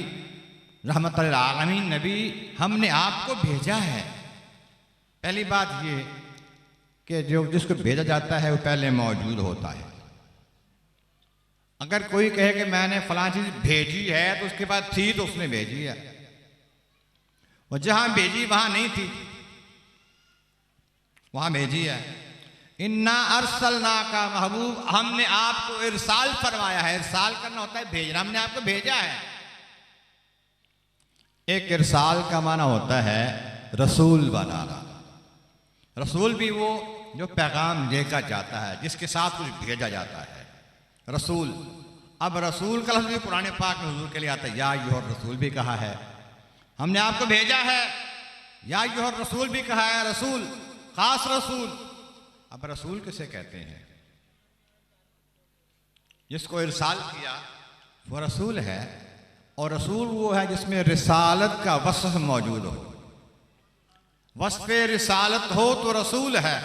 रहमतुल आलमीन नबी, हमने आपको भेजा है। पहली बात ये कि जो जिसको भेजा जाता है वो पहले मौजूद होता है। अगर कोई कहे कि मैंने फलां चीज़ भेजी है तो उसके बाद थी तो उसने भेजी है, और जहां भेजी वहां नहीं थी, वहां भेजी है। इन्ना अरसलना का महबूब, हमने आपको इरसाल फरमाया है। इरसाल करना होता है भेजना, हमने आपको भेजा है। एक इरसाल का माना होता है रसूल बनाना। रसूल भी वो जो पैगाम लेकर जाता है, जिसके साथ कुछ भेजा जाता है, रसूल। अब रसूल का लफ्ज़ भी पुराने पाक में हुजूर के लिए आता है, या अय्युहर रसूल भी कहा है, हमने आपको भेजा है। या अय्युहर रसूल भी कहा है, रसूल, खास रसूल। अब रसूल किसे कहते हैं? जिसको इरसाल किया वो रसूल है, और रसूल वो है जिसमें रिसालत का वस्फ मौजूद हो। वस्फ रिसालत हो तो रसूल है।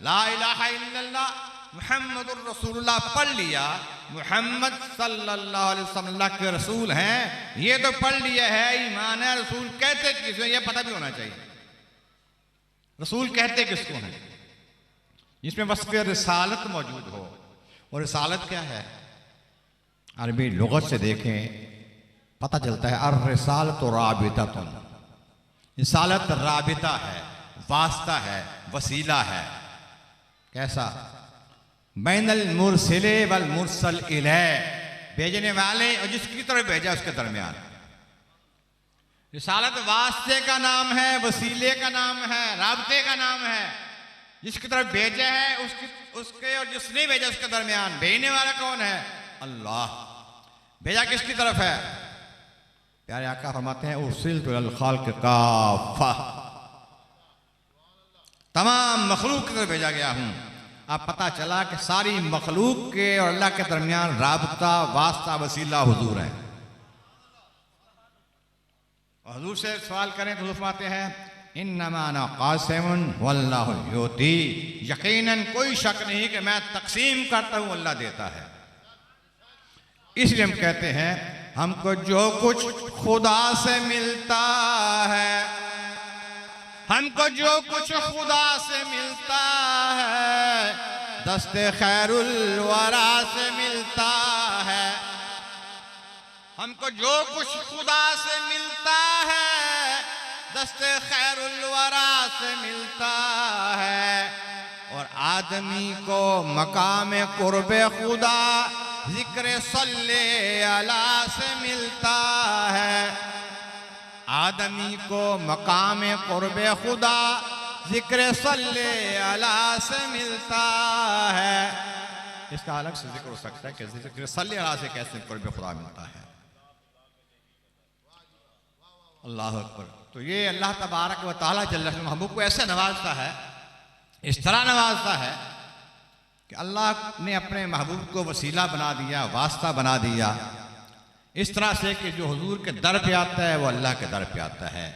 ला इलाहा इल्लल्लाह मुहम्मदुर रसूलुल्लाह पढ़ लिया, मुहम्मद सल्लल्लाहु अलैहि वसल्लम अल्लाह के रसूल हैं, ये तो पढ़ लिया है, ईमान है। रसूल कहते किसको, ये पता भी होना चाहिए रसूल कहते किसको हैं, जिसमें वस्फ रिसालत मौजूद हो। और रिसालत क्या है? अरबी लुगत से देखें पता चलता है, अर रिसालत राबिततुन, रिसालत राबिता है, वास्ता है, वसीला है। कैसा? बैनल मुरसिले वल मुरसल इलैह, भेजने वाले और जिसकी तरफ भेजा उसके दरमियान। रिसालत वास्ते का नाम है, वसीले का नाम है, राबते का नाम है। जिसकी तरफ भेजा है उसके और जिसने भेजा उसके दरमियान भेजने वाला कौन है? अल्लाह। भेजा किसकी तरफ है? प्यारे आका फरमाते हैं उर्सिलतु इलल खाल्क़ि काफ़ा, तमाम मखलूक की तरफ भेजा गया हूं। अब पता चला कि सारी मखलूक के और अल्लाह के दरमियान राबता, वास्ता, वसीला हुजूर है। हुजूर से सवाल करें तो हुजूर फरमाते हैं इन्नमा अना क़ासिमुन वल्लाहु युती, यकीनन कोई शक नहीं कि मैं तकसीम करता हूं, अल्लाह देता है। इसलिए हम कहते हैं हमको जो कुछ खुदा से मिलता है, हमको जो कुछ खुदा से मिलता है, दस्ते खैरुल वरा से मिलता है। हमको जो कुछ खुदा से मिलता है, दस्ते खैरुल वरा से मिलता है। और आदमी को मकाम कुर्बे खुदा जिक्र सल्ले अला से मिलता है। आदमी को मकाम कुर्बे खुदा जिक्र सल्ले अला से मिलता है। इसका अलग से जिक्र हो सकता है कि जिक्र सल्ले अला से कैसे कुर्बे खुदा मिलता है। अल्लाह अकबर। तो ये अल्लाह तबारक व तआला जल्ल शअनुहु महबूब को ऐसे नवाजता है, इस तरह नवाजता है कि अल्लाह ने अपने महबूब को वसीला बना दिया, वास्ता बना दिया, इस तरह से कि जो हुजूर के दर पे आता है वो अल्लाह के दर पे आता है।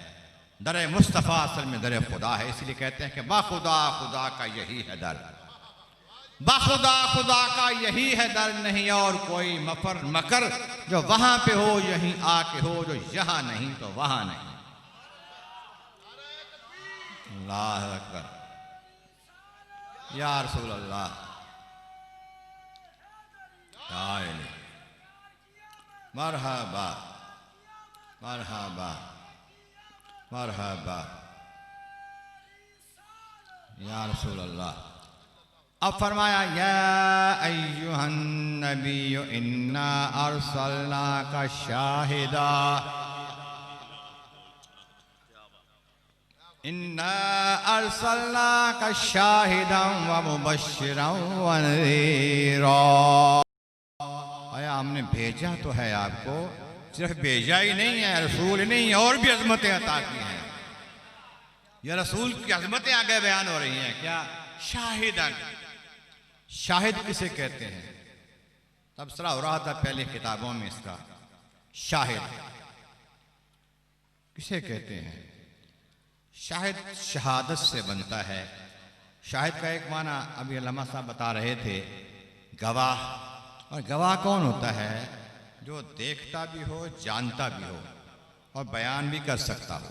दर मुस्तफ़ा असल में दर खुदा है। इसलिए कहते हैं कि बाखुदा खुदा का यही है दर, बाखुदा खुदा का यही है दर, नहीं और कोई मफर मकर जो वहां पे हो यहीं आके हो, जो यहां नहीं तो वहां नहीं। अल्लाह अकबर। या रसूल अल्लाह, मरहबा मरहबा मरहबा या रसूल अल्लाह। अब फरमाया या अय्युहन नबिय्यु इन्ना अरसलनाका शाहिदा इन्ना अरसलनाका शाहिदन व मुबश्शिरन व नज़ीरा। आया हमने भेजा तो है आपको, सिर्फ भेजा ही नहीं है, रसूल नहीं, और भी अजमतें अता की हैं। यह रसूल की अजमतें आगे बयान हो रही हैं। क्या? शाहिदन। शाहिद किसे कहते हैं? तबसरा हो रहा था पहले किताबों में इसका। शाहिद किसे कहते हैं? शाहिद शहादत से बनता है। शाहिद का एक माना अभी अल्लामा साहब बता रहे थे, गवाह। और गवाह कौन होता है? जो देखता भी हो, जानता भी हो और बयान भी कर सकता हो।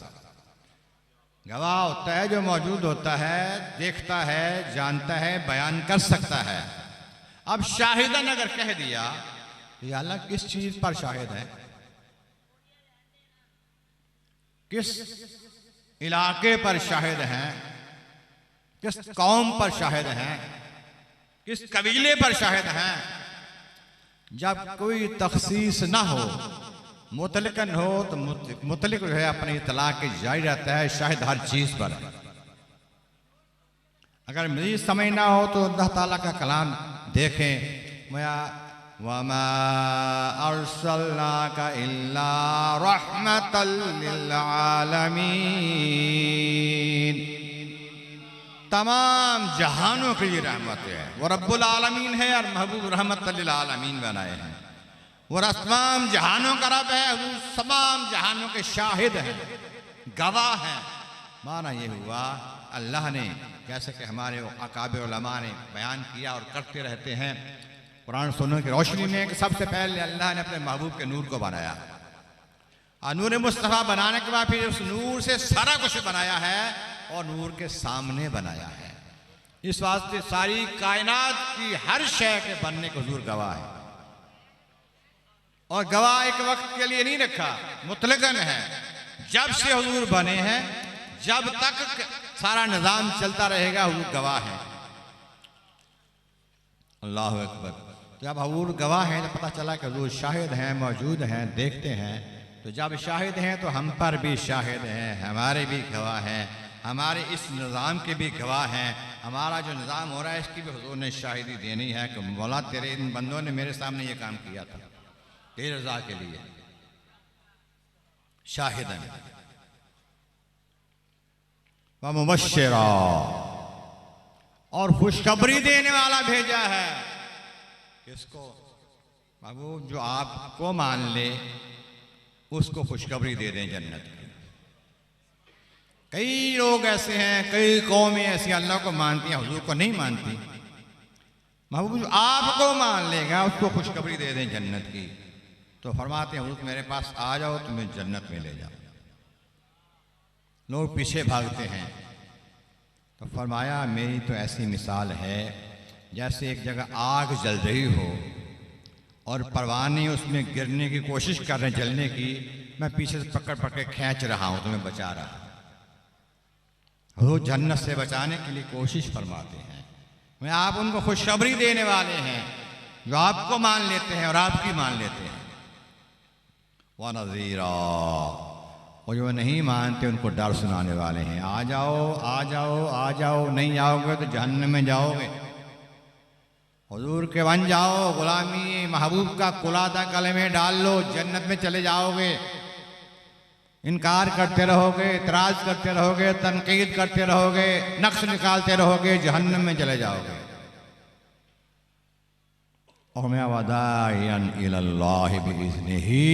गवाह होता है जो मौजूद होता है, देखता है, जानता है, बयान कर सकता है। अब शाहिदन अगर कह दिया, ये अल्लाह किस चीज पर शाहिद है? किस इलाके पर शाहिद हैं? किस कौम पर शाहिद हैं? किस कबीले पर शाहिद हैं? जब कोई तखसीस ना हो, मुतलकन हो, तो मुतलक जो है अपने इतला के जारी रहता है। शाहिद हर चीज पर। अगर मज़ीद समझ ना हो तो अल्लाह ताला का कलाम देखें। वमा अरसलनाका इल्ला रहमतल लिल आलमीन। तमाम जहानों के लिए रहमत है। वो रब्बुल आलमीन है और महबूब रहमतल लिल आलमीन बनाए हैं। वो तमाम जहानों का रब है, वो तमाम जहानों के शाहिद हैं, गवाह हैं। माना ये हुआ अल्लाह ने, जैसे कि हमारे अकाबिर उलमा ने बयान किया और करते रहते हैं कुरान सुन्नत की रोशनी में, कि सबसे पहले अल्लाह ने अपने महबूब के नूर को बनाया और नूर मुस्तफ़ा बनाने के बाद फिर उस नूर से सारा कुछ बनाया है और नूर के सामने बनाया है। इस वास्ते सारी कायनात की हर शय के बनने को हुजूर गवाह है। और गवाह एक वक्त के लिए नहीं रखा, मुतलकन है। जब से हुजूर बने हैं, जब तक सारा निजाम चलता रहेगा, हुजूर गवाह है। अल्लाह अकबर। जब हुजूर गवाह हैं तो पता चला कि हुजूर शाहिद हैं, मौजूद हैं, देखते हैं। तो जब शाहिद हैं तो हम पर भी शाहिद हैं, हमारे भी गवाह हैं, हमारे इस निज़ाम के भी गवाह हैं। हमारा जो निज़ाम हो रहा है इसकी भी हुजूर ने शाहिदी देनी है कि मौला तेरे इन बंदों ने मेरे सामने ये काम किया था तेरी रज़ा के लिए। शाहिदन व मुबश्शिरा, और खुशखबरी देने वाला भेजा है। किसको? महबूब जो आपको मान ले उसको खुशखबरी दे दें जन्नत की। कई लोग ऐसे हैं, कई कौमें ऐसी अल्लाह को मानती हैं, हुजूर को नहीं मानती। महबूब जो आपको मान लेगा उसको खुशखबरी दे दें जन्नत की। तो फरमाते हैं हुजूर मेरे पास आ जाओ, तुम्हें जन्नत में ले जाओ। लोग पीछे भागते हैं। तो फरमाया मेरी तो ऐसी मिसाल है जैसे एक जगह आग जल रही हो और परवाने उसमें गिरने की कोशिश कर रहे हैं, जलने की। मैं पीछे से पकड़ पकड़ खींच रहा हूं, तुम्हें बचा रहा हूं। वो जन्नत से बचाने के लिए कोशिश फरमाते हैं। मैं आप उनको खुशखबरी देने वाले हैं जो आपको मान लेते हैं और आपकी मान लेते हैं। व नज़ीरा, और जो नहीं मानते उनको डर सुनाने वाले हैं। आ जाओ, आ जाओ, आ जाओ, नहीं आओगे तो जहन्नम में जाओगे। हुजूर के बन जाओ, गुलामी महबूब का कुलादा गले में डाल लो, जन्नत में चले जाओगे। इनकार करते रहोगे, इतराज करते रहोगे, तनकीद करते रहोगे, नक्श निकालते रहोगे, जहन्नम में चले जाओगे। और मैं वदायन इलल्लाह बिइज़्निही,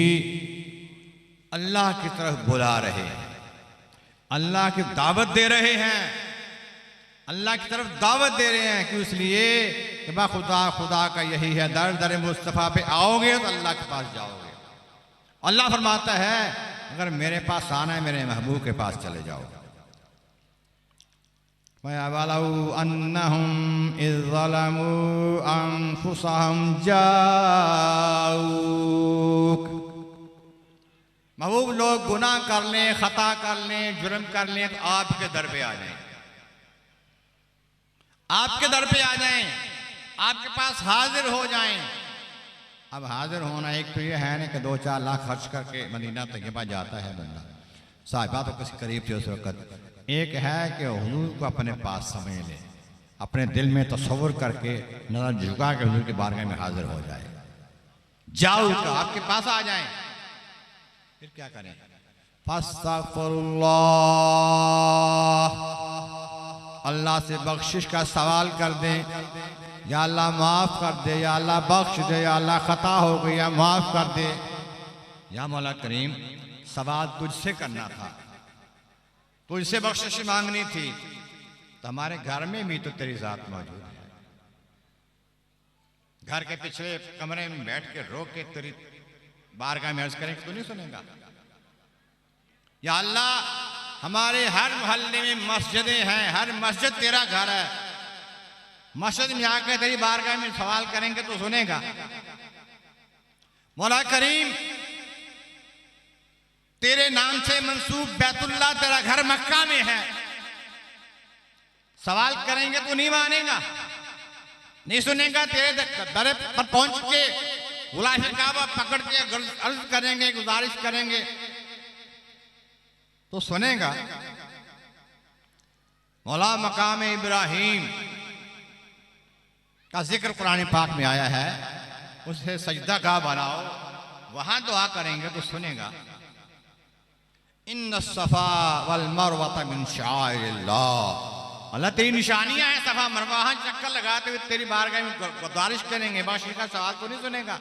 अल्लाह की तरफ बुला रहे हैं, अल्लाह की दावत दे रहे हैं, अल्लाह की तरफ दावत दे रहे हैं। क्यों? इसलिए कि बा खुदा, खुदा का यही है दर दर मुस्तफ़ा पे आओगे तो अल्लाह के पास जाओगे। अल्लाह फरमाता है अगर मेरे पास आना है, मेरे महबूब के पास चले जाओ। वलौ अन्नहुम इज़ ज़लमू अनफुसहुम जाऊक, महबूब लोग गुनाह कर लें, खता कर लें, जुर्म कर लें तो आपके दर पे आ जाएं, आपके दर पे आ जाएं, आपके पास हाजिर हो जाएं। अब हाजिर होना एक तो ये है ना कि 2-4 लाख खर्च करके मदीना तैयबा जाता है बंदा, साहिबा तो किसी करीब थे उस वक्त। एक है कि हुजूर को अपने पास समझ ले, अपने दिल में तसव्वुर करके नजर झुका के हुजूर की बारगाह में हाजिर हो जाए, जाओ तो आपके पास आ जाएं। फिर क्या करें? फस्तगफिरुल्लाह, अल्लाह से बख्शिश का सवाल कर दें, या अल्लाह माफ़ कर दे, या अल्लाह बख्श दे, या अल्लाह ख़ता हो गई या माफ़ कर दे। या मौला करीम सवाल तुझसे करना था, तुझसे बख्शिश मांगनी थी, तो हमारे घर में भी तो तेरी ज़ात मौजूद है। घर के पिछले कमरे में बैठ के रो के तेरी बारगाह में अर्ज करें तो नहीं सुनेगा? या अल्लाह हमारे हर मोहल्ले में मस्जिदें हैं, हर मस्जिद तेरा घर है, मस्जिद में आकर तेरी बारगाह में सवाल करेंगे तो सुनेगा? मौला करीम तेरे नाम से मंसूब बैतुल्लाह तेरा घर मक्का में है, सवाल करेंगे तो नहीं मानेगा, नहीं सुनेगा। तेरे दर पर पहुंच के गुलाम काबा पकड़ के अर्ज करेंगे, गुजारिश करेंगे तो सुनेगा। मौला मकाम इब्राहिम का जिक्र कुरान पाक में आया है, उसे सजदा गाह बनाओ, वहां दुआ करेंगे तो सुनेगा। इन्न सफा वल मरवा मिन शाइरिल्लाह, अल्लाह तेरी निशानियां हैं सफा मरवा, वहां चक्कर लगाते हुए तेरी बारगाह में गुजारिश करेंगे, बादशाह का सवाल तो नहीं सुनेगा।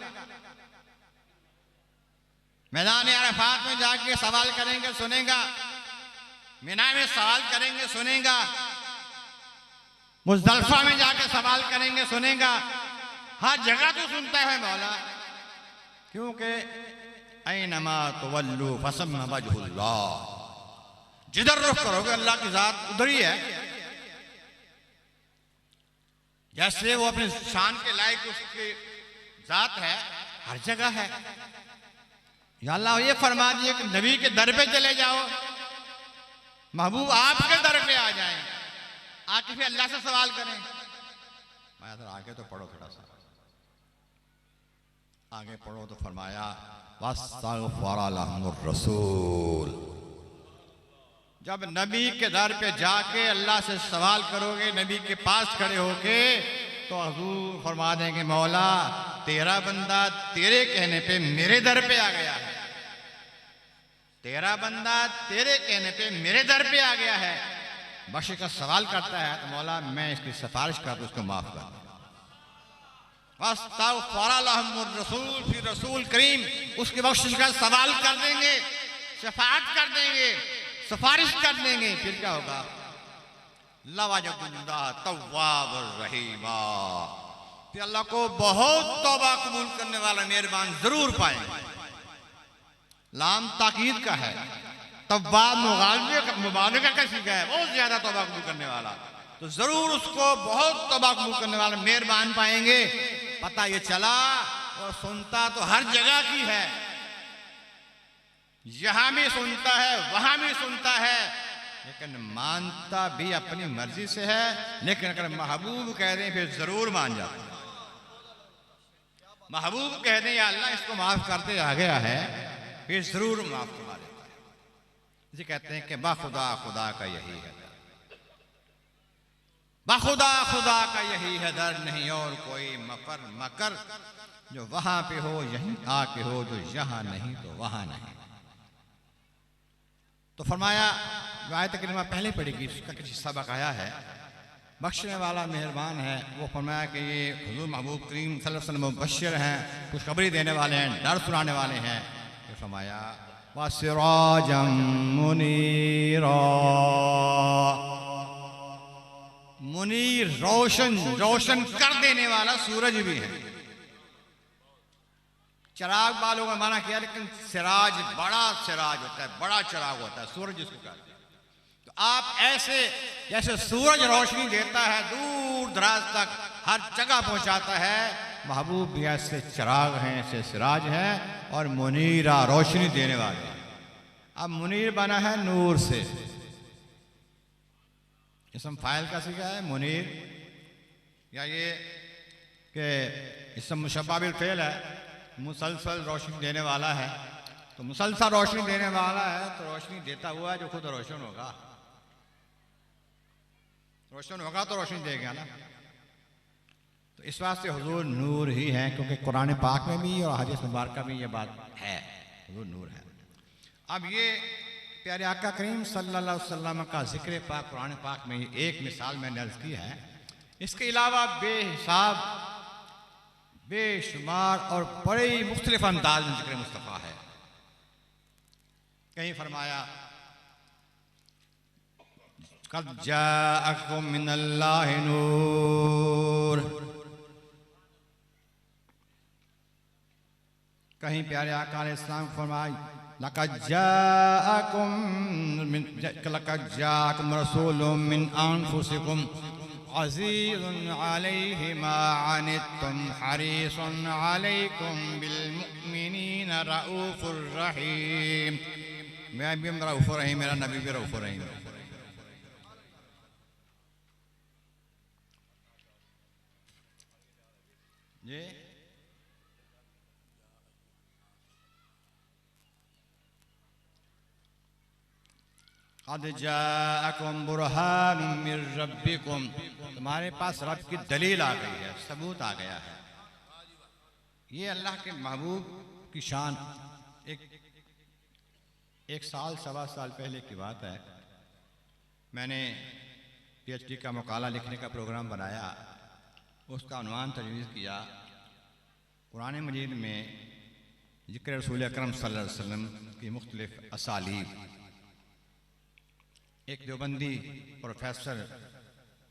मैदान अरफात में जाके सवाल करेंगे सुनेगा, मिना में सवाल करेंगे सुनेगा, मुज़दलिफा में जाके सवाल करेंगे सुनेगा। हर जगह तो सुनता है मौला, क्योंकि ऐनमा तुवल्लु फसम्मा वजहुल्लाह, जिधर रुख करोगे अल्लाह की जात उधर ही है। जैसे वो अपने शान के लायक उसकी जात है, हर जगह है। या अल्लाह ये फरमा दिए कि नबी के दर पे चले जाओ, महबूब आपके दर पे आ जाएं, आके फिर अल्लाह से सवाल करें। मैं तो आगे तो पढ़ो, थोड़ा सा आगे पढ़ो तो फरमाया वस्तगफर लहुमुर रसूल, जब नबी के दर पे जाके अल्लाह से सवाल करोगे, नबी के पास खड़े होके, तो हुजूर फरमा देंगे मौला तेरा बंदा तेरे कहने पे मेरे दर पे आ गया है, तेरा बंदा तेरे कहने पे मेरे दर पे आ गया है। बख्शिश का सवाल करता है तो मौला मैं इसकी सिफारिश कर दूं, उसको माफ कर दूं। वस्तगफर लहुमुर रसूल, फिर रसूल करीम उसकी बख्शिश का सवाल कर देंगे, शफाअत कर देंगे, सिफारिश कर देंगे। फिर क्या होगा? लवजदुल्लाह तव्वाबुर रहीमा, फिर अल्लाह को बहुत तौबा कबूल करने वाला मेहरबान जरूर पाएंगे। लाम ताकीद का है, तव्वाब मुबालगा का सीखा है, बहुत ज्यादा तौबा कबूल करने वाला, तो जरूर उसको बहुत तौबा कबूल करने वाला मेहरबान पाएंगे। पता ये चला और सुनता तो हर जगह की है, यहां भी सुनता है वहां भी सुनता है, लेकिन मानता भी अपनी मर्जी से है। लेकिन अगर महबूब कह दें फिर जरूर मान जाता है। महबूब कह दें या अल्लाह इसको माफ करते आ गया है, फिर जरूर माफ करवा देता है। इसे कहते हैं कि बाखुदा खुदा का यही है, बाखुदा खुदा का यही है दर, नहीं और कोई मकर मकर, जो वहां पे हो यहीं आके हो, जो यहां नहीं तो वहां नहीं। तो फरमाया जो आयत करीमा पहले पढ़ेगी उसका कुछ हिस्सा बकाया है, बख्शने वाला मेहरबान है। वो फरमाया कि ये हुजूर महबूब करीम सल्लल्लाहु अलैहि वसल्लम मुबश्शिर हैं, खुशखबरी देने वाले हैं, डर सुनाने वाले हैं। फिर फरमाया वसिराजम मुनीरा, मुनीर रोशन, रोशन कर देने वाला सूरज भी है। चिराग वालों का माना किया, लेकिन सिराज बड़ा सिराज होता है, बड़ा चिराग होता है, सूरज जिसको कहते हैं। तो आप ऐसे जैसे सूरज रोशनी देता है दूर दराज तक, हर जगह पहुंचाता है, महबूब भी ऐसे चिराग हैं, ऐसे सिराज हैं, और मुनीरा रोशनी देने वाले। अब मुनीर बना है नूर से, इसम फाइल का सीखा है मुनीर, या ये कि इसम मुशब्बा बिल फ़ेल है, मुसलसल रोशनी देने वाला है, तो मुसलसल रोशनी देने वाला है तो रोशनी देता हुआ जो खुद रोशन होगा, रोशन होगा तो रोशनी देगा ना। तो इस वास्ते हुजूर नूर ही है, क्योंकि कुरान पाक में भी और हदीस मुबारक में ये बात है, हुजूर नूर है। अब ये प्यारे आका करीम सल्लल्लाहु अलैहि वसल्लम का जिक्र पाक कुरान पाक में एक मिसाल मैंने अर्ज की है। इसके अलावा बेहिसाब बेशुमार और बड़े ही मुख्तलिफ अंदाज में जिक्र मुस्तफ़ा है। कहीं फरमाया क़द जाअकुम मिनल्लाहि नूर, कहीं प्यारे आका अलैहिस्सलाम फरमाया लक़द जाअकुम रसूलुम मिन अनफुसिकुम अज़ीज़ुन अलैहि मा अनित्तुम हरीसुन अलैकुम बिल मुमिनीना रऊफ़ुर रहीम। मैं भी रऊफ़ुर रहीम, मेरा नबी भी रऊफ़ुर रहीम है। ये क़द जाअकुम बुरहानुम मिर रब्बिकुम, तुम्हारे पास रब की दलील आ गई है, सबूत आ गया है। ये अल्लाह के महबूब की शान। एक साल सवा साल पहले की बात है, मैंने PhD का मकाला लिखने का प्रोग्राम बनाया। उसका उन्वान तजवीज़ किया कुरान मजीद में ज़िक्र रसूल अकरम सल्लल्लाहु अलैहि वसल्लम की मुख्तलिफ असालीब। एक देवबंदी प्रोफेसर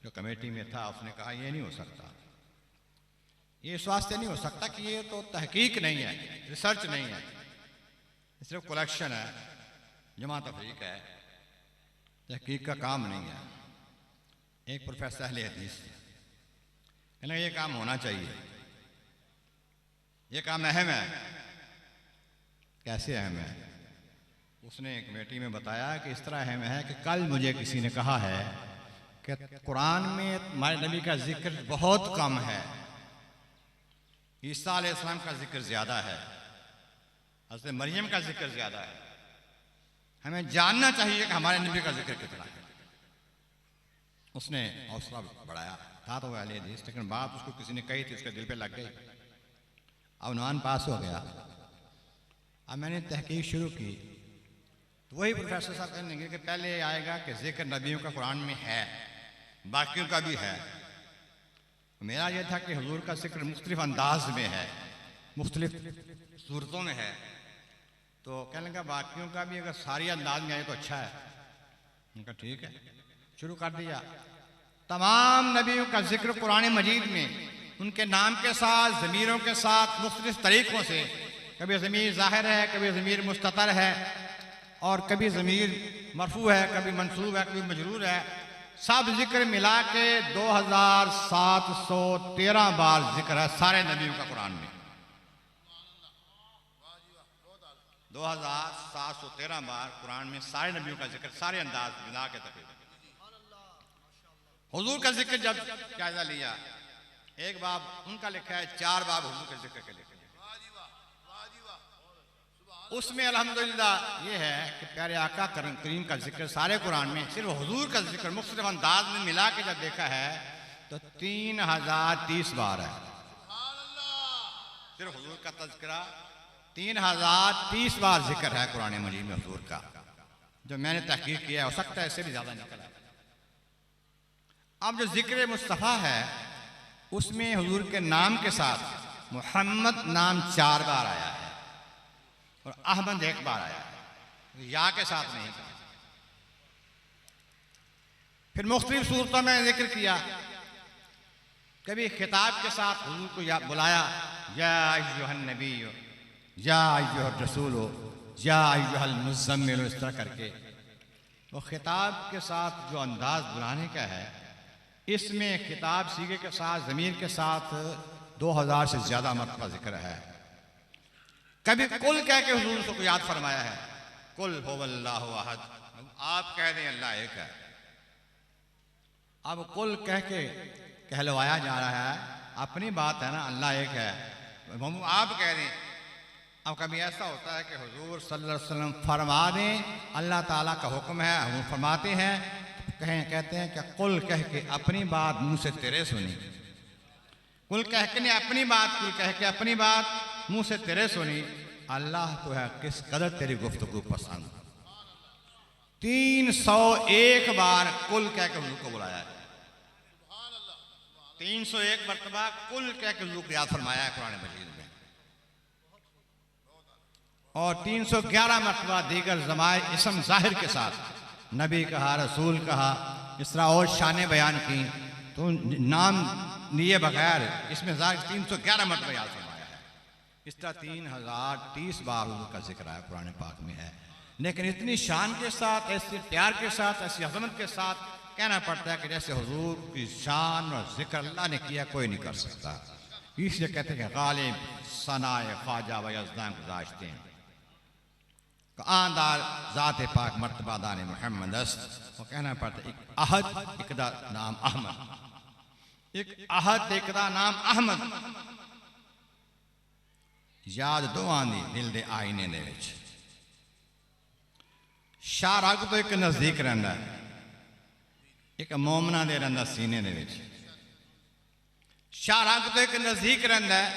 जो कमेटी में था, उसने कहा ये नहीं हो सकता, ये इस वास्ते नहीं हो सकता कि ये तो तहकीक नहीं है, रिसर्च नहीं है, सिर्फ कलेक्शन है, जमा तफरीक है, तहकीक का काम नहीं है। एक प्रोफेसर अहले हदीस कहना ये काम होना चाहिए, ये काम अहम है। कैसे अहम है? उसने कमेटी में बताया कि इस तरह अहम है कि कल मुझे किसी ने कहा है कि कुरान में हमारे नबी का जिक्र बहुत कम है, ईसा अलैहिस्सलाम का जिक्र ज़्यादा है, हज़रत मरियम का जिक्र ज़्यादा है। हमें जानना चाहिए कि हमारे नबी का जिक्र कितना है। उसने हौसला बढ़ाया, था तो वह अहले हदीस, लेकिन बात उसको किसी ने कही थी, उसके दिल पे लग गई। अब उन्वान पास हो गया। अब मैंने तहकीक शुरू की तो वही प्रोफेसर साहब कहने लगे कि पहले आएगा कि जिक्र नबियों का कुरान में है, बाकियों का भी है। मेरा यह था कि हुजूर का जिक्र मुख्तलिफ अंदाज में है, मुख्तलिफ सूरतों में है, तो कहने लगा बाकियों का भी अगर सारी अंदाज में आए तो अच्छा है। उनका ठीक है, शुरू कर दिया। तमाम नबियों का जिक्र कुरान मजीद में उनके नाम के साथ, ज़मीरों के साथ, मुख्तलिफ तरीक़ों से, कभी ज़मीर ज़ाहिर है, कभी ज़मीर मुस्ततर है, और कभी ज़मीर मरफू है, कभी मंसूब है, कभी मजरूर है। सब जिक्र मिला के 2713 बार जिक्र है सारे नबियों का कुरान में। 2713 बार कुरान में सारे नबियों का जिक्र, सारे अंदाज मिला के तकरीबन। हुजूर का जिक्र जब जायजा लिया, एक बाब उनका लिखा है, 4 बाब हुजूर के जिक्र के लिखे। उसमें अल्हम्दुलिल्लाह ये है कि प्यारे आका करीम का जिक्र सारे कुरान में, सिर्फ हुजूर का जिक्र मुख्तलिफ अंदाज में मिला के जब देखा है तो 3030 बार है। सिर्फ हुजूर का तज़किरा 3030 बार जिक्र है कुरान मजीद में हुजूर का, जो मैंने तहकीक किया। हो सकता है इससे भी ज़्यादा निकला। अब जो जिक्र मुस्तफ़ा है उसमें हुजूर के नाम के साथ मोहम्मद नाम 4 बार आया है और अहमद 1 बार आया है, या के साथ नहीं। फिर मुख्तलिफ सूरतों में जिक्र किया, कभी खिताब के साथ हुजूर को बुलाया, या अय्युहन नबी, या अय्युहर रसूल, या अय्युहल मुज़म्मिल, इस तरह करके। वो खिताब के साथ जो अंदाज बुलाने का है, इसमें खिताब सीगे के साथ, ज़मीर के साथ 2000 से ज़्यादा मरतबा जिक्र है। कभी कुल कह के हुजूर को याद फरमाया है, कुल हुवल्लाहु अहद, आप कह दें अल्लाह एक है। अब कुल कह के कहलवाया जा रहा है। अपनी बात है ना, अल्लाह एक है, हम आप कह रहे हैं। अब कभी ऐसा होता है कि हुजूर सल्लल्लाहु अलैहि वसल्लम फरमा दें, अल्लाह ताला का हुक्म है, हम फरमाते हैं, कहते हैं कि कुल कह के अपनी बात मुंह से तेरे सुनी, कुल कह के अपनी बात, कुल कह के अपनी बात मुंह से तेरे सुनी। अल्लाह को है किस कदर तेरी गुफ्तगू पसंद। 301 बार कुल कह के हुजूर को बुलाया है, 301 मरतबा कुल कह के हुजूर को याद फरमाया है कुरान मजीद में, और 311 मरतबा दीगर जमाए इसम जाहिर के साथ नबी कहा, रसूल कहा, इस तरह और शान बयान की, तो नाम लिए बगैर इसमें 311 मरतबा याद फरमाया है। इस तरह 3030 बार हुजूर का जिक्र है कुरान पाक में है। लेकिन इतनी शान के साथ, ऐसे प्यार के साथ, ऐसी अजमत के साथ कहना पड़ता है कि जैसे हुजूर की शान और जिक्र अल्लाह ने किया कोई नहीं कर सकता। इसलिए कहते हैं कि गालिब सनाए ख्वाजा व यज़दान गुज़ाश्ते हैं, आंदार ज़ात पाक मर्तबा दान मोहम्मद अस्त। वो कहना पड़ता है एक अहद इकदा नाम अहमद, एक अहद इकदा नाम अहमद, याद दो आंदी दिल दे आईने दे विच। शाह तो एक नज़दीक रहिंदा है, एक मोमना दे रहिंदा सीने दे विच। शाह तो एक नज़दीक रहिंदा है,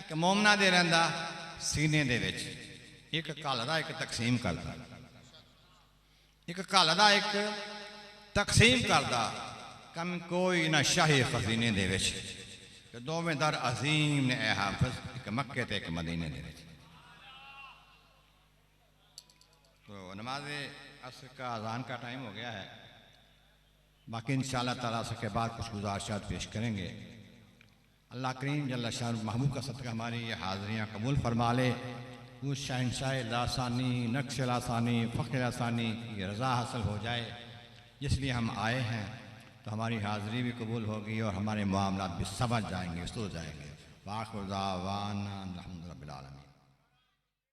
एक मोमना दे रहिंदा सीने दे विच। एक घलदा एक तकसीम करदा, एक घलदा एक तकसीम करदा, कम कोई ना शाही खजीने दे विच। दोवें दर अजीम ने ए हाफिज, एक मक्के ते एक मदीने दे विच। तो नमाज असर का अजान का टाइम हो गया है। बाकी इंशाअल्लाह ताला असर के बाद कुछ गुज़ारिशात पेश करेंगे। अल्लाह करीम जल्ला शान महबूब का सदका हमारी ये हाज़रियाँ कबूल फरमा ले। उस शहंशाह लासानी, नक्श लासानी, फ़ख्र लासानी की रज़ा हासिल हो जाए, इसलिए हम आए हैं। तो हमारी हाज़री भी कबूल होगी और हमारे मामलात भी समझ जाएंगे, सुधर जाएंगे। वाखिर दावाना अल्हम्दुलिल्लाह रब्बिल आलमीन।